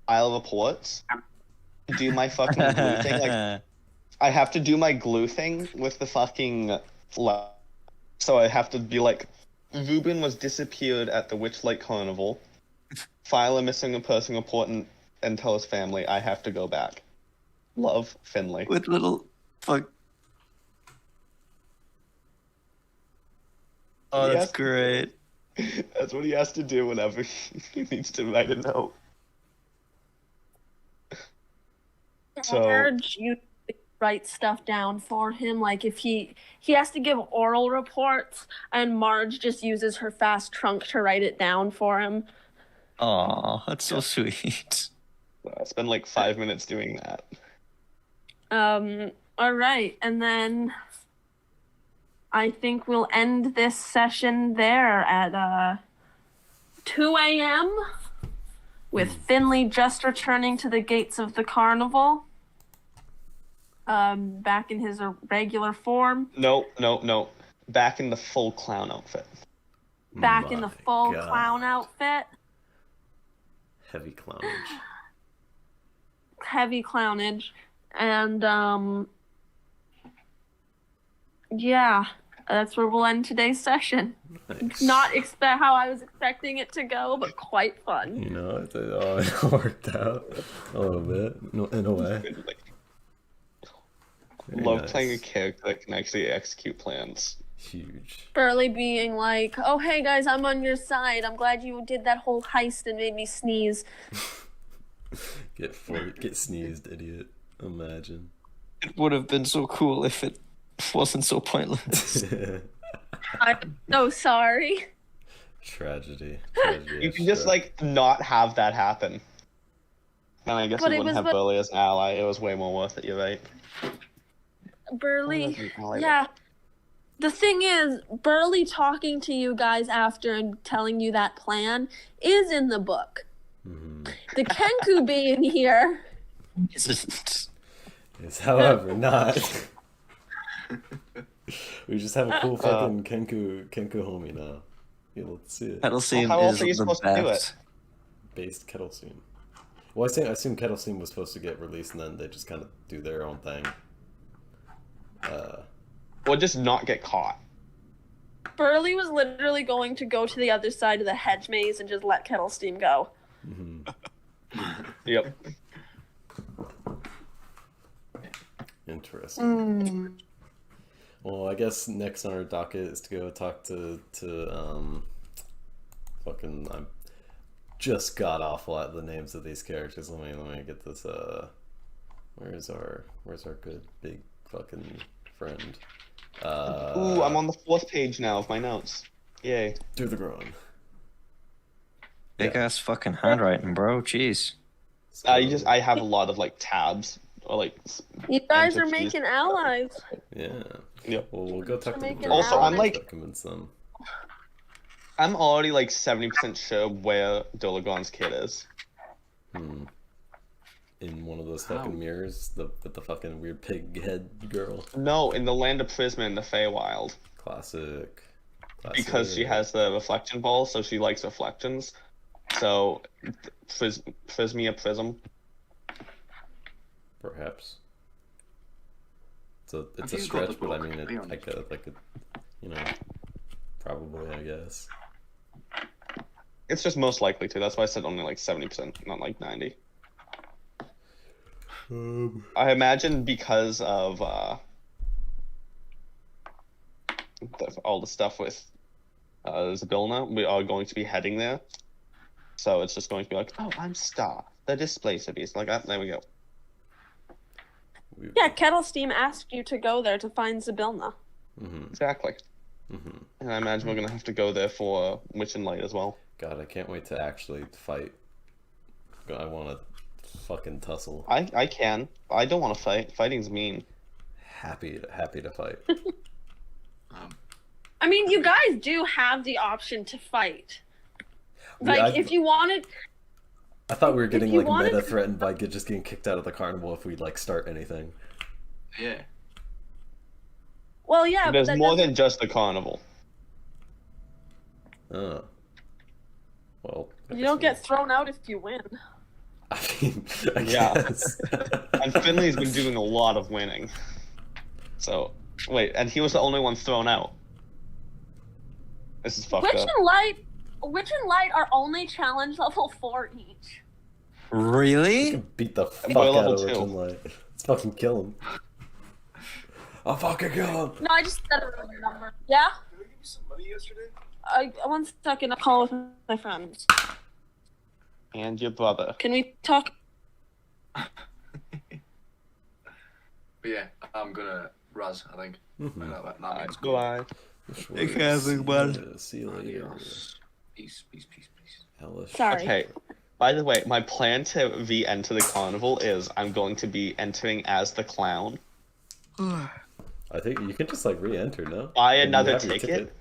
Isle of Reports. Do my fucking glue thing. Like, I have to do my glue thing with the fucking. So I have to be like, Ruben was disappeared at the Witchlight Carnival. File a missing person report and tell his family I have to go back. Love, Finley. With little fuck. Oh, that's Yes. great. That's what he has to do whenever he needs to write a note. So Marge, you write stuff down for him. Like if he has to give oral reports, and Marge just uses her fast trunk to write it down for him. Aw, that's so sweet. I spend like 5 minutes doing that. All right, and then I think we'll end this session there at 2 a.m. with Finley just returning to the gates of the carnival. Back in his regular form. No. Back in the full clown outfit. Back in the full God. clown outfit. Heavy clownage. Heavy clownage. And, yeah, that's where we'll end today's session. Nice. Not expect how I was expecting it to go, but quite fun. You know, it worked out a little bit in a way. Very Love nice. playing a character that can actually execute plans. Huge. Burley being like, oh, hey guys, I'm on your side. I'm glad you did that whole heist and made me sneeze. Get sneezed, idiot. Imagine. It would have been so cool if it wasn't so pointless. I'm so sorry. Tragedy. You can just like not have that happen. And I guess But we it wouldn't was have what- Burley as an ally. It was way more worth it, you're right. Burley, yeah. The thing is, Burley talking to you guys after and telling you that plan is in the book. Mm-hmm. The Kenku being here. Isn't. It's however not. We just have a cool fucking Kenku homie now. Yeah, let's see it. Kettle Scene how else is are you the supposed to do best. Based Kettle Scene. Well, I assume Kettle Scene was supposed to get released and then they just kind of do their own thing. Or just not get caught. Burley was literally going to go to the other side of the hedge maze and just let Kettle Steam go. Mm-hmm. Yep. Interesting. Well, I guess next on our docket is to go talk to fucking I'm just god awful at the names of these characters. Let me get this. Where's our good big fucking friend? Ooh, I'm on the 4th page now of my notes. Yay. Do the groan. Big ass fucking handwriting, bro. Jeez. I have a lot of like tabs or like. You guys are entities. making allies. Yeah. Yep. Well, we'll go talk to Making them. Also, I'm like- convince them. I'm already like 70% sure where Dolagon's kid is. In one of those fucking mirrors, with the fucking weird pig head girl. No, in the Land of Prisma in the Feywild. Classic. Because she has the reflection ball, so she likes reflections. So, Prismia Prism. Perhaps. It's Have a you got stretch, the but I book? mean, Be honest. you know, probably, I guess. It's just most likely to. That's why I said only like 70%, not like 90. I imagine because of all the stuff with Zybilna, we are going to be heading there. So it's just going to be like, oh, I'm Star, the displacer beast. Like, there we go. Yeah, Kettle Steam asked you to go there to find Zybilna. Exactly. And I imagine we're going to have to go there for Witch and Light as well. God, I can't wait to actually fight. I want to fucking tussle. I can. I don't want to fight. Fighting's mean. Happy to fight. I mean, you guys do have the option to fight. Like, if you wanted... I thought we were getting like wanted- meta threatened by just getting kicked out of the carnival if we like start anything. Yeah. Well, yeah, There's but more than just the carnival. Oh. Well. I you guess don't get thrown out if you win. I mean, I Yeah. guess. And Finley's been doing a lot of winning. So, wait, and he was the only one thrown out. This is fucked Witch up. and Light are only challenge level 4 each. Really? Beat the fuck Boy out level of two. Witch and Light. Let's fucking kill him. I'll fucking kill him. No, I just said a random number. Yeah? Did I give you some money yesterday? One second, I'll call with my friends. And your brother. Can we talk? But yeah, I'm gonna Raz, I think. That means go. Goodbye. Okay, everyone. See you later. Peace, peace, peace, peace. Hellish. Sorry. Okay. By the way, my plan to re-enter the carnival is I'm going to be entering as the clown. I think you can just like re-enter, no? Buy You another have your ticket,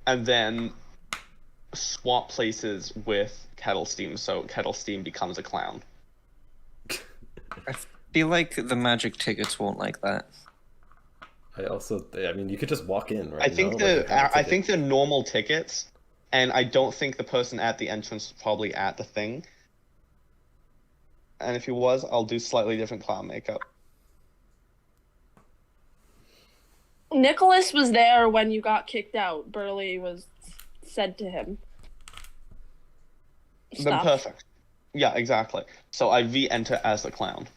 and then swap places with Kettle Steam, so Kettle Steam becomes a clown. I feel like the magic tickets won't like that. I mean, you could just walk in, right? I think No? Like, have a I ticket. think they're normal tickets, and I don't think the person at the entrance is probably at the thing. And if he was, I'll do slightly different clown makeup. Nicholas was there when you got kicked out. Burley was said to him. Then Stuff. perfect. Yeah, exactly. So I re-enter as the clown.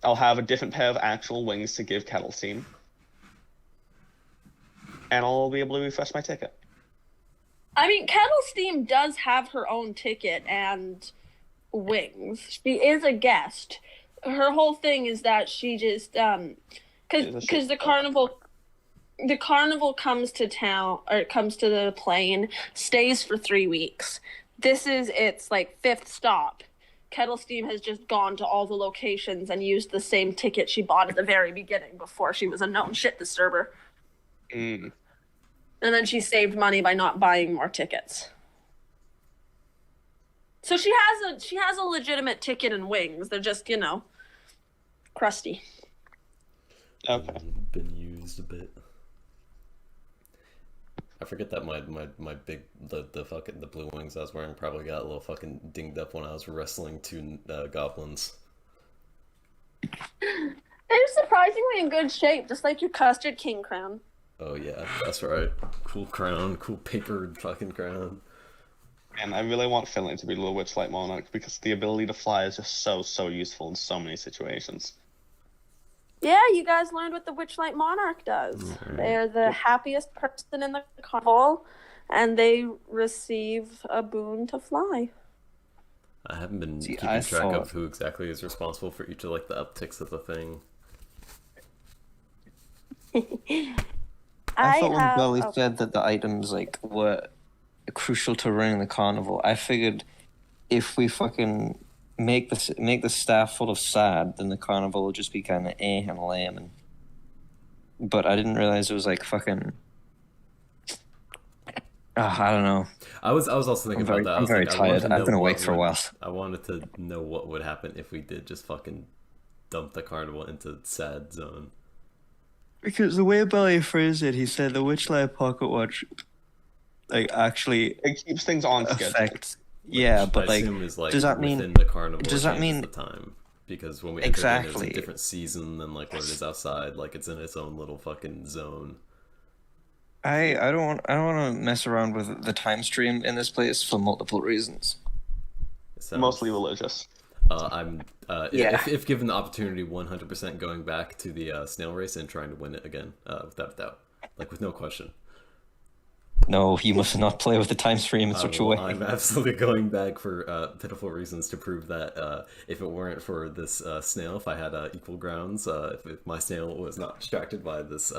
I'll have a different pair of actual wings to give Kettle Steam. And I'll be able to refresh my ticket. I mean, Kettle Steam does have her own ticket and wings. She is a guest. Her whole thing is that she just because the carnival comes to town, or it comes to the plane, stays for 3 weeks. This is its like 5th stop. Kettle Steam has just gone to all the locations and used the same ticket she bought at the very beginning before she was a known shit disturber. Mm. And then she saved money by not buying more tickets. So she has a legitimate ticket and wings. They're just, crusty. Okay. Been used a bit. I forget that my big the blue wings I was wearing probably got a little fucking dinged up when I was wrestling 2 goblins. They're surprisingly in good shape, just like your custard king crown. Oh yeah, that's right. Cool crown, cool papered fucking crown. And I really want Finley to be the Witchlight Monarch because the ability to fly is just so useful in so many situations. Yeah, you guys learned what the Witchlight Monarch does. They're the happiest person in the carnival, and they receive a boon to fly. I haven't been See, keeping I track thought- of who exactly is responsible for each of like the upticks of the thing. I thought when Belly said that the items like were crucial to running the carnival, I figured if we fucking make the staff full of sad, then the carnival will just be kind of and lame. But I didn't realize it was like fucking. I don't know. I was also thinking about that. I'm very tired. I've been awake for a while. I wanted to know what would happen if we did just fucking dump the carnival into sad zone. Because the way Belly phrased it, he said the Witchlight pocket watch, like actually It keeps things on schedule. affects. Yeah, but I like, assume is, like, does that within mean? the carnival? Does that changes mean? the time? Because when we enter in, Exactly. it's a different season than like what it is outside. Like it's in its own little fucking zone. I don't want to mess around with the time stream in this place for multiple reasons. Mostly religious. If given the opportunity, 100% going back to the snail race and trying to win it again, without a doubt, like with no question. No, you must not play with the time stream in such a way. I'm absolutely going back for pitiful reasons to prove that if it weren't for this snail, if I had equal grounds, if my snail was not distracted by this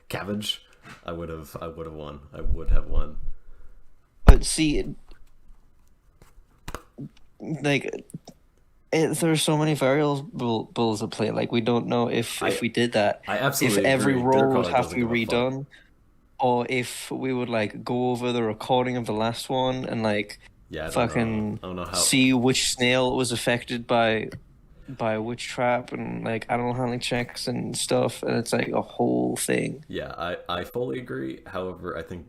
cabbage, I would have won. I would have won. But see, like, there's so many variables at play. Like, we don't know if we did that, I absolutely if every agree. role Dirk would Collar have to be doesn't give a fuck. redone, or if we would like go over the recording of the last one and like Yeah, I fucking don't know how. see which snail was affected by a witch trap and like animal handling checks and stuff, and it's like a whole thing. Yeah, I fully agree. However, I think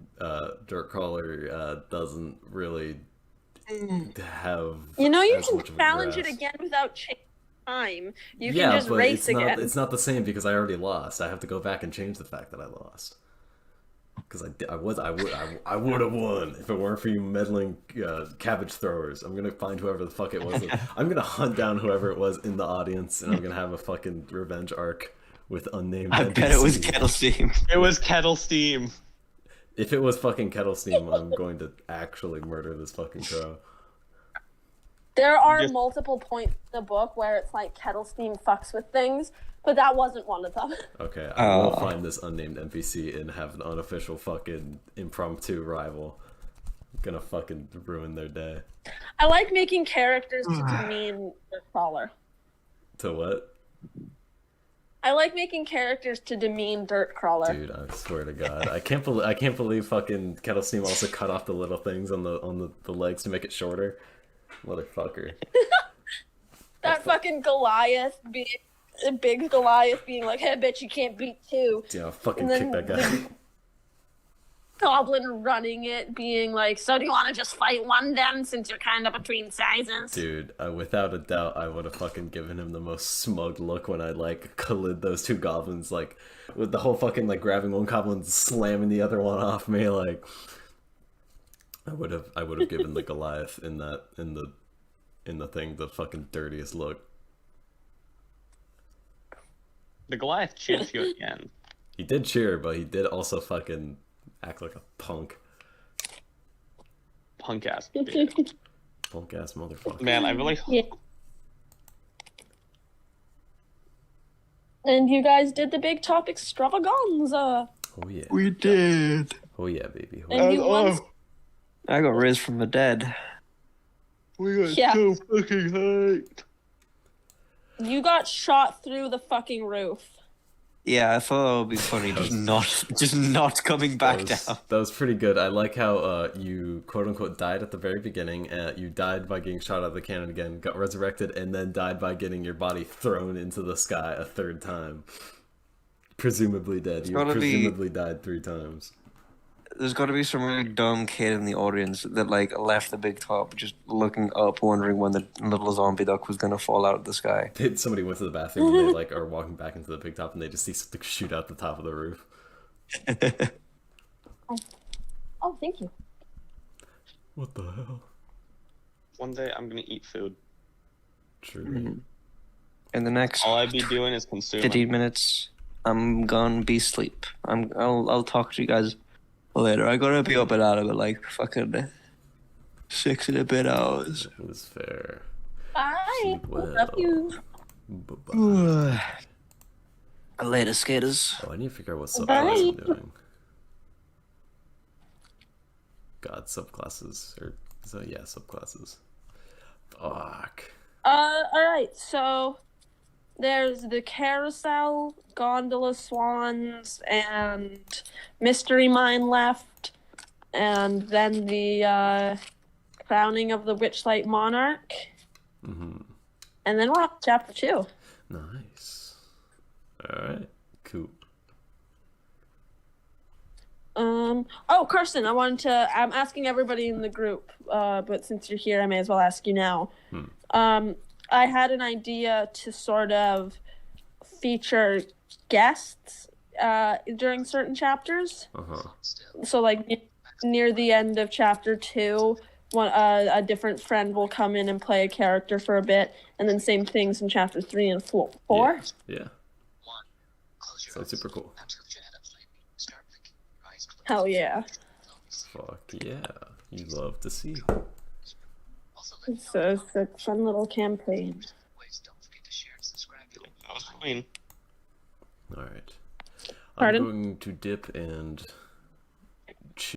Dirk Collar doesn't really have. You know, you as can much of a challenge it grasp. again without changing time. You Yeah, can just but race again. it's not the same because I already lost. I have to go back and change the fact that I lost. Because I would have won if it weren't for you meddling cabbage throwers. I'm gonna find whoever the fuck it was. I'm gonna hunt down whoever it was in the audience, and I'm gonna have a fucking revenge arc with unnamed. I bet it was NPCs. Kettle Steam. It was Kettle Steam. If it was fucking Kettle Steam, I'm going to actually murder this fucking crow. There are Just- multiple points in the book where it's like Kettle Steam fucks with things, but that wasn't one of them. Okay, I will find this unnamed NPC and have an unofficial fucking impromptu rival. I'm gonna fucking ruin their day. I like making characters to demean the crawler. To what? I like making characters to demean Dirt Crawler. Dude, I swear to God, I can't believe fucking Kettle Steam also cut off the little things on the legs to make it shorter. Motherfucker. That fucking Goliath being a big Goliath being like, "Hey, bitch, you can't beat two." Yeah, fucking And kick then that guy. Goblin running it, being like, "So do you want to just fight one then, since you're kind of between sizes?" Dude, without a doubt, I would have fucking given him the most smug look when I like collid those two goblins, like with the whole fucking like grabbing one goblin, slamming the other one off me. Like, I would have given the Goliath in the thing the fucking dirtiest look. The Goliath cheers you again. He did cheer, but he did also fucking act like a punk Punk ass bitch. punk ass motherfucker. Man, I really Yeah. And you guys did the big top extravaganza. Oh yeah. We did. Oh yeah, baby. Oh, And you won. I got raised from the dead. we got Yeah. so fucking hyped. You got shot through the fucking roof. Yeah, I thought it would be funny, just not coming back down. That was pretty good. I like how you quote unquote died at the very beginning. You died by getting shot out of the cannon again, got resurrected, and then died by getting your body thrown into the sky a third time. Presumably dead. You presumably died 3 times. There's got to be some really dumb kid in the audience that like left the big top, just looking up, wondering when the little zombie duck was gonna fall out of the sky. Somebody went to the bathroom and they like are walking back into the big top and they just see something shoot out the top of the roof. Oh, thank you. What the hell? One day I'm gonna eat food. True. In the next All I'd be doing is consuming. 15 minutes, I'm gonna be asleep. I'll talk to you guys later. I gotta be up and out of it like fucking 6 and a bit hours. It was fair. Bye. Sleep well. Love you. Bye-bye. Later, skaters. Oh, I need to figure out what Bye. subclasses I'm doing. God, subclasses. Or, so yeah, subclasses. Fuck. Alright, so there's the carousel, gondola swans, and mystery mine left, and then the crowning of the Witchlight monarch. Mm-hmm. And then we're on chapter 2. Nice. Alright, cool. Oh, Carson, I'm asking everybody in the group, but since you're here, I may as well ask you now. I had an idea to sort of feature guests during certain chapters. Uh-huh. So, like, near the end of chapter 2, a different friend will come in and play a character for a bit, and then same things in chapter 3 and 4. Yeah. Sounds super cool. Hell yeah. Fuck yeah. You love to see. It's a fun little campaign. That was clean. Alright. I'm Pardon? going to dip and